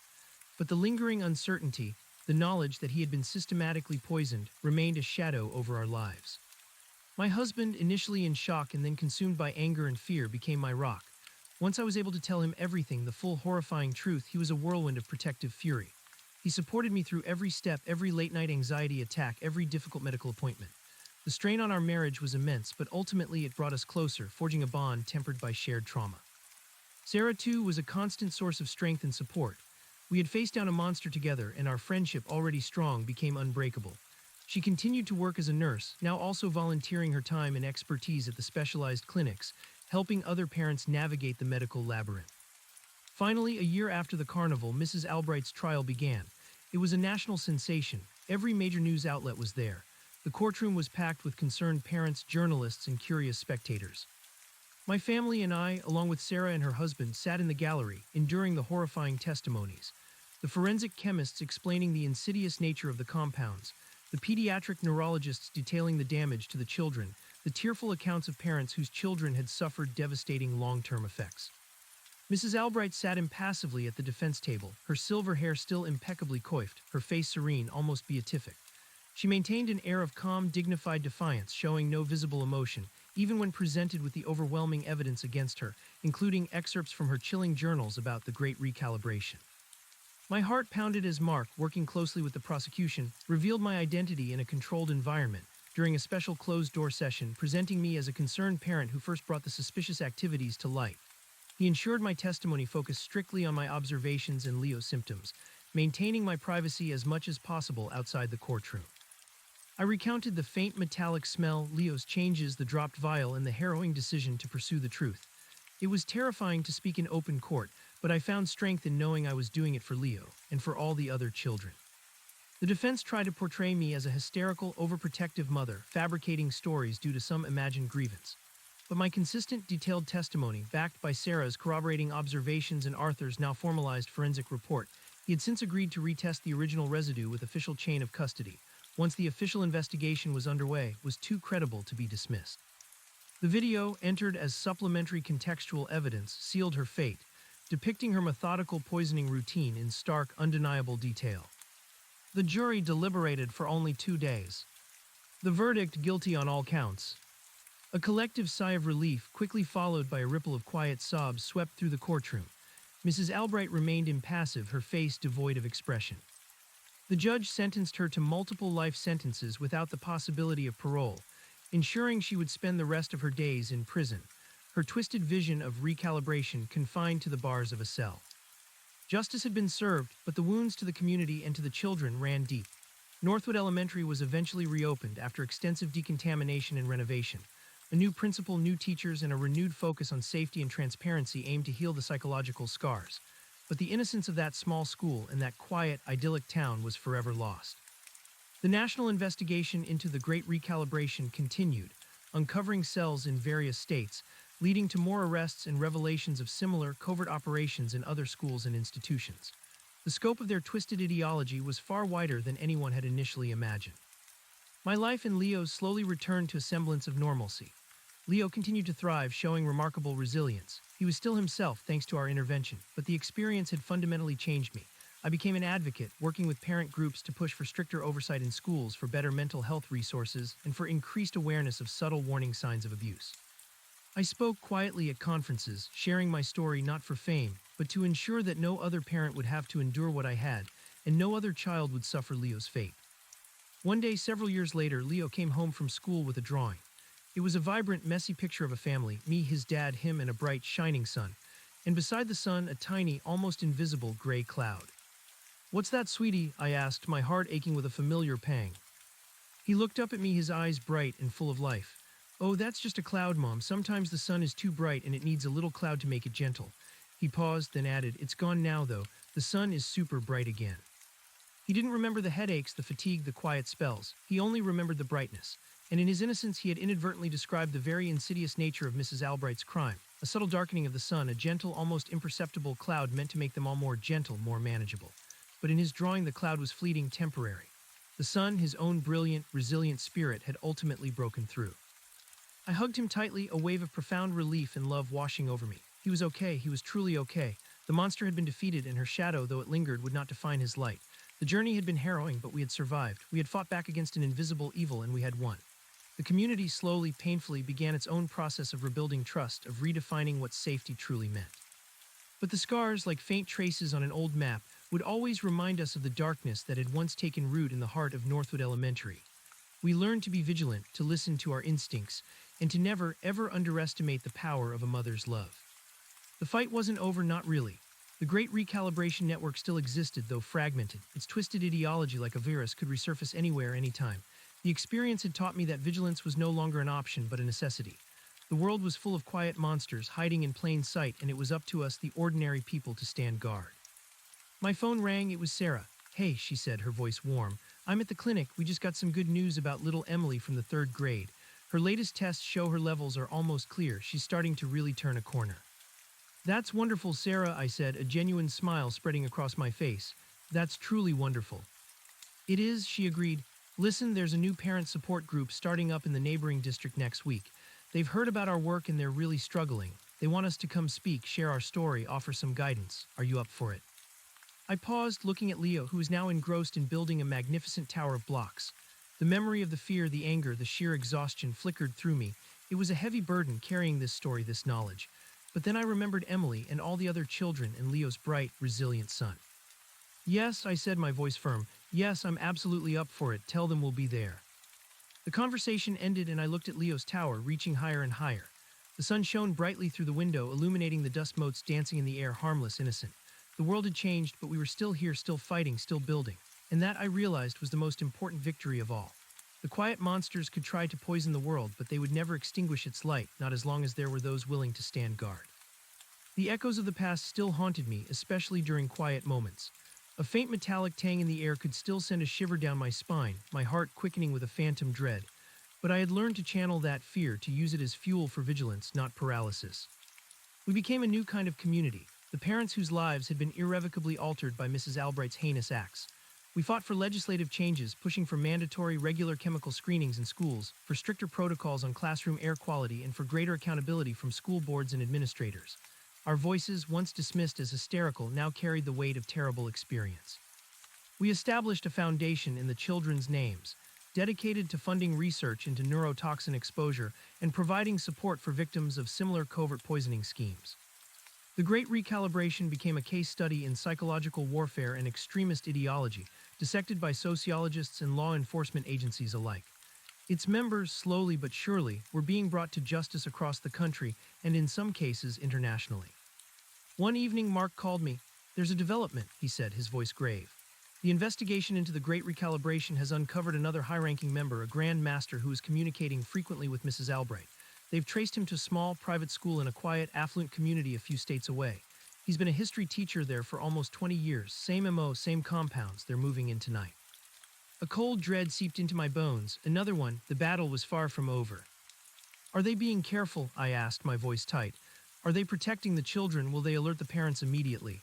But the lingering uncertainty, the knowledge that he had been systematically poisoned, remained a shadow over our lives. My husband, initially in shock and then consumed by anger and fear, became my rock. Once I was able to tell him everything, the full horrifying truth, he was a whirlwind of protective fury. He supported me through every step, every late-night anxiety attack, every difficult medical appointment. The strain on our marriage was immense, but ultimately it brought us closer, forging a bond tempered by shared trauma. Sarah, too, was a constant source of strength and support. We had faced down a monster together, and our friendship, already strong, became unbreakable. She continued to work as a nurse, now also volunteering her time and expertise at the specialized clinics, helping other parents navigate the medical labyrinth. Finally, a year after the carnival, Mrs. Albright's trial began. It was a national sensation. Every major news outlet was there. The courtroom was packed with concerned parents, journalists, and curious spectators. My family and I, along with Sarah and her husband, sat in the gallery, enduring the horrifying testimonies. The forensic chemists explaining the insidious nature of the compounds, the pediatric neurologists detailing the damage to the children, the tearful accounts of parents whose children had suffered devastating long-term effects. Mrs. Albright sat impassively at the defense table, her silver hair still impeccably coiffed, her face serene, almost beatific. She maintained an air of calm, dignified defiance, showing no visible emotion, even when presented with the overwhelming evidence against her, including excerpts from her chilling journals about the Great Recalibration. My heart pounded as Mark, working closely with the prosecution, revealed my identity in a controlled environment during a special closed-door session, presenting me as a concerned parent who first brought the suspicious activities to light. He ensured my testimony focused strictly on my observations and Leo's symptoms, maintaining my privacy as much as possible outside the courtroom. I recounted the faint metallic smell, Leo's changes, the dropped vial, and the harrowing decision to pursue the truth. It was terrifying to speak in open court, but I found strength in knowing I was doing it for Leo and for all the other children. The defense tried to portray me as a hysterical, overprotective mother, fabricating stories due to some imagined grievance. But my consistent, detailed testimony, backed by Sarah's corroborating observations and Arthur's now formalized forensic report, he had since agreed to retest the original residue with official chain of custody, once the official investigation was underway, was too credible to be dismissed. The video, entered as supplementary contextual evidence, sealed her fate, depicting her methodical poisoning routine in stark, undeniable detail. The jury deliberated for only 2 days. The verdict, guilty on all counts. A collective sigh of relief, quickly followed by a ripple of quiet sobs, swept through the courtroom. Mrs. Albright remained impassive, her face devoid of expression. The judge sentenced her to multiple life sentences without the possibility of parole, ensuring she would spend the rest of her days in prison, her twisted vision of recalibration confined to the bars of a cell. Justice had been served, but the wounds to the community and to the children ran deep. Northwood Elementary was eventually reopened after extensive decontamination and renovation. A new principal, new teachers, and a renewed focus on safety and transparency aimed to heal the psychological scars. But the innocence of that small school and that quiet, idyllic town was forever lost. The national investigation into the Great Recalibration continued, uncovering cells in various states, leading to more arrests and revelations of similar covert operations in other schools and institutions. The scope of their twisted ideology was far wider than anyone had initially imagined. My life and Leo's slowly returned to a semblance of normalcy. Leo continued to thrive, showing remarkable resilience. He was still himself thanks to our intervention, but the experience had fundamentally changed me. I became an advocate, working with parent groups to push for stricter oversight in schools, for better mental health resources, and for increased awareness of subtle warning signs of abuse. I spoke quietly at conferences, sharing my story not for fame, but to ensure that no other parent would have to endure what I had, and no other child would suffer Leo's fate. One day, several years later, Leo came home from school with a drawing. It was a vibrant, messy picture of a family: me, his dad, him, and a bright, shining sun. And beside the sun, a tiny, almost invisible gray cloud. "What's that, sweetie?" I asked, my heart aching with a familiar pang. He looked up at me, his eyes bright and full of life. "Oh, that's just a cloud, Mom. Sometimes the sun is too bright and it needs a little cloud to make it gentle." He paused, then added, "It's gone now, though. The sun is super bright again." He didn't remember the headaches, the fatigue, the quiet spells. He only remembered the brightness. And in his innocence, he had inadvertently described the very insidious nature of Mrs. Albright's crime: a subtle darkening of the sun, a gentle, almost imperceptible cloud meant to make them all more gentle, more manageable. But in his drawing, the cloud was fleeting, temporary. The sun, his own brilliant, resilient spirit, had ultimately broken through. I hugged him tightly, a wave of profound relief and love washing over me. He was okay. He was truly okay. The monster had been defeated, and her shadow, though it lingered, would not define his light. The journey had been harrowing, but we had survived. We had fought back against an invisible evil, and we had won. The community slowly, painfully began its own process of rebuilding trust, of redefining what safety truly meant. But the scars, like faint traces on an old map, would always remind us of the darkness that had once taken root in the heart of Northwood Elementary. We learned to be vigilant, to listen to our instincts, and to never, ever underestimate the power of a mother's love. The fight wasn't over, not really. The Great Recalibration Network still existed, though fragmented. Its twisted ideology, like a virus, could resurface anywhere, anytime. The experience had taught me that vigilance was no longer an option, but a necessity. The world was full of quiet monsters hiding in plain sight, and it was up to us, the ordinary people, to stand guard. My phone rang. It was Sarah. "Hey," she said, her voice warm. "I'm at the clinic. We just got some good news about little Emily from the 3rd grade. Her latest tests show her levels are almost clear. She's starting to really turn a corner." "That's wonderful, Sarah," I said, a genuine smile spreading across my face. "That's truly wonderful." "It is," she agreed. "Listen, there's a new parent support group starting up in the neighboring district next week. They've heard about our work and they're really struggling. They want us to come speak, share our story, offer some guidance. Are you up for it?" I paused, looking at Leo, who was now engrossed in building a magnificent tower of blocks. The memory of the fear, the anger, the sheer exhaustion flickered through me. It was a heavy burden carrying this story, this knowledge. But then I remembered Emily and all the other children and Leo's bright, resilient son. "Yes," I said, my voice firm. "Yes, I'm absolutely up for it. Tell them we'll be there." The conversation ended and I looked at Leo's tower, reaching higher and higher. The sun shone brightly through the window, illuminating the dust motes dancing in the air, harmless, innocent. The world had changed, but we were still here, still fighting, still building. And that, I realized, was the most important victory of all. The quiet monsters could try to poison the world, but they would never extinguish its light, not as long as there were those willing to stand guard. The echoes of the past still haunted me, especially during quiet moments. A faint metallic tang in the air could still send a shiver down my spine, my heart quickening with a phantom dread. But I had learned to channel that fear, to use it as fuel for vigilance, not paralysis. We became a new kind of community, the parents whose lives had been irrevocably altered by Mrs. Albright's heinous acts. We fought for legislative changes, pushing for mandatory, regular chemical screenings in schools, for stricter protocols on classroom air quality, and for greater accountability from school boards and administrators. Our voices, once dismissed as hysterical, now carried the weight of terrible experience. We established a foundation in the children's names, dedicated to funding research into neurotoxin exposure and providing support for victims of similar covert poisoning schemes. The Great Recalibration became a case study in psychological warfare and extremist ideology, dissected by sociologists and law enforcement agencies alike. Its members, slowly but surely, were being brought to justice across the country and, in some cases, internationally. One evening, Mark called me. "There's a development," he said, his voice grave. "The investigation into the Great Recalibration has uncovered another high-ranking member, a Grand Master who is communicating frequently with Mrs. Albright. They've traced him to a small, private school in a quiet, affluent community a few states away. He's been a history teacher there for almost 20 years. Same MO, same compounds. They're moving in tonight." A cold dread seeped into my bones. Another one. The battle was far from over. "Are they being careful?" I asked, my voice tight. "Are they protecting the children? Will they alert the parents immediately?"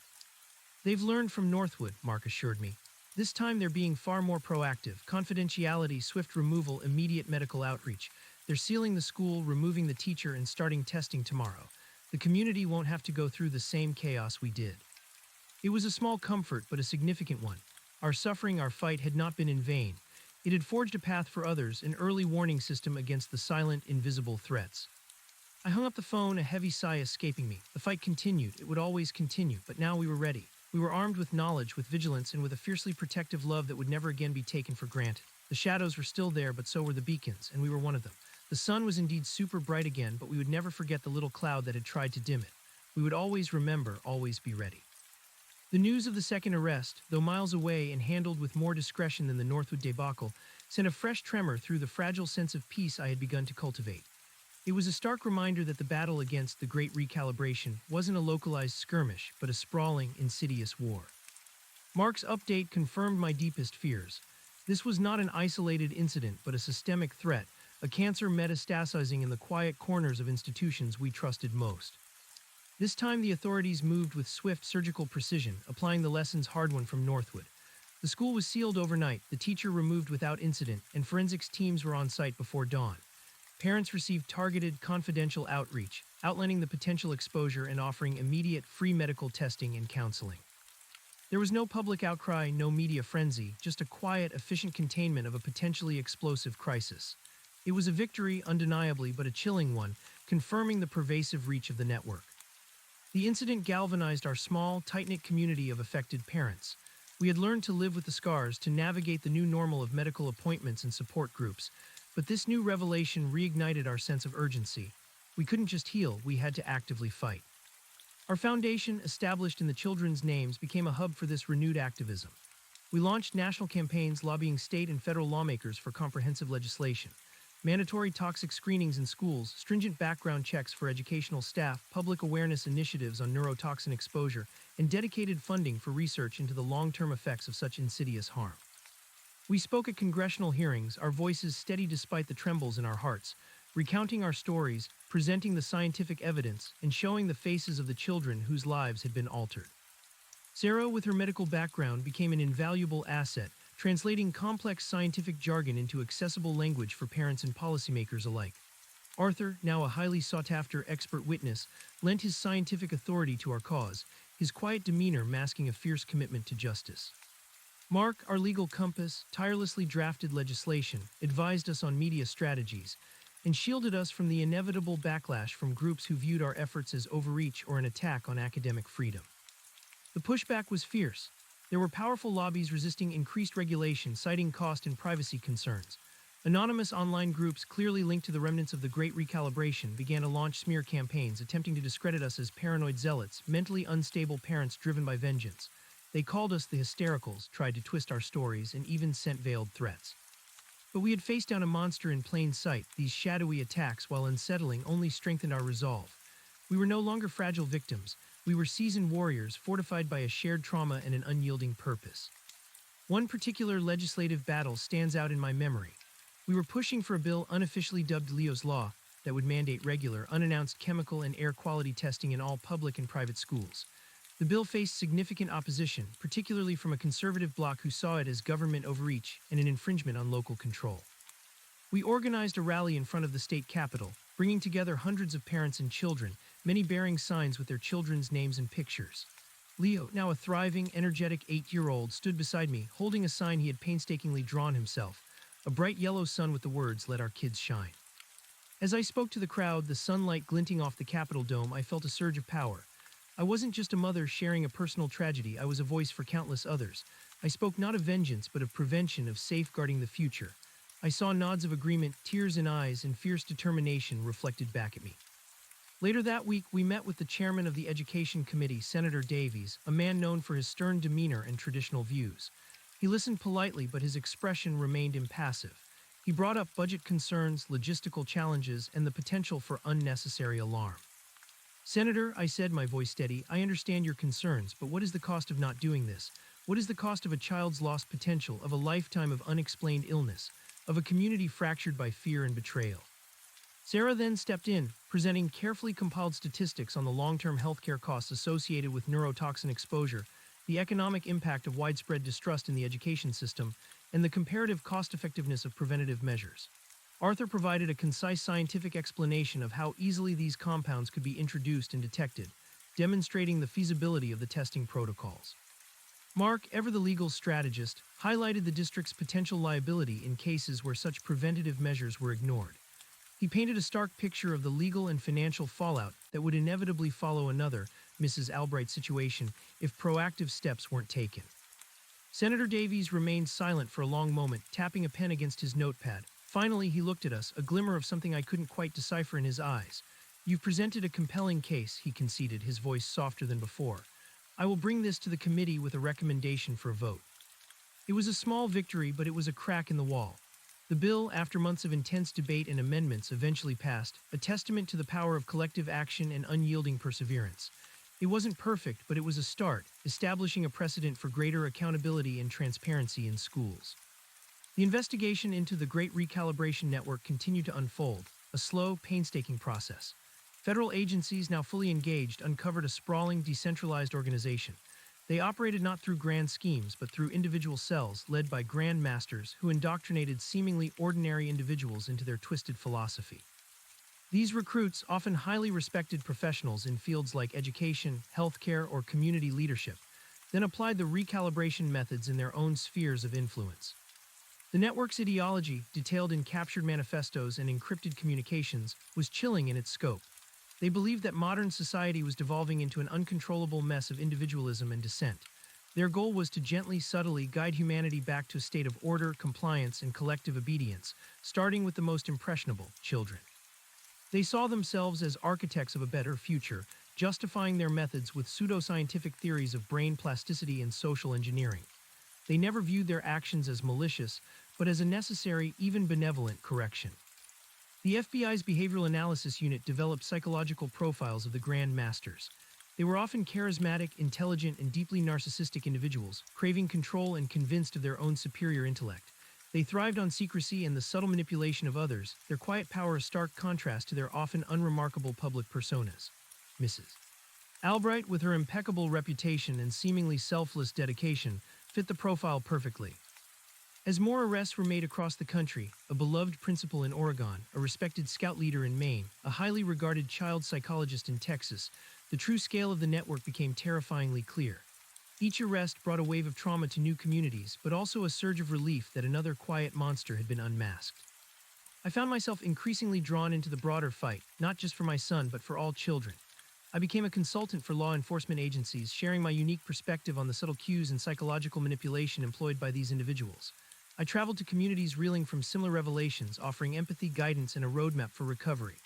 "They've learned from Northwood," Mark assured me. "This time they're being far more proactive. Confidentiality, swift removal, immediate medical outreach. They're sealing the school, removing the teacher, and starting testing tomorrow. The community won't have to go through the same chaos we did." It was a small comfort, but a significant one. Our suffering, our fight had not been in vain. It had forged a path for others, an early warning system against the silent, invisible threats. I hung up the phone, a heavy sigh escaping me. The fight continued. It would always continue, but now we were ready. We were armed with knowledge, with vigilance, and with a fiercely protective love that would never again be taken for granted. The shadows were still there, but so were the beacons, and we were one of them. The sun was indeed super bright again, but we would never forget the little cloud that had tried to dim it. We would always remember, always be ready. The news of the second arrest, though miles away and handled with more discretion than the Northwood debacle, sent a fresh tremor through the fragile sense of peace I had begun to cultivate. It was a stark reminder that the battle against the Great Recalibration wasn't a localized skirmish, but a sprawling, insidious war. Mark's update confirmed my deepest fears. This was not an isolated incident, but a systemic threat, a cancer metastasizing in the quiet corners of institutions we trusted most. This time the authorities moved with swift surgical precision, applying the lessons hard-won from Northwood. The school was sealed overnight, the teacher removed without incident, and forensics teams were on site before dawn. Parents received targeted, confidential outreach, outlining the potential exposure and offering immediate, free medical testing and counseling. There was no public outcry, no media frenzy, just a quiet, efficient containment of a potentially explosive crisis. It was a victory, undeniably, but a chilling one, confirming the pervasive reach of the network. The incident galvanized our small, tight-knit community of affected parents. We had learned to live with the scars, to navigate the new normal of medical appointments and support groups. But this new revelation reignited our sense of urgency. We couldn't just heal, we had to actively fight. Our foundation, established in the children's names, became a hub for this renewed activism. We launched national campaigns lobbying state and federal lawmakers for comprehensive legislation. Mandatory toxic screenings in schools, stringent background checks for educational staff, public awareness initiatives on neurotoxin exposure, and dedicated funding for research into the long-term effects of such insidious harm. We spoke at congressional hearings, our voices steady despite the trembles in our hearts, recounting our stories, presenting the scientific evidence, and showing the faces of the children whose lives had been altered. Sarah, with her medical background, became an invaluable asset, translating complex scientific jargon into accessible language for parents and policymakers alike. Arthur, now a highly sought-after expert witness, lent his scientific authority to our cause, his quiet demeanor masking a fierce commitment to justice. Mark, our legal compass, tirelessly drafted legislation, advised us on media strategies, and shielded us from the inevitable backlash from groups who viewed our efforts as overreach or an attack on academic freedom. The pushback was fierce. There were powerful lobbies resisting increased regulation, citing cost and privacy concerns. Anonymous online groups clearly linked to the remnants of the Great Recalibration began to launch smear campaigns attempting to discredit us as paranoid zealots, mentally unstable parents driven by vengeance. They called us the hystericals, tried to twist our stories, and even sent veiled threats. But we had faced down a monster in plain sight. These shadowy attacks, while unsettling, only strengthened our resolve. We were no longer fragile victims. We were seasoned warriors, fortified by a shared trauma and an unyielding purpose. One particular legislative battle stands out in my memory. We were pushing for a bill unofficially dubbed Leo's Law that would mandate regular, unannounced chemical and air quality testing in all public and private schools. The bill faced significant opposition, particularly from a conservative bloc who saw it as government overreach and an infringement on local control. We organized a rally in front of the state capitol, bringing together hundreds of parents and children, many bearing signs with their children's names and pictures. Leo, now a thriving, energetic 8-year-old, stood beside me, holding a sign he had painstakingly drawn himself, a bright yellow sun with the words, "Let our kids shine." As I spoke to the crowd, the sunlight glinting off the Capitol dome, I felt a surge of power. I wasn't just a mother sharing a personal tragedy, I was a voice for countless others. I spoke not of vengeance, but of prevention, of safeguarding the future. I saw nods of agreement, tears in eyes, and fierce determination reflected back at me. Later that week, we met with the chairman of the Education Committee, Senator Davies, a man known for his stern demeanor and traditional views. He listened politely, but his expression remained impassive. He brought up budget concerns, logistical challenges, and the potential for unnecessary alarm. "Senator," I said, my voice steady, "I understand your concerns, but what is the cost of not doing this? What is the cost of a child's lost potential, of a lifetime of unexplained illness, of a community fractured by fear and betrayal?" Sarah then stepped in, presenting carefully compiled statistics on the long-term healthcare costs associated with neurotoxin exposure, the economic impact of widespread distrust in the education system, and the comparative cost-effectiveness of preventative measures. Arthur provided a concise scientific explanation of how easily these compounds could be introduced and detected, demonstrating the feasibility of the testing protocols. Mark, ever the legal strategist, highlighted the district's potential liability in cases where such preventative measures were ignored. He painted a stark picture of the legal and financial fallout that would inevitably follow another Mrs. Albright situation if proactive steps weren't taken. Senator Davies remained silent for a long moment, tapping a pen against his notepad. Finally, he looked at us, a glimmer of something I couldn't quite decipher in his eyes. "You've presented a compelling case," he conceded, his voice softer than before. "I will bring this to the committee with a recommendation for a vote." It was a small victory, but it was a crack in the wall. The bill, after months of intense debate and amendments, eventually passed, a testament to the power of collective action and unyielding perseverance. It wasn't perfect, but it was a start, establishing a precedent for greater accountability and transparency in schools. The investigation into the Great Recalibration Network continued to unfold, a slow, painstaking process. Federal agencies, now fully engaged, uncovered a sprawling, decentralized organization. They operated not through grand schemes, but through individual cells led by grand masters who indoctrinated seemingly ordinary individuals into their twisted philosophy. These recruits, often highly respected professionals in fields like education, healthcare, or community leadership, then applied the recalibration methods in their own spheres of influence. The network's ideology, detailed in captured manifestos and encrypted communications, was chilling in its scope. They believed that modern society was devolving into an uncontrollable mess of individualism and dissent. Their goal was to gently, subtly guide humanity back to a state of order, compliance, and collective obedience, starting with the most impressionable, children. They saw themselves as architects of a better future, justifying their methods with pseudoscientific theories of brain plasticity and social engineering. They never viewed their actions as malicious, but as a necessary, even benevolent correction. The FBI's Behavioral Analysis Unit developed psychological profiles of the Grand Masters. They were often charismatic, intelligent, and deeply narcissistic individuals, craving control and convinced of their own superior intellect. They thrived on secrecy and the subtle manipulation of others, their quiet power a stark contrast to their often unremarkable public personas. Mrs. Albright, with her impeccable reputation and seemingly selfless dedication, fit the profile perfectly. As more arrests were made across the country, a beloved principal in Oregon, a respected scout leader in Maine, a highly regarded child psychologist in Texas, the true scale of the network became terrifyingly clear. Each arrest brought a wave of trauma to new communities, but also a surge of relief that another quiet monster had been unmasked. I found myself increasingly drawn into the broader fight, not just for my son, but for all children. I became a consultant for law enforcement agencies, sharing my unique perspective on the subtle cues and psychological manipulation employed by these individuals. I traveled to communities reeling from similar revelations, offering empathy, guidance, and a roadmap for recovery.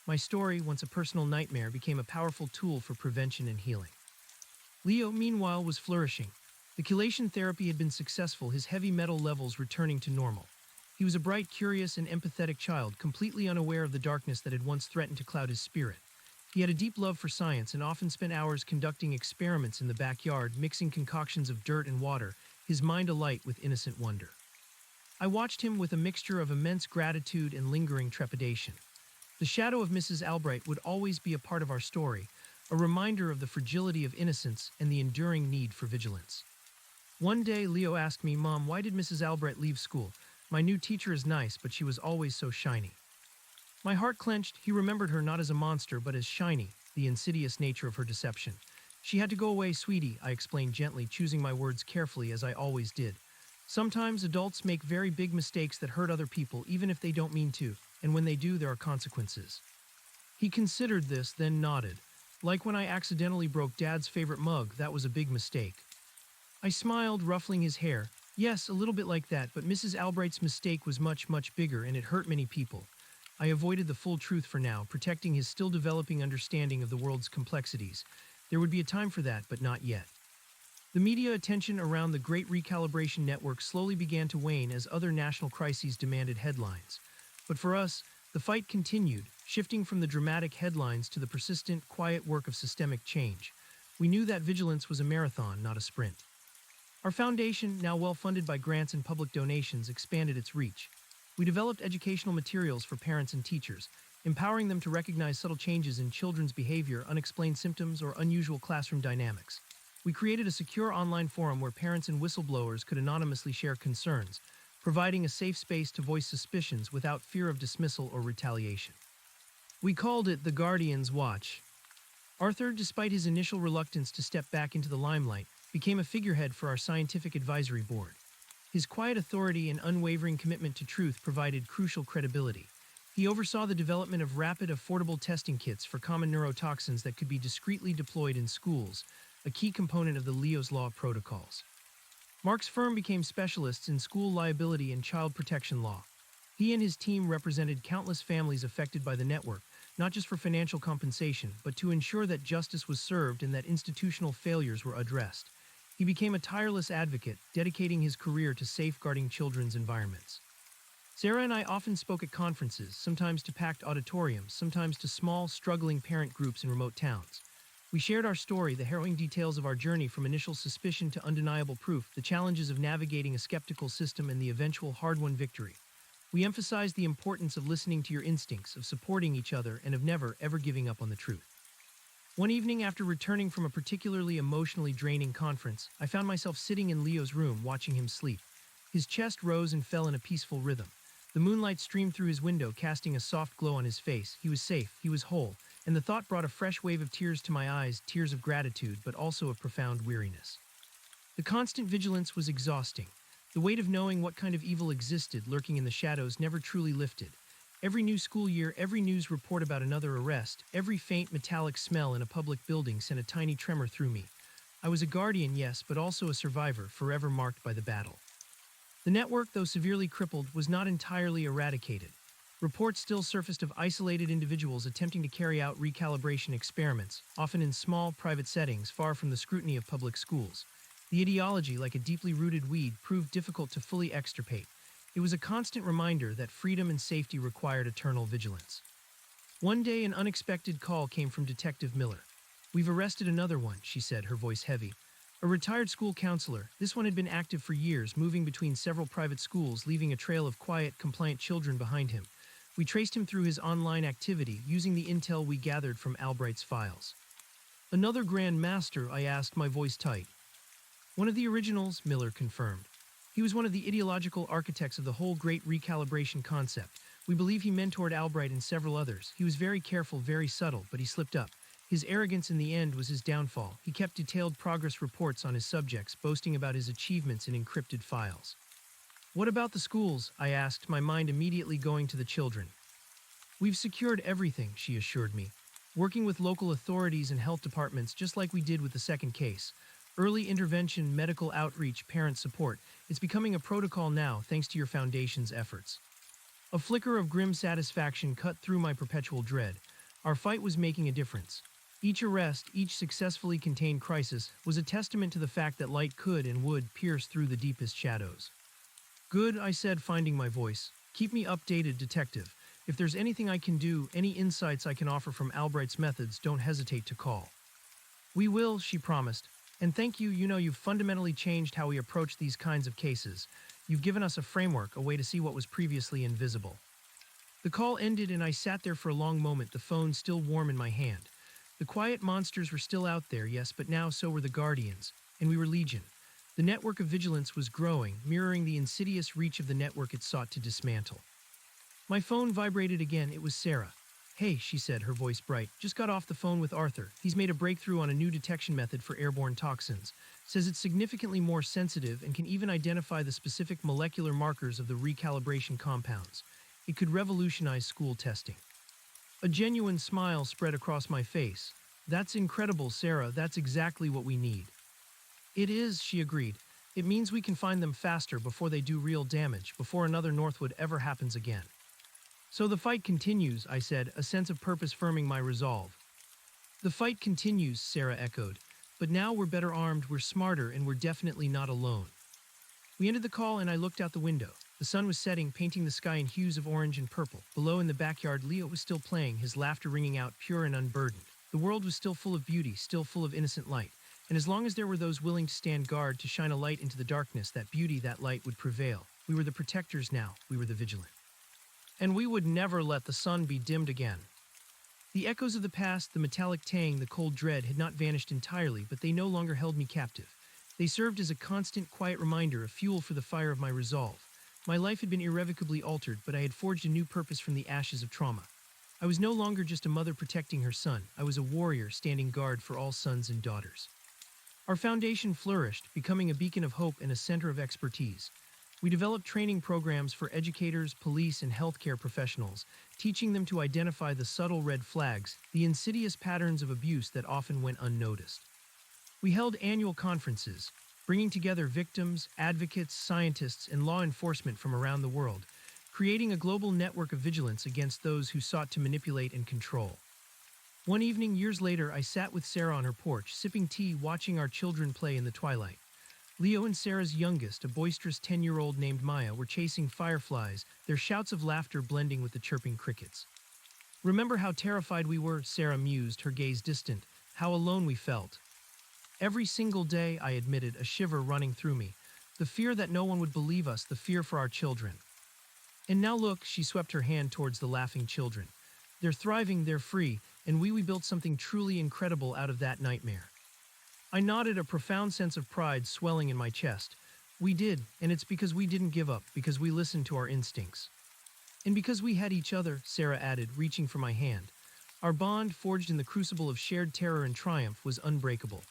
My story, once a personal nightmare, became a powerful tool for prevention and healing. Leo, meanwhile, was flourishing. The chelation therapy had been successful, his heavy metal levels returning to normal. He was a bright, curious, and empathetic child, completely unaware of the darkness that had once threatened to cloud his spirit. He had a deep love for science and often spent hours conducting experiments in the backyard, mixing concoctions of dirt and water, his mind alight with innocent wonder. I watched him with a mixture of immense gratitude and lingering trepidation. The shadow of Mrs. Albright would always be a part of our story, a reminder of the fragility of innocence and the enduring need for vigilance. One day, Leo asked me, "Mom, why did Mrs. Albright leave school? My new teacher is nice, but she was always so shiny." My heart clenched. He remembered her not as a monster, but as shiny, the insidious nature of her deception. "She had to go away, sweetie," I explained gently, choosing my words carefully as I always did. Sometimes adults make very big mistakes that hurt other people, even if they don't mean to, and when they do, there are consequences. He considered this, then nodded. "Like when I accidentally broke Dad's favorite mug, that was a big mistake." I smiled, ruffling his hair. "Yes, a little bit like that, but Mrs. Albright's mistake was much, much bigger, and it hurt many people." I avoided the full truth for now, protecting his still developing understanding of the world's complexities. There would be a time for that, but not yet. The media attention around the Great Recalibration Network slowly began to wane as other national crises demanded headlines. But for us, the fight continued, shifting from the dramatic headlines to the persistent, quiet work of systemic change. We knew that vigilance was a marathon, not a sprint. Our foundation, now well-funded by grants and public donations, expanded its reach. We developed educational materials for parents and teachers, empowering them to recognize subtle changes in children's behavior, unexplained symptoms, or unusual classroom dynamics. We created a secure online forum where parents and whistleblowers could anonymously share concerns, providing a safe space to voice suspicions without fear of dismissal or retaliation. We called it the Guardian's Watch. Arthur, despite his initial reluctance to step back into the limelight, became a figurehead for our scientific advisory board. His quiet authority and unwavering commitment to truth provided crucial credibility. He oversaw the development of rapid, affordable testing kits for common neurotoxins that could be discreetly deployed in schools, a key component of the Leo's Law protocols. Mark's firm became specialists in school liability and child protection law. He and his team represented countless families affected by the network, not just for financial compensation, but to ensure that justice was served and that institutional failures were addressed. He became a tireless advocate, dedicating his career to safeguarding children's environments. Sarah and I often spoke at conferences, sometimes to packed auditoriums, sometimes to small, struggling parent groups in remote towns. We shared our story, the harrowing details of our journey from initial suspicion to undeniable proof, the challenges of navigating a skeptical system, and the eventual hard-won victory. We emphasized the importance of listening to your instincts, of supporting each other, and of never, ever giving up on the truth. One evening, after returning from a particularly emotionally draining conference, I found myself sitting in Leo's room watching him sleep. His chest rose and fell in a peaceful rhythm. The moonlight streamed through his window, casting a soft glow on his face. He was safe, he was whole, and the thought brought a fresh wave of tears to my eyes, tears of gratitude, but also of profound weariness. The constant vigilance was exhausting. The weight of knowing what kind of evil existed lurking in the shadows never truly lifted. Every new school year, every news report about another arrest, every faint metallic smell in a public building sent a tiny tremor through me. I was a guardian, yes, but also a survivor, forever marked by the battle. The network, though severely crippled, was not entirely eradicated. Reports still surfaced of isolated individuals attempting to carry out recalibration experiments, often in small, private settings far from the scrutiny of public schools. The ideology, like a deeply rooted weed, proved difficult to fully extirpate. It was a constant reminder that freedom and safety required eternal vigilance. One day, an unexpected call came from Detective Miller. "We've arrested another one," she said, her voice heavy. A retired school counselor, this one had been active for years, moving between several private schools, leaving a trail of quiet, compliant children behind him. We traced him through his online activity, using the intel we gathered from Albright's files. "Another Grand Master?" I asked, my voice tight. "One of the originals," Miller confirmed. "He was one of the ideological architects of the whole great recalibration concept. We believe he mentored Albright and several others. He was very careful, very subtle, but he slipped up. His arrogance in the end was his downfall. He kept detailed progress reports on his subjects, boasting about his achievements in encrypted files." "What about the schools?" I asked, my mind immediately going to the children. "We've secured everything," she assured me, "working with local authorities and health departments just like we did with the second case. Early intervention, medical outreach, parent support. It's becoming a protocol now, thanks to your foundation's efforts." A flicker of grim satisfaction cut through my perpetual dread. Our fight was making a difference. Each arrest, each successfully contained crisis, was a testament to the fact that light could and would pierce through the deepest shadows. "Good," I said, finding my voice. "Keep me updated, Detective. If there's anything I can do, any insights I can offer from Albright's methods, don't hesitate to call." "We will," she promised. "And thank you, you've fundamentally changed how we approach these kinds of cases. You've given us a framework, a way to see what was previously invisible." The call ended and I sat there for a long moment, the phone still warm in my hand. The quiet monsters were still out there, yes, but now so were the Guardians, and we were legion. The network of vigilance was growing, mirroring the insidious reach of the network it sought to dismantle. My phone vibrated again. It was Sarah. "Hey," she said, her voice bright. "Just got off the phone with Arthur. He's made a breakthrough on a new detection method for airborne toxins. Says it's significantly more sensitive and can even identify the specific molecular markers of the recalibration compounds. It could revolutionize school testing." A genuine smile spread across my face. "That's incredible, Sarah. That's exactly what we need." "It is," she agreed. "It means we can find them faster before they do real damage, before another Northwood ever happens again." "So the fight continues," I said, a sense of purpose firming my resolve. "The fight continues," Sarah echoed. "But now we're better armed, we're smarter, and we're definitely not alone." We ended the call and I looked out the window. The sun was setting, painting the sky in hues of orange and purple. Below in the backyard, Leo was still playing, his laughter ringing out pure and unburdened. The world was still full of beauty, still full of innocent light. And as long as there were those willing to stand guard, to shine a light into the darkness, that beauty, that light would prevail. We were the protectors now, we were the vigilant. And we would never let the sun be dimmed again. The echoes of the past, the metallic tang, the cold dread, had not vanished entirely, but they no longer held me captive. They served as a constant, quiet reminder, a fuel for the fire of my resolve. My life had been irrevocably altered, but I had forged a new purpose from the ashes of trauma. I was no longer just a mother protecting her son, I was a warrior standing guard for all sons and daughters. Our foundation flourished, becoming a beacon of hope and a center of expertise. We developed training programs for educators, police, and healthcare professionals, teaching them to identify the subtle red flags, the insidious patterns of abuse that often went unnoticed. We held annual conferences, bringing together victims, advocates, scientists, and law enforcement from around the world, creating a global network of vigilance against those who sought to manipulate and control. One evening, years later, I sat with Sarah on her porch, sipping tea, watching our children play in the twilight. Leo and Sarah's youngest, a boisterous 10-year-old named Maya, were chasing fireflies, their shouts of laughter blending with the chirping crickets. "Remember how terrified we were?" Sarah mused, her gaze distant. "How alone we felt." "Every single day," I admitted, a shiver running through me. The fear that no one would believe us, the fear for our children. "And now look," she swept her hand towards the laughing children. "They're thriving, they're free, and we built something truly incredible out of that nightmare." I nodded, a profound sense of pride swelling in my chest. "We did, and it's because we didn't give up, because we listened to our instincts. And because we had each other," Sarah added, reaching for my hand. Our bond, forged in the crucible of shared terror and triumph, was unbreakable.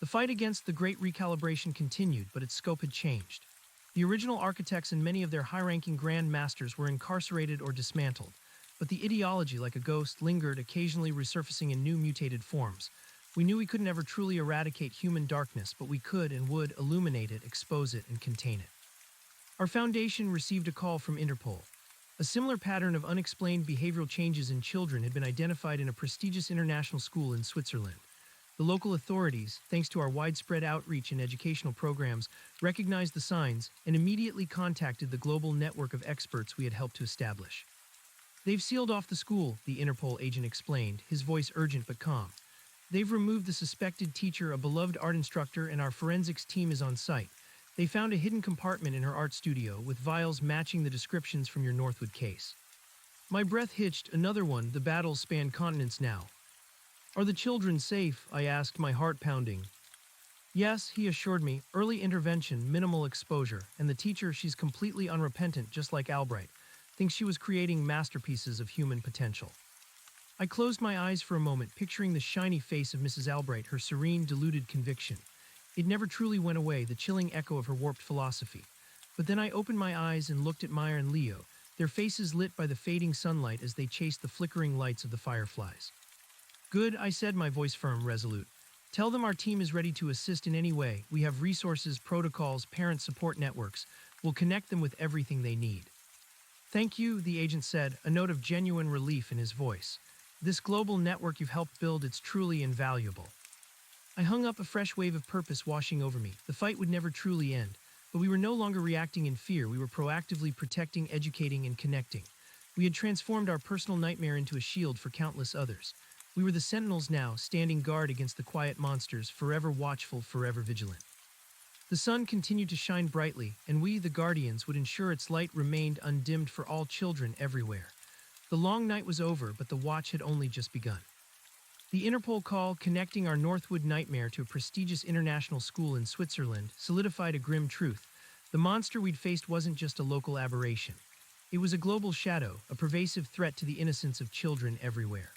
The fight against the Great Recalibration continued, but its scope had changed. The original architects and many of their high-ranking Grand Masters were incarcerated or dismantled, but the ideology, like a ghost, lingered, occasionally resurfacing in new mutated forms. We knew we couldn't ever truly eradicate human darkness, but we could and would illuminate it, expose it, and contain it. Our foundation received a call from Interpol. A similar pattern of unexplained behavioral changes in children had been identified in a prestigious international school in Switzerland. The local authorities, thanks to our widespread outreach and educational programs, recognized the signs and immediately contacted the global network of experts we had helped to establish. "They've sealed off the school," the Interpol agent explained, his voice urgent but calm. "They've removed the suspected teacher, a beloved art instructor, and our forensics team is on site. They found a hidden compartment in her art studio with vials matching the descriptions from your Northwood case." My breath hitched. Another one. The battles span continents now. "Are the children safe?" I asked, my heart pounding. "Yes," he assured me. "Early intervention, minimal exposure. And the teacher, she's completely unrepentant, just like Albright. Thinks she was creating masterpieces of human potential." I closed my eyes for a moment, picturing the shiny face of Mrs. Albright, her serene, deluded conviction. It never truly went away, the chilling echo of her warped philosophy. But then I opened my eyes and looked at Maya and Leo, their faces lit by the fading sunlight as they chased the flickering lights of the fireflies. "Good," I said, my voice firm, resolute. "Tell them our team is ready to assist in any way. We have resources, protocols, parent support networks. We'll connect them with everything they need." "Thank you," the agent said, a note of genuine relief in his voice. "This global network you've helped build, it's truly invaluable." I hung up, a fresh wave of purpose washing over me. The fight would never truly end, but we were no longer reacting in fear. We were proactively protecting, educating, and connecting. We had transformed our personal nightmare into a shield for countless others. We were the sentinels now, standing guard against the quiet monsters, forever watchful, forever vigilant. The sun continued to shine brightly, and we, the guardians, would ensure its light remained undimmed for all children everywhere. The long night was over, but the watch had only just begun. The Interpol call, connecting our Northwood nightmare to a prestigious international school in Switzerland, solidified a grim truth. The monster we'd faced wasn't just a local aberration. It was a global shadow, a pervasive threat to the innocence of children everywhere.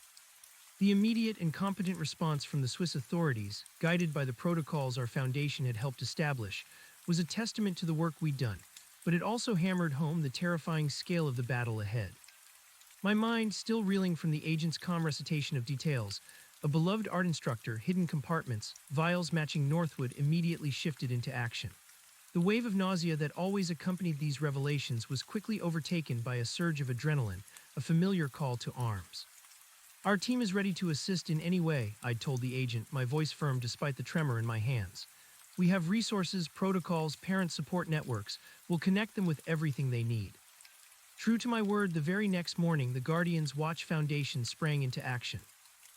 The immediate and competent response from the Swiss authorities, guided by the protocols our foundation had helped establish, was a testament to the work we'd done, but it also hammered home the terrifying scale of the battle ahead. My mind, still reeling from the agent's calm recitation of details, a beloved art instructor, hidden compartments, vials matching Northwood, immediately shifted into action. The wave of nausea that always accompanied these revelations was quickly overtaken by a surge of adrenaline, a familiar call to arms. "Our team is ready to assist in any way," I'd told the agent, my voice firm despite the tremor in my hands. "We have resources, protocols, parent support networks. We'll connect them with everything they need." True to my word, the very next morning, the Guardians Watch Foundation sprang into action.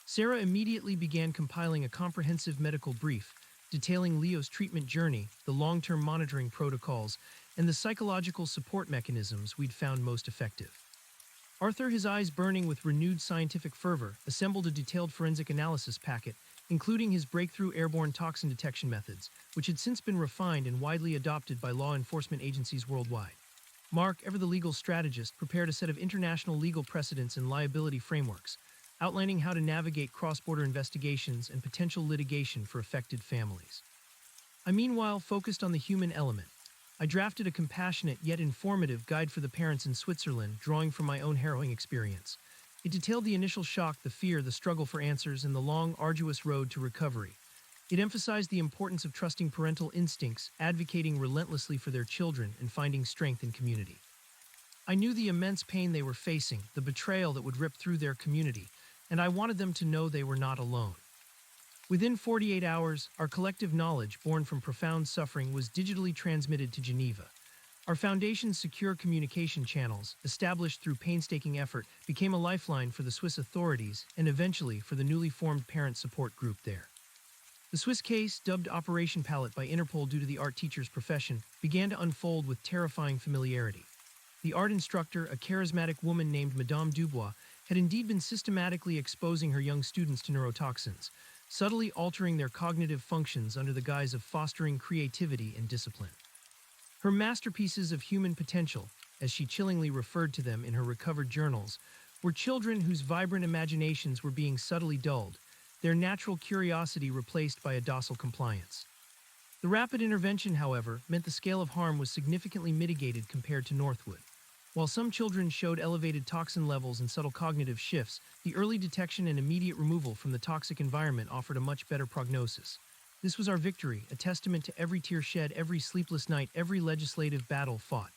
Sarah immediately began compiling a comprehensive medical brief, detailing Leo's treatment journey, the long-term monitoring protocols, and the psychological support mechanisms we'd found most effective. Arthur, his eyes burning with renewed scientific fervor, assembled a detailed forensic analysis packet, including his breakthrough airborne toxin detection methods, which had since been refined and widely adopted by law enforcement agencies worldwide. Mark, ever the legal strategist, prepared a set of international legal precedents and liability frameworks, outlining how to navigate cross-border investigations and potential litigation for affected families. I meanwhile focused on the human element. I drafted a compassionate yet informative guide for the parents in Switzerland, drawing from my own harrowing experience. It detailed the initial shock, the fear, the struggle for answers, and the long, arduous road to recovery. It emphasized the importance of trusting parental instincts, advocating relentlessly for their children, and finding strength in community. I knew the immense pain they were facing, the betrayal that would rip through their community, and I wanted them to know they were not alone. Within 48 hours, our collective knowledge, born from profound suffering, was digitally transmitted to Geneva. Our foundation's secure communication channels, established through painstaking effort, became a lifeline for the Swiss authorities and eventually for the newly formed parent support group there. The Swiss case, dubbed Operation Palette by Interpol due to the art teacher's profession, began to unfold with terrifying familiarity. The art instructor, a charismatic woman named Madame Dubois, had indeed been systematically exposing her young students to neurotoxins, subtly altering their cognitive functions under the guise of fostering creativity and discipline. Her masterpieces of human potential, as she chillingly referred to them in her recovered journals, were children whose vibrant imaginations were being subtly dulled, their natural curiosity replaced by a docile compliance. The rapid intervention, however, meant the scale of harm was significantly mitigated compared to Northwood. While some children showed elevated toxin levels and subtle cognitive shifts, the early detection and immediate removal from the toxic environment offered a much better prognosis. This was our victory, a testament to every tear shed, every sleepless night, every legislative battle fought.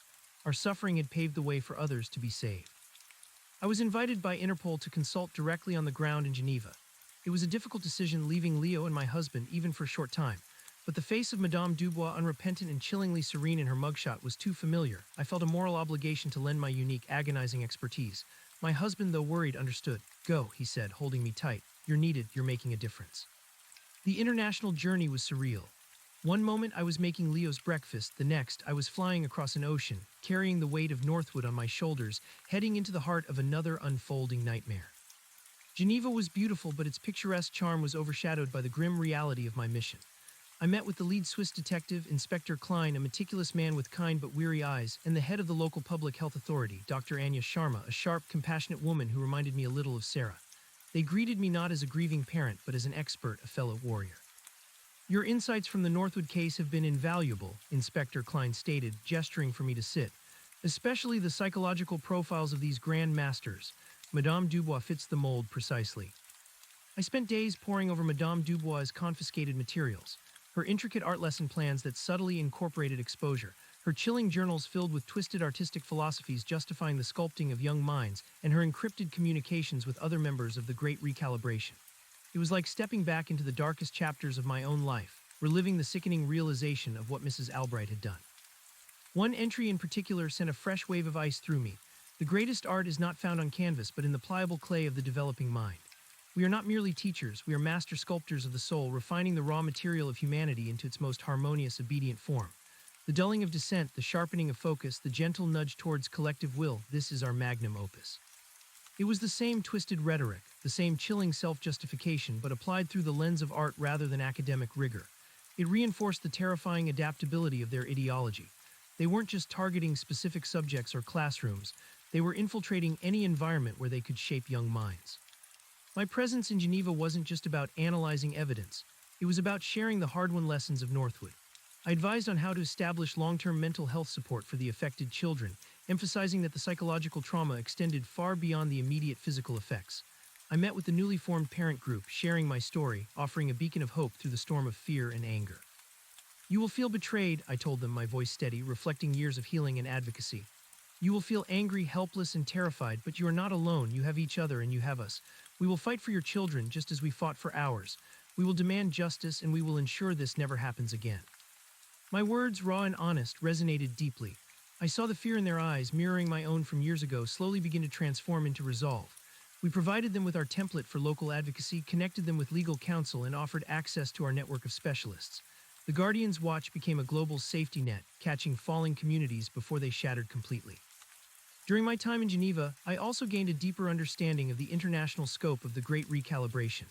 Our suffering had paved the way for others to be saved. I was invited by Interpol to consult directly on the ground in Geneva. It was a difficult decision leaving Leo and my husband even for a short time, but the face of Madame Dubois, unrepentant and chillingly serene in her mugshot, was too familiar. I felt a moral obligation to lend my unique, agonizing expertise. My husband, though worried, understood. "Go," he said, holding me tight. "You're needed, you're making a difference." The international journey was surreal. One moment I was making Leo's breakfast, the next I was flying across an ocean, carrying the weight of Northwood on my shoulders, heading into the heart of another unfolding nightmare. Geneva was beautiful, but its picturesque charm was overshadowed by the grim reality of my mission. I met with the lead Swiss detective, Inspector Klein, a meticulous man with kind but weary eyes, and the head of the local public health authority, Dr. Anya Sharma, a sharp, compassionate woman who reminded me a little of Sarah. They greeted me not as a grieving parent, but as an expert, a fellow warrior. "Your insights from the Northwood case have been invaluable," Inspector Klein stated, gesturing for me to sit. "Especially the psychological profiles of these grand masters. Madame Dubois fits the mold precisely." I spent days poring over Madame Dubois' confiscated materials, her intricate art lesson plans that subtly incorporated exposure, her chilling journals filled with twisted artistic philosophies justifying the sculpting of young minds, and her encrypted communications with other members of the Great Recalibration. It was like stepping back into the darkest chapters of my own life, reliving the sickening realization of what Mrs. Albright had done. One entry in particular sent a fresh wave of ice through me. "The greatest art is not found on canvas, but in the pliable clay of the developing mind. We are not merely teachers, we are master sculptors of the soul, refining the raw material of humanity into its most harmonious, obedient form. The dulling of dissent, the sharpening of focus, the gentle nudge towards collective will, this is our magnum opus." It was the same twisted rhetoric, the same chilling self-justification, but applied through the lens of art rather than academic rigor. It reinforced the terrifying adaptability of their ideology. They weren't just targeting specific subjects or classrooms, they were infiltrating any environment where they could shape young minds. My presence in Geneva wasn't just about analyzing evidence, it was about sharing the hard-won lessons of Northwood. I advised on how to establish long-term mental health support for the affected children, emphasizing that the psychological trauma extended far beyond the immediate physical effects. I met with the newly formed parent group, sharing my story, offering a beacon of hope through the storm of fear and anger. "You will feel betrayed," I told them, my voice steady, reflecting years of healing and advocacy. "You will feel angry, helpless, and terrified, but you are not alone. You have each other and you have us. We will fight for your children just as we fought for ours. We will demand justice and we will ensure this never happens again." My words, raw and honest, resonated deeply. I saw the fear in their eyes, mirroring my own from years ago, slowly begin to transform into resolve. We provided them with our template for local advocacy, connected them with legal counsel, and offered access to our network of specialists. The Guardian's Watch became a global safety net, catching falling communities before they shattered completely. During my time in Geneva, I also gained a deeper understanding of the international scope of the Great Recalibration.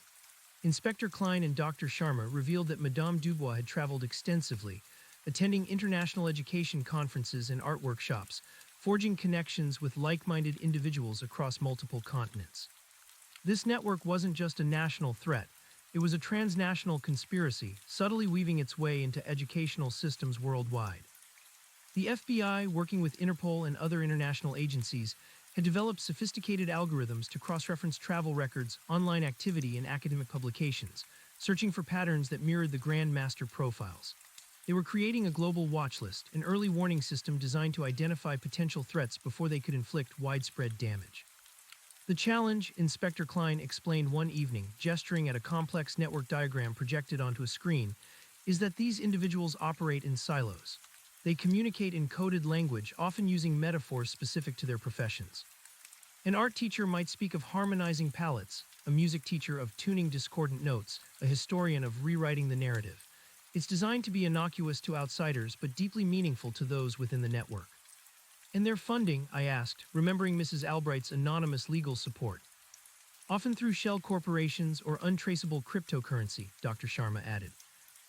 Inspector Klein and Dr. Sharma revealed that Madame Dubois had traveled extensively, attending international education conferences and art workshops, forging connections with like-minded individuals across multiple continents. This network wasn't just a national threat, it was a transnational conspiracy, subtly weaving its way into educational systems worldwide. The FBI, working with Interpol and other international agencies, had developed sophisticated algorithms to cross-reference travel records, online activity, and academic publications, searching for patterns that mirrored the Grand Master profiles. They were creating a global watch list, an early warning system designed to identify potential threats before they could inflict widespread damage. The challenge, Inspector Klein explained one evening, gesturing at a complex network diagram projected onto a screen, is that these individuals operate in silos. They communicate in coded language, often using metaphors specific to their professions. An art teacher might speak of harmonizing palettes, a music teacher of tuning discordant notes, a historian of rewriting the narrative. It's designed to be innocuous to outsiders, but deeply meaningful to those within the network. And their funding, I asked, remembering Mrs. Albright's anonymous legal support. Often through shell corporations or untraceable cryptocurrency, Dr. Sharma added.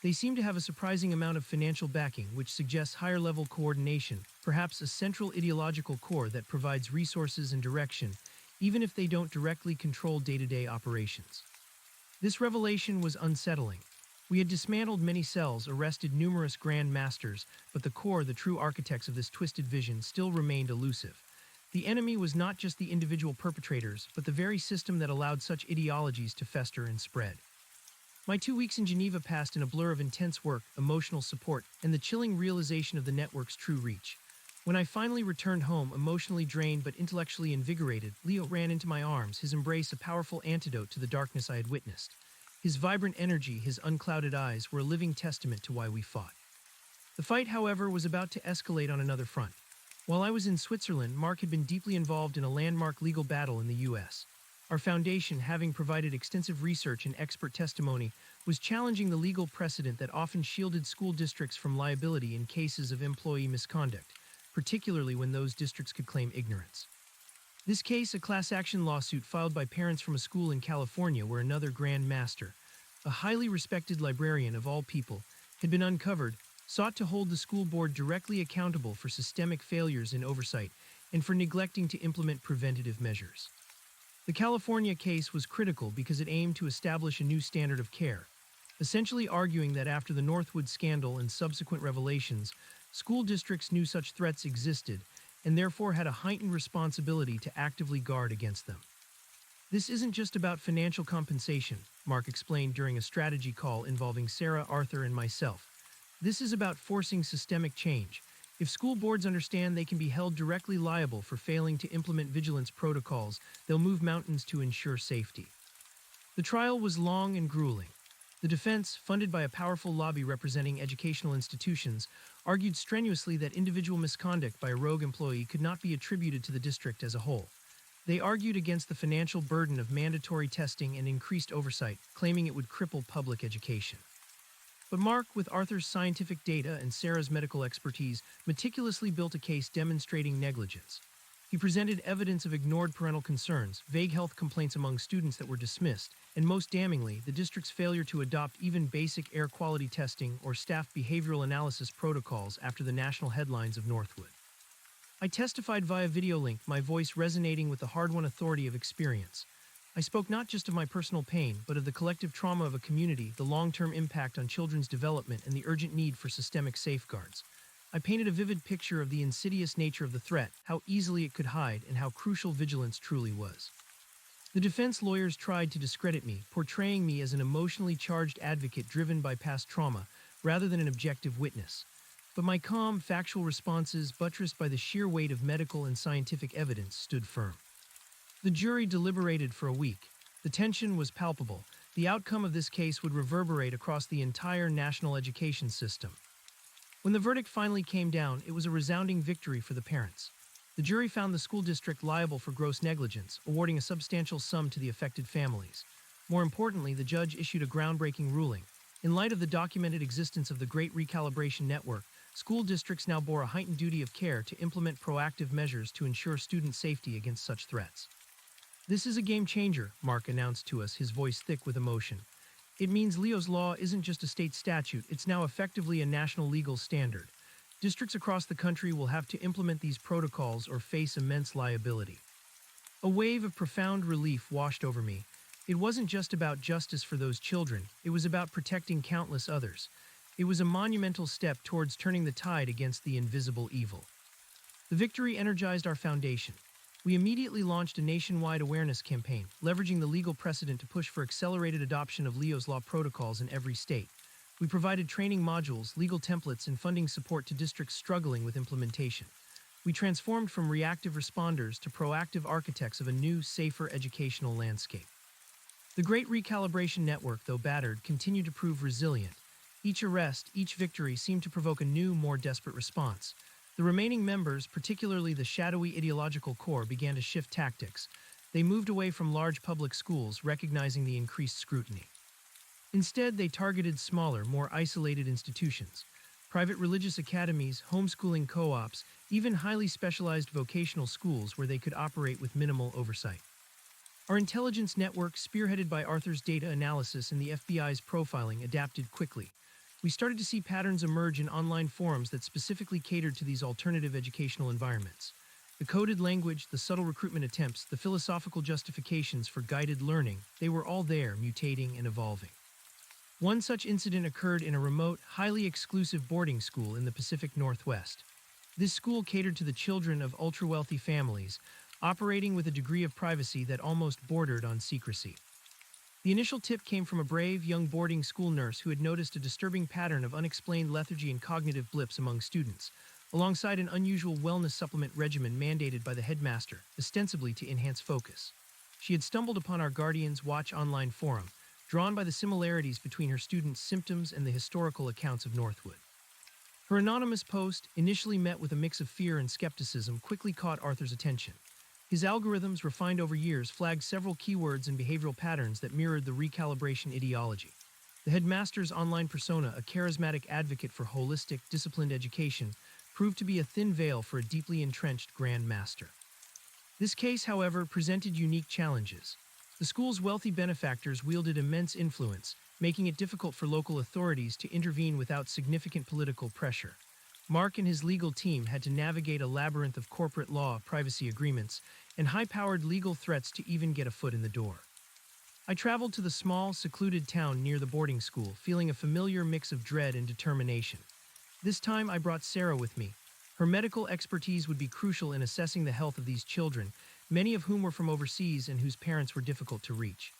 They seem to have a surprising amount of financial backing, which suggests higher-level coordination, perhaps a central ideological core that provides resources and direction, even if they don't directly control day-to-day operations. This revelation was unsettling. We had dismantled many cells, arrested numerous grand masters, but the core, the true architects of this twisted vision, still remained elusive. The enemy was not just the individual perpetrators, but the very system that allowed such ideologies to fester and spread. My 2 weeks in Geneva passed in a blur of intense work, emotional support, and the chilling realization of the network's true reach. When I finally returned home, emotionally drained but intellectually invigorated, Leo ran into my arms, his embrace a powerful antidote to the darkness I had witnessed. His vibrant energy, his unclouded eyes, were a living testament to why we fought. The fight, however, was about to escalate on another front. While I was in Switzerland, Mark had been deeply involved in a landmark legal battle in the U.S. Our foundation, having provided extensive research and expert testimony, was challenging the legal precedent that often shielded school districts from liability in cases of employee misconduct, particularly when those districts could claim ignorance. This case, a class action lawsuit filed by parents from a school in California where another Grand Master, a highly respected librarian of all people, had been uncovered, sought to hold the school board directly accountable for systemic failures in oversight and for neglecting to implement preventative measures. The California case was critical because it aimed to establish a new standard of care, essentially arguing that after the Northwood scandal and subsequent revelations, school districts knew such threats existed and therefore had a heightened responsibility to actively guard against them. This isn't just about financial compensation, Mark explained during a strategy call involving Sarah, Arthur, and myself. This is about forcing systemic change. If school boards understand they can be held directly liable for failing to implement vigilance protocols, they'll move mountains to ensure safety. The trial was long and grueling. The defense, funded by a powerful lobby representing educational institutions, argued strenuously that individual misconduct by a rogue employee could not be attributed to the district as a whole. They argued against the financial burden of mandatory testing and increased oversight, claiming it would cripple public education. But Mark, with Arthur's scientific data and Sarah's medical expertise, meticulously built a case demonstrating negligence. He presented evidence of ignored parental concerns, vague health complaints among students that were dismissed, and most damningly, the district's failure to adopt even basic air quality testing or staff behavioral analysis protocols after the national headlines of Northwood. I testified via video link, my voice resonating with the hard-won authority of experience. I spoke not just of my personal pain, but of the collective trauma of a community, the long-term impact on children's development, and the urgent need for systemic safeguards. I painted a vivid picture of the insidious nature of the threat, how easily it could hide, and how crucial vigilance truly was. The defense lawyers tried to discredit me, portraying me as an emotionally charged advocate driven by past trauma, rather than an objective witness. But my calm, factual responses, buttressed by the sheer weight of medical and scientific evidence, stood firm. The jury deliberated for a week. The tension was palpable. The outcome of this case would reverberate across the entire national education system. When the verdict finally came down, it was a resounding victory for the parents. The jury found the school district liable for gross negligence, awarding a substantial sum to the affected families. More importantly, the judge issued a groundbreaking ruling. In light of the documented existence of the Great Recalibration Network, school districts now bore a heightened duty of care to implement proactive measures to ensure student safety against such threats. "This is a game changer," Mark announced to us, his voice thick with emotion. "It means Leo's law isn't just a state statute, it's now effectively a national legal standard. Districts across the country will have to implement these protocols or face immense liability. A wave of profound relief washed over me. It wasn't just about justice for those children, it was about protecting countless others. It was a monumental step towards turning the tide against the invisible evil. The victory energized our foundation. We immediately launched a nationwide awareness campaign, leveraging the legal precedent to push for accelerated adoption of Leo's Law protocols in every state. We provided training modules, legal templates, and funding support to districts struggling with implementation. We transformed from reactive responders to proactive architects of a new, safer educational landscape. The Great Recalibration Network, though battered, continued to prove resilient. Each arrest, each victory seemed to provoke a new, more desperate response. The remaining members, particularly the shadowy ideological core, began to shift tactics. They moved away from large public schools, recognizing the increased scrutiny. Instead, they targeted smaller, more isolated institutions. Private religious academies, homeschooling co-ops, even highly specialized vocational schools where they could operate with minimal oversight. Our intelligence network, spearheaded by Arthur's data analysis and the FBI's profiling, adapted quickly. We started to see patterns emerge in online forums that specifically catered to these alternative educational environments. The coded language, the subtle recruitment attempts, the philosophical justifications for guided learning, they were all there, mutating and evolving. One such incident occurred in a remote, highly exclusive boarding school in the Pacific Northwest. This school catered to the children of ultra-wealthy families, operating with a degree of privacy that almost bordered on secrecy. The initial tip came from a brave, young boarding school nurse who had noticed a disturbing pattern of unexplained lethargy and cognitive blips among students, alongside an unusual wellness supplement regimen mandated by the headmaster, ostensibly to enhance focus. She had stumbled upon our Guardian's Watch online forum, drawn by the similarities between her students' symptoms and the historical accounts of Northwood. Her anonymous post, initially met with a mix of fear and skepticism, quickly caught Arthur's attention. His algorithms, refined over years, flagged several keywords and behavioral patterns that mirrored the recalibration ideology. The headmaster's online persona, a charismatic advocate for holistic, disciplined education, proved to be a thin veil for a deeply entrenched Grand Master. This case, however, presented unique challenges. The school's wealthy benefactors wielded immense influence, making it difficult for local authorities to intervene without significant political pressure. Mark and his legal team had to navigate a labyrinth of corporate law, privacy agreements, and high-powered legal threats to even get a foot in the door. I traveled to the small, secluded town near the boarding school, feeling a familiar mix of dread and determination. This time I brought Sarah with me. Her medical expertise would be crucial in assessing the health of these children, many of whom were from overseas and whose parents were difficult to reach.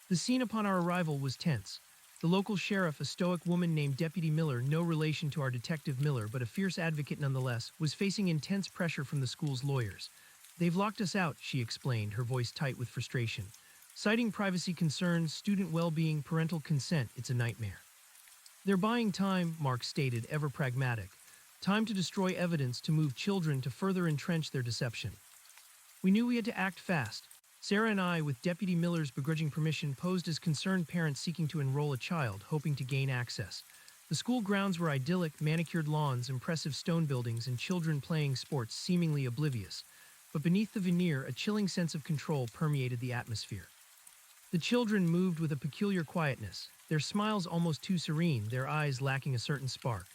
The scene upon our arrival was tense. The local sheriff, a stoic woman named Deputy Miller, no relation to our Detective Miller but a fierce advocate nonetheless, was facing intense pressure from the school's lawyers. "They've locked us out," she explained, her voice tight with frustration. "Citing privacy concerns, student well-being, parental consent, it's a nightmare." "They're buying time," Mark stated, ever pragmatic. "Time to destroy evidence, to move children, to further entrench their deception." We knew we had to act fast. Sarah and I, with Deputy Miller's begrudging permission, posed as concerned parents seeking to enroll a child, hoping to gain access. The school grounds were idyllic, manicured lawns, impressive stone buildings, and children playing sports, seemingly oblivious. But beneath the veneer, a chilling sense of control permeated the atmosphere. The children moved with a peculiar quietness, their smiles almost too serene, their eyes lacking a certain spark.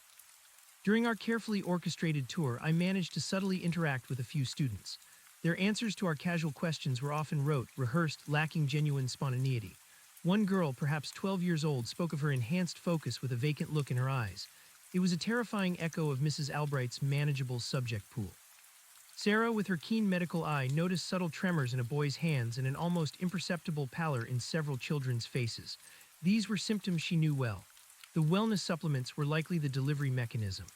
During our carefully orchestrated tour, I managed to subtly interact with a few students. Their answers to our casual questions were often rote, rehearsed, lacking genuine spontaneity. One girl, perhaps 12 years old, spoke of her enhanced focus with a vacant look in her eyes. It was a terrifying echo of Mrs. Albright's manageable subject pool. Sarah, with her keen medical eye, noticed subtle tremors in a boy's hands and an almost imperceptible pallor in several children's faces. These were symptoms she knew well. The wellness supplements were likely the delivery mechanism.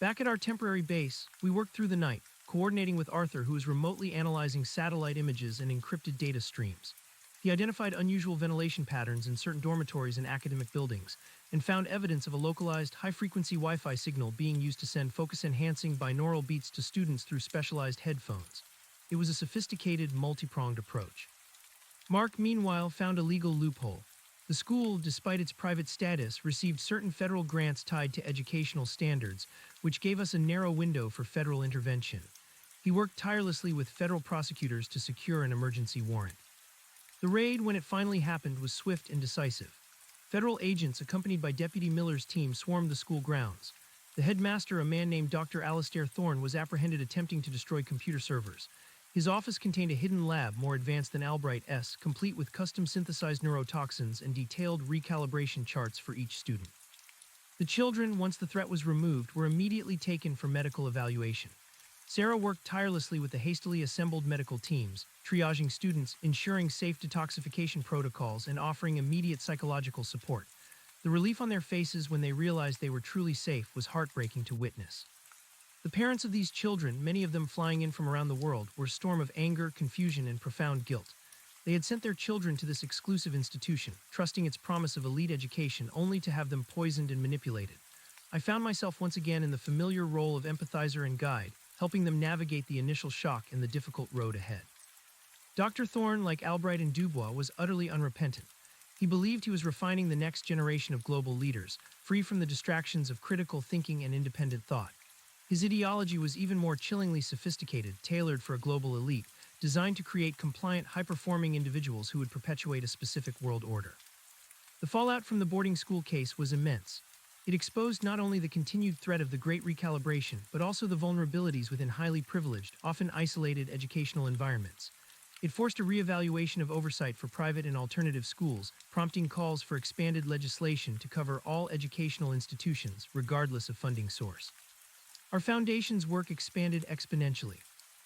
Back at our temporary base, we worked through the night, coordinating with Arthur, who was remotely analyzing satellite images and encrypted data streams. He identified unusual ventilation patterns in certain dormitories and academic buildings, and found evidence of a localized, high-frequency Wi-Fi signal being used to send focus-enhancing binaural beats to students through specialized headphones. It was a sophisticated, multi-pronged approach. Mark, meanwhile, found a legal loophole. The school, despite its private status, received certain federal grants tied to educational standards, which gave us a narrow window for federal intervention. He worked tirelessly with federal prosecutors to secure an emergency warrant. The raid, when it finally happened, was swift and decisive. Federal agents, accompanied by Deputy Miller's team, swarmed the school grounds. The headmaster, a man named Dr. Alastair Thorne, was apprehended attempting to destroy computer servers. His office contained a hidden lab more advanced than Albright's, complete with custom-synthesized neurotoxins and detailed recalibration charts for each student. The children, once the threat was removed, were immediately taken for medical evaluation. Sarah worked tirelessly with the hastily assembled medical teams, triaging students, ensuring safe detoxification protocols, and offering immediate psychological support. The relief on their faces when they realized they were truly safe was heartbreaking to witness. The parents of these children, many of them flying in from around the world, were a storm of anger, confusion, and profound guilt. They had sent their children to this exclusive institution, trusting its promise of elite education, only to have them poisoned and manipulated. I found myself once again in the familiar role of empathizer and guide, helping them navigate the initial shock and the difficult road ahead. Dr. Thorne, like Albright and Dubois, was utterly unrepentant. He believed he was refining the next generation of global leaders, free from the distractions of critical thinking and independent thought. His ideology was even more chillingly sophisticated, tailored for a global elite, designed to create compliant, high-performing individuals who would perpetuate a specific world order. The fallout from the boarding school case was immense. It exposed not only the continued threat of the Great Recalibration, but also the vulnerabilities within highly privileged, often isolated educational environments. It forced a reevaluation of oversight for private and alternative schools, prompting calls for expanded legislation to cover all educational institutions, regardless of funding source. Our foundation's work expanded exponentially.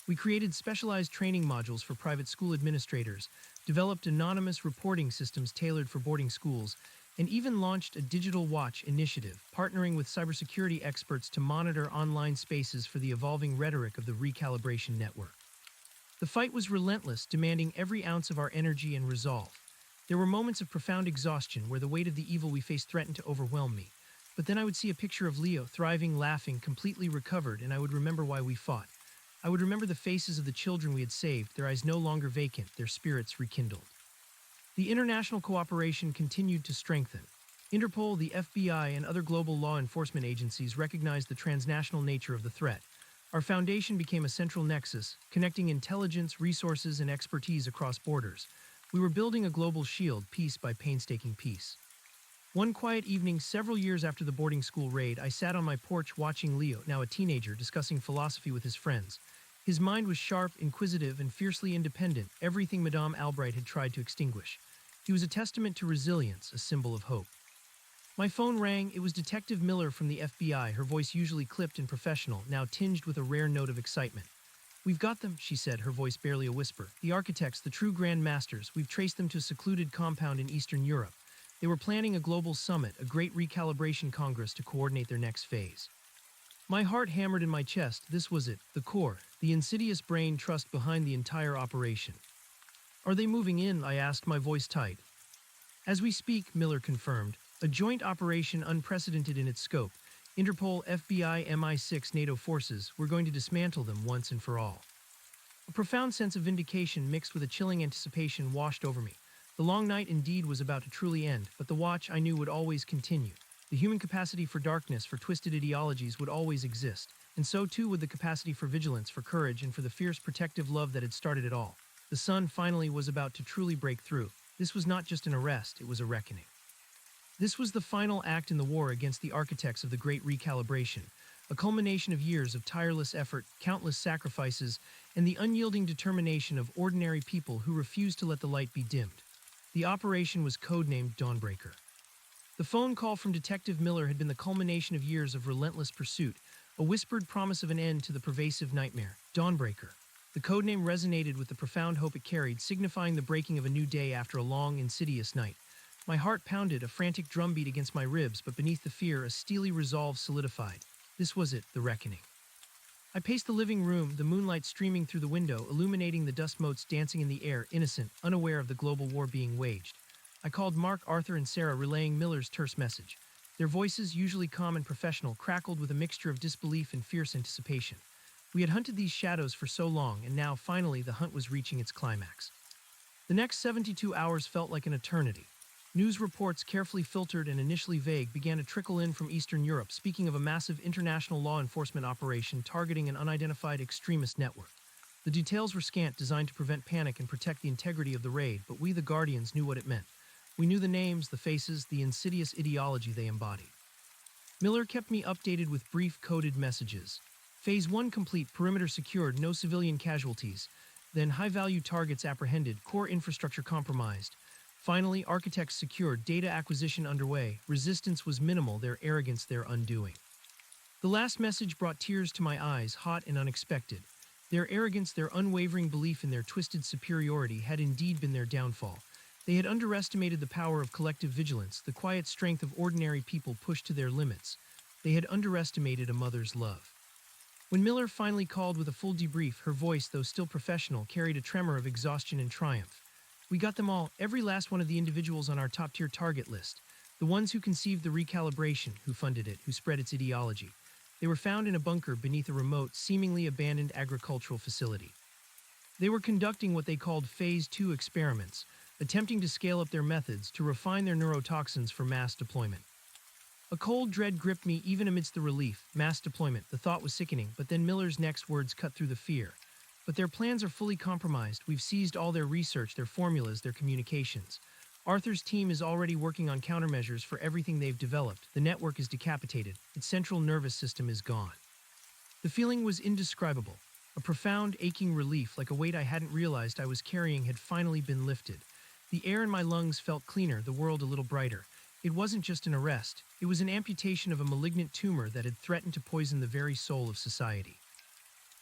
We created specialized training modules for private school administrators, developed anonymous reporting systems tailored for boarding schools, and even launched a digital watch initiative, partnering with cybersecurity experts to monitor online spaces for the evolving rhetoric of the recalibration network. The fight was relentless, demanding every ounce of our energy and resolve. There were moments of profound exhaustion where the weight of the evil we faced threatened to overwhelm me. But then I would see a picture of Leo, thriving, laughing, completely recovered, and I would remember why we fought. I would remember the faces of the children we had saved, their eyes no longer vacant, their spirits rekindled. The international cooperation continued to strengthen. Interpol, the FBI, and other global law enforcement agencies recognized the transnational nature of the threat. Our foundation became a central nexus, connecting intelligence, resources, and expertise across borders. We were building a global shield, piece by painstaking piece. One quiet evening, several years after the boarding school raid, I sat on my porch watching Leo, now a teenager, discussing philosophy with his friends. His mind was sharp, inquisitive, and fiercely independent, everything Madame Albright had tried to extinguish. He was a testament to resilience, a symbol of hope. My phone rang. It was Detective Miller from the FBI, her voice usually clipped and professional, now tinged with a rare note of excitement. "We've got them," she said, her voice barely a whisper. "The architects, the true grand masters. We've traced them to a secluded compound in Eastern Europe. They were planning a global summit, a great recalibration congress to coordinate their next phase." My heart hammered in my chest. This was it, the core, the insidious brain trust behind the entire operation. "Are they moving in?" I asked, my voice tight. "As we speak," Miller confirmed, "a joint operation unprecedented in its scope. Interpol, FBI, MI6, NATO forces. We're going to dismantle them once and for all." A profound sense of vindication mixed with a chilling anticipation washed over me. The long night indeed was about to truly end, but the watch, I knew, would always continue. The human capacity for darkness, for twisted ideologies, would always exist, and so too would the capacity for vigilance, for courage, and for the fierce protective love that had started it all. The sun finally was about to truly break through. This was not just an arrest, it was a reckoning. This was the final act in the war against the architects of the Great Recalibration, a culmination of years of tireless effort, countless sacrifices, and the unyielding determination of ordinary people who refused to let the light be dimmed. The operation was codenamed Dawnbreaker. The phone call from Detective Miller had been the culmination of years of relentless pursuit, a whispered promise of an end to the pervasive nightmare. Dawnbreaker. The codename resonated with the profound hope it carried, signifying the breaking of a new day after a long, insidious night. My heart pounded, a frantic drumbeat against my ribs, but beneath the fear, a steely resolve solidified. This was it, the reckoning. I paced the living room, the moonlight streaming through the window, illuminating the dust motes dancing in the air, innocent, unaware of the global war being waged. I called Mark, Arthur, and Sarah, relaying Miller's terse message. Their voices, usually calm and professional, crackled with a mixture of disbelief and fierce anticipation. We had hunted these shadows for so long, and now, finally, the hunt was reaching its climax. The next 72 hours felt like an eternity. News reports, carefully filtered and initially vague, began to trickle in from Eastern Europe, speaking of a massive international law enforcement operation targeting an unidentified extremist network. The details were scant, designed to prevent panic and protect the integrity of the raid, but we, the Guardians, knew what it meant. We knew the names, the faces, the insidious ideology they embodied. Miller kept me updated with brief coded messages. Phase 1 complete, perimeter secured, no civilian casualties. Then high-value targets apprehended, core infrastructure compromised. Finally, architects secured, data acquisition underway. Resistance was minimal, their arrogance their undoing. The last message brought tears to my eyes, hot and unexpected. Their arrogance, their unwavering belief in their twisted superiority had indeed been their downfall. They had underestimated the power of collective vigilance, the quiet strength of ordinary people pushed to their limits. They had underestimated a mother's love. When Miller finally called with a full debrief, her voice, though still professional, carried a tremor of exhaustion and triumph. We got them all, every last one of the individuals on our top-tier target list. The ones who conceived the recalibration, who funded it, who spread its ideology. They were found in a bunker beneath a remote, seemingly abandoned agricultural facility. They were conducting what they called Phase 2 experiments, attempting to scale up their methods to refine their neurotoxins for mass deployment. A cold dread gripped me even amidst the relief. Mass deployment, the thought was sickening, but then Miller's next words cut through the fear. But their plans are fully compromised. We've seized all their research, their formulas, their communications. Arthur's team is already working on countermeasures for everything they've developed. The network is decapitated. Its central nervous system is gone. The feeling was indescribable. A profound, aching relief, like a weight I hadn't realized I was carrying, had finally been lifted. The air in my lungs felt cleaner, the world a little brighter. It wasn't just an arrest. It was an amputation of a malignant tumor that had threatened to poison the very soul of society.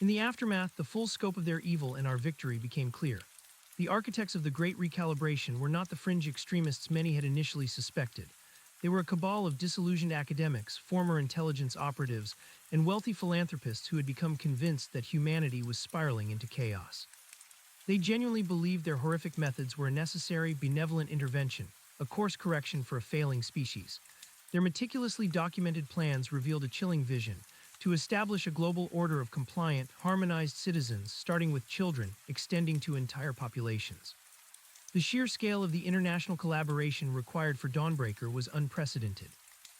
In the aftermath, the full scope of their evil and our victory became clear. The architects of the Great Recalibration were not the fringe extremists many had initially suspected. They were a cabal of disillusioned academics, former intelligence operatives, and wealthy philanthropists who had become convinced that humanity was spiraling into chaos. They genuinely believed their horrific methods were a necessary, benevolent intervention, a course correction for a failing species. Their meticulously documented plans revealed a chilling vision: to establish a global order of compliant, harmonized citizens, starting with children, extending to entire populations. The sheer scale of the international collaboration required for Dawnbreaker was unprecedented.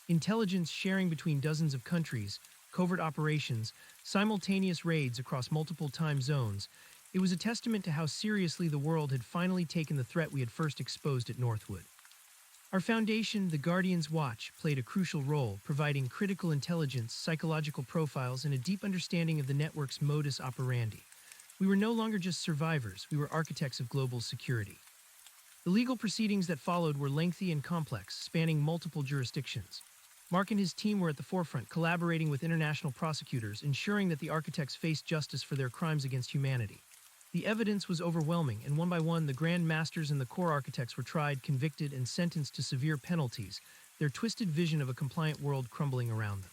Intelligence sharing between dozens of countries, covert operations, simultaneous raids across multiple time zones. It was a testament to how seriously the world had finally taken the threat we had first exposed at Northwood. Our foundation, the Guardian's Watch, played a crucial role, providing critical intelligence, psychological profiles, and a deep understanding of the network's modus operandi. We were no longer just survivors, we were architects of global security. The legal proceedings that followed were lengthy and complex, spanning multiple jurisdictions. Mark and his team were at the forefront, collaborating with international prosecutors, ensuring that the architects faced justice for their crimes against humanity. The evidence was overwhelming, and one by one, the Grand Masters and the core architects were tried, convicted, and sentenced to severe penalties, their twisted vision of a compliant world crumbling around them.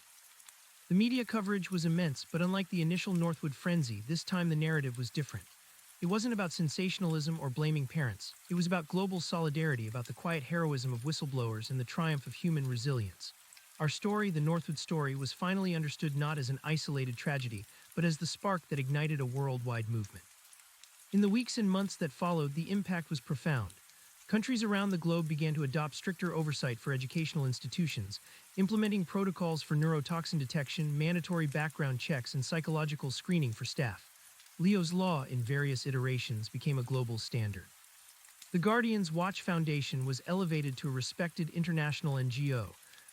The media coverage was immense, but unlike the initial Northwood frenzy, this time the narrative was different. It wasn't about sensationalism or blaming parents. It was about global solidarity, about the quiet heroism of whistleblowers and the triumph of human resilience. Our story, the Northwood story, was finally understood not as an isolated tragedy, but as the spark that ignited a worldwide movement. In the weeks and months that followed, the impact was profound. Countries around the globe began to adopt stricter oversight for educational institutions, implementing protocols for neurotoxin detection, mandatory background checks, and psychological screening for staff. Leo's Law, in various iterations, became a global standard. The Guardian's Watch Foundation was elevated to a respected international NGO,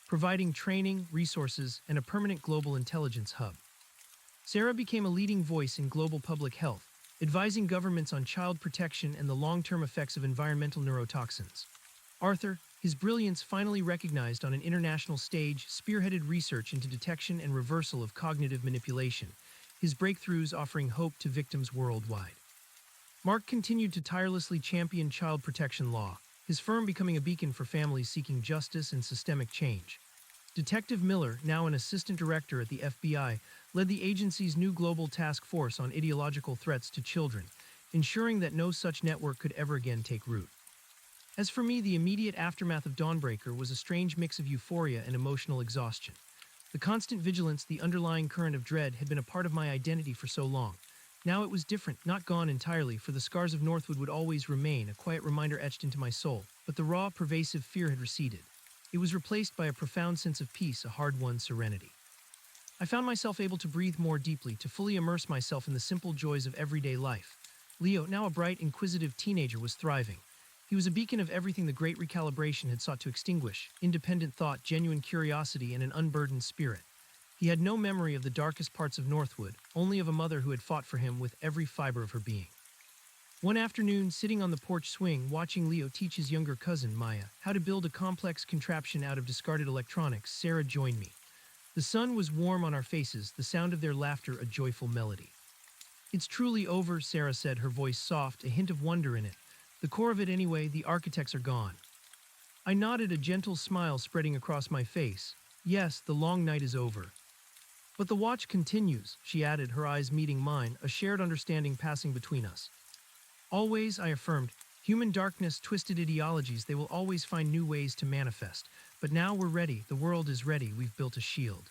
providing training, resources, and a permanent global intelligence hub. Sarah became a leading voice in global public health, advising governments on child protection and the long-term effects of environmental neurotoxins. Arthur, his brilliance finally recognized on an international stage, spearheaded research into detection and reversal of cognitive manipulation, his breakthroughs offering hope to victims worldwide. Mark continued to tirelessly champion child protection law, his firm becoming a beacon for families seeking justice and systemic change. Detective Miller, now an assistant director at the FBI, led the agency's new global task force on ideological threats to children, ensuring that no such network could ever again take root. As for me, the immediate aftermath of Dawnbreaker was a strange mix of euphoria and emotional exhaustion. The constant vigilance, the underlying current of dread, had been a part of my identity for so long. Now it was different, not gone entirely, for the scars of Northwood would always remain, a quiet reminder etched into my soul, but the raw, pervasive fear had receded. It was replaced by a profound sense of peace, a hard-won serenity. I found myself able to breathe more deeply, to fully immerse myself in the simple joys of everyday life. Leo, now a bright, inquisitive teenager, was thriving. He was a beacon of everything the great recalibration had sought to extinguish: independent thought, genuine curiosity, and an unburdened spirit. He had no memory of the darkest parts of Northwood, only of a mother who had fought for him with every fiber of her being. One afternoon, sitting on the porch swing, watching Leo teach his younger cousin, Maya, how to build a complex contraption out of discarded electronics, Sarah joined me. The sun was warm on our faces, the sound of their laughter a joyful melody. "It's truly over," Sarah said, her voice soft, a hint of wonder in it. "The core of it anyway, the architects are gone." I nodded, a gentle smile spreading across my face. "Yes, the long night is over. But the watch continues," she added, her eyes meeting mine, a shared understanding passing between us. "Always," I affirmed. "Human darkness, twisted ideologies, they will always find new ways to manifest. But now we're ready, the world is ready, we've built a shield."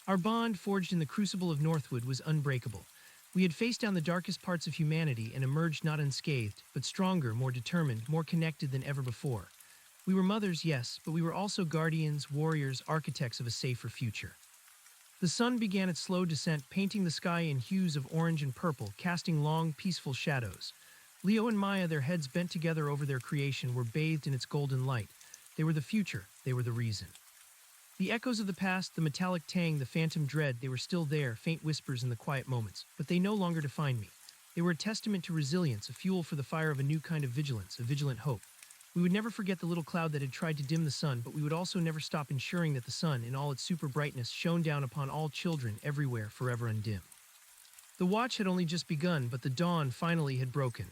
Our bond, forged in the crucible of Northwood, was unbreakable. We had faced down the darkest parts of humanity and emerged not unscathed, but stronger, more determined, more connected than ever before. We were mothers, yes, but we were also guardians, warriors, architects of a safer future. The sun began its slow descent, painting the sky in hues of orange and purple, casting long, peaceful shadows. Leo and Maya, their heads bent together over their creation, were bathed in its golden light. They were the future, they were the reason. The echoes of the past, the metallic tang, the phantom dread, they were still there, faint whispers in the quiet moments, but they no longer defined me. They were a testament to resilience, a fuel for the fire of a new kind of vigilance, a vigilant hope. We would never forget the little cloud that had tried to dim the sun, but we would also never stop ensuring that the sun, in all its super brightness, shone down upon all children everywhere, forever undimmed. The watch had only just begun, but the dawn finally had broken.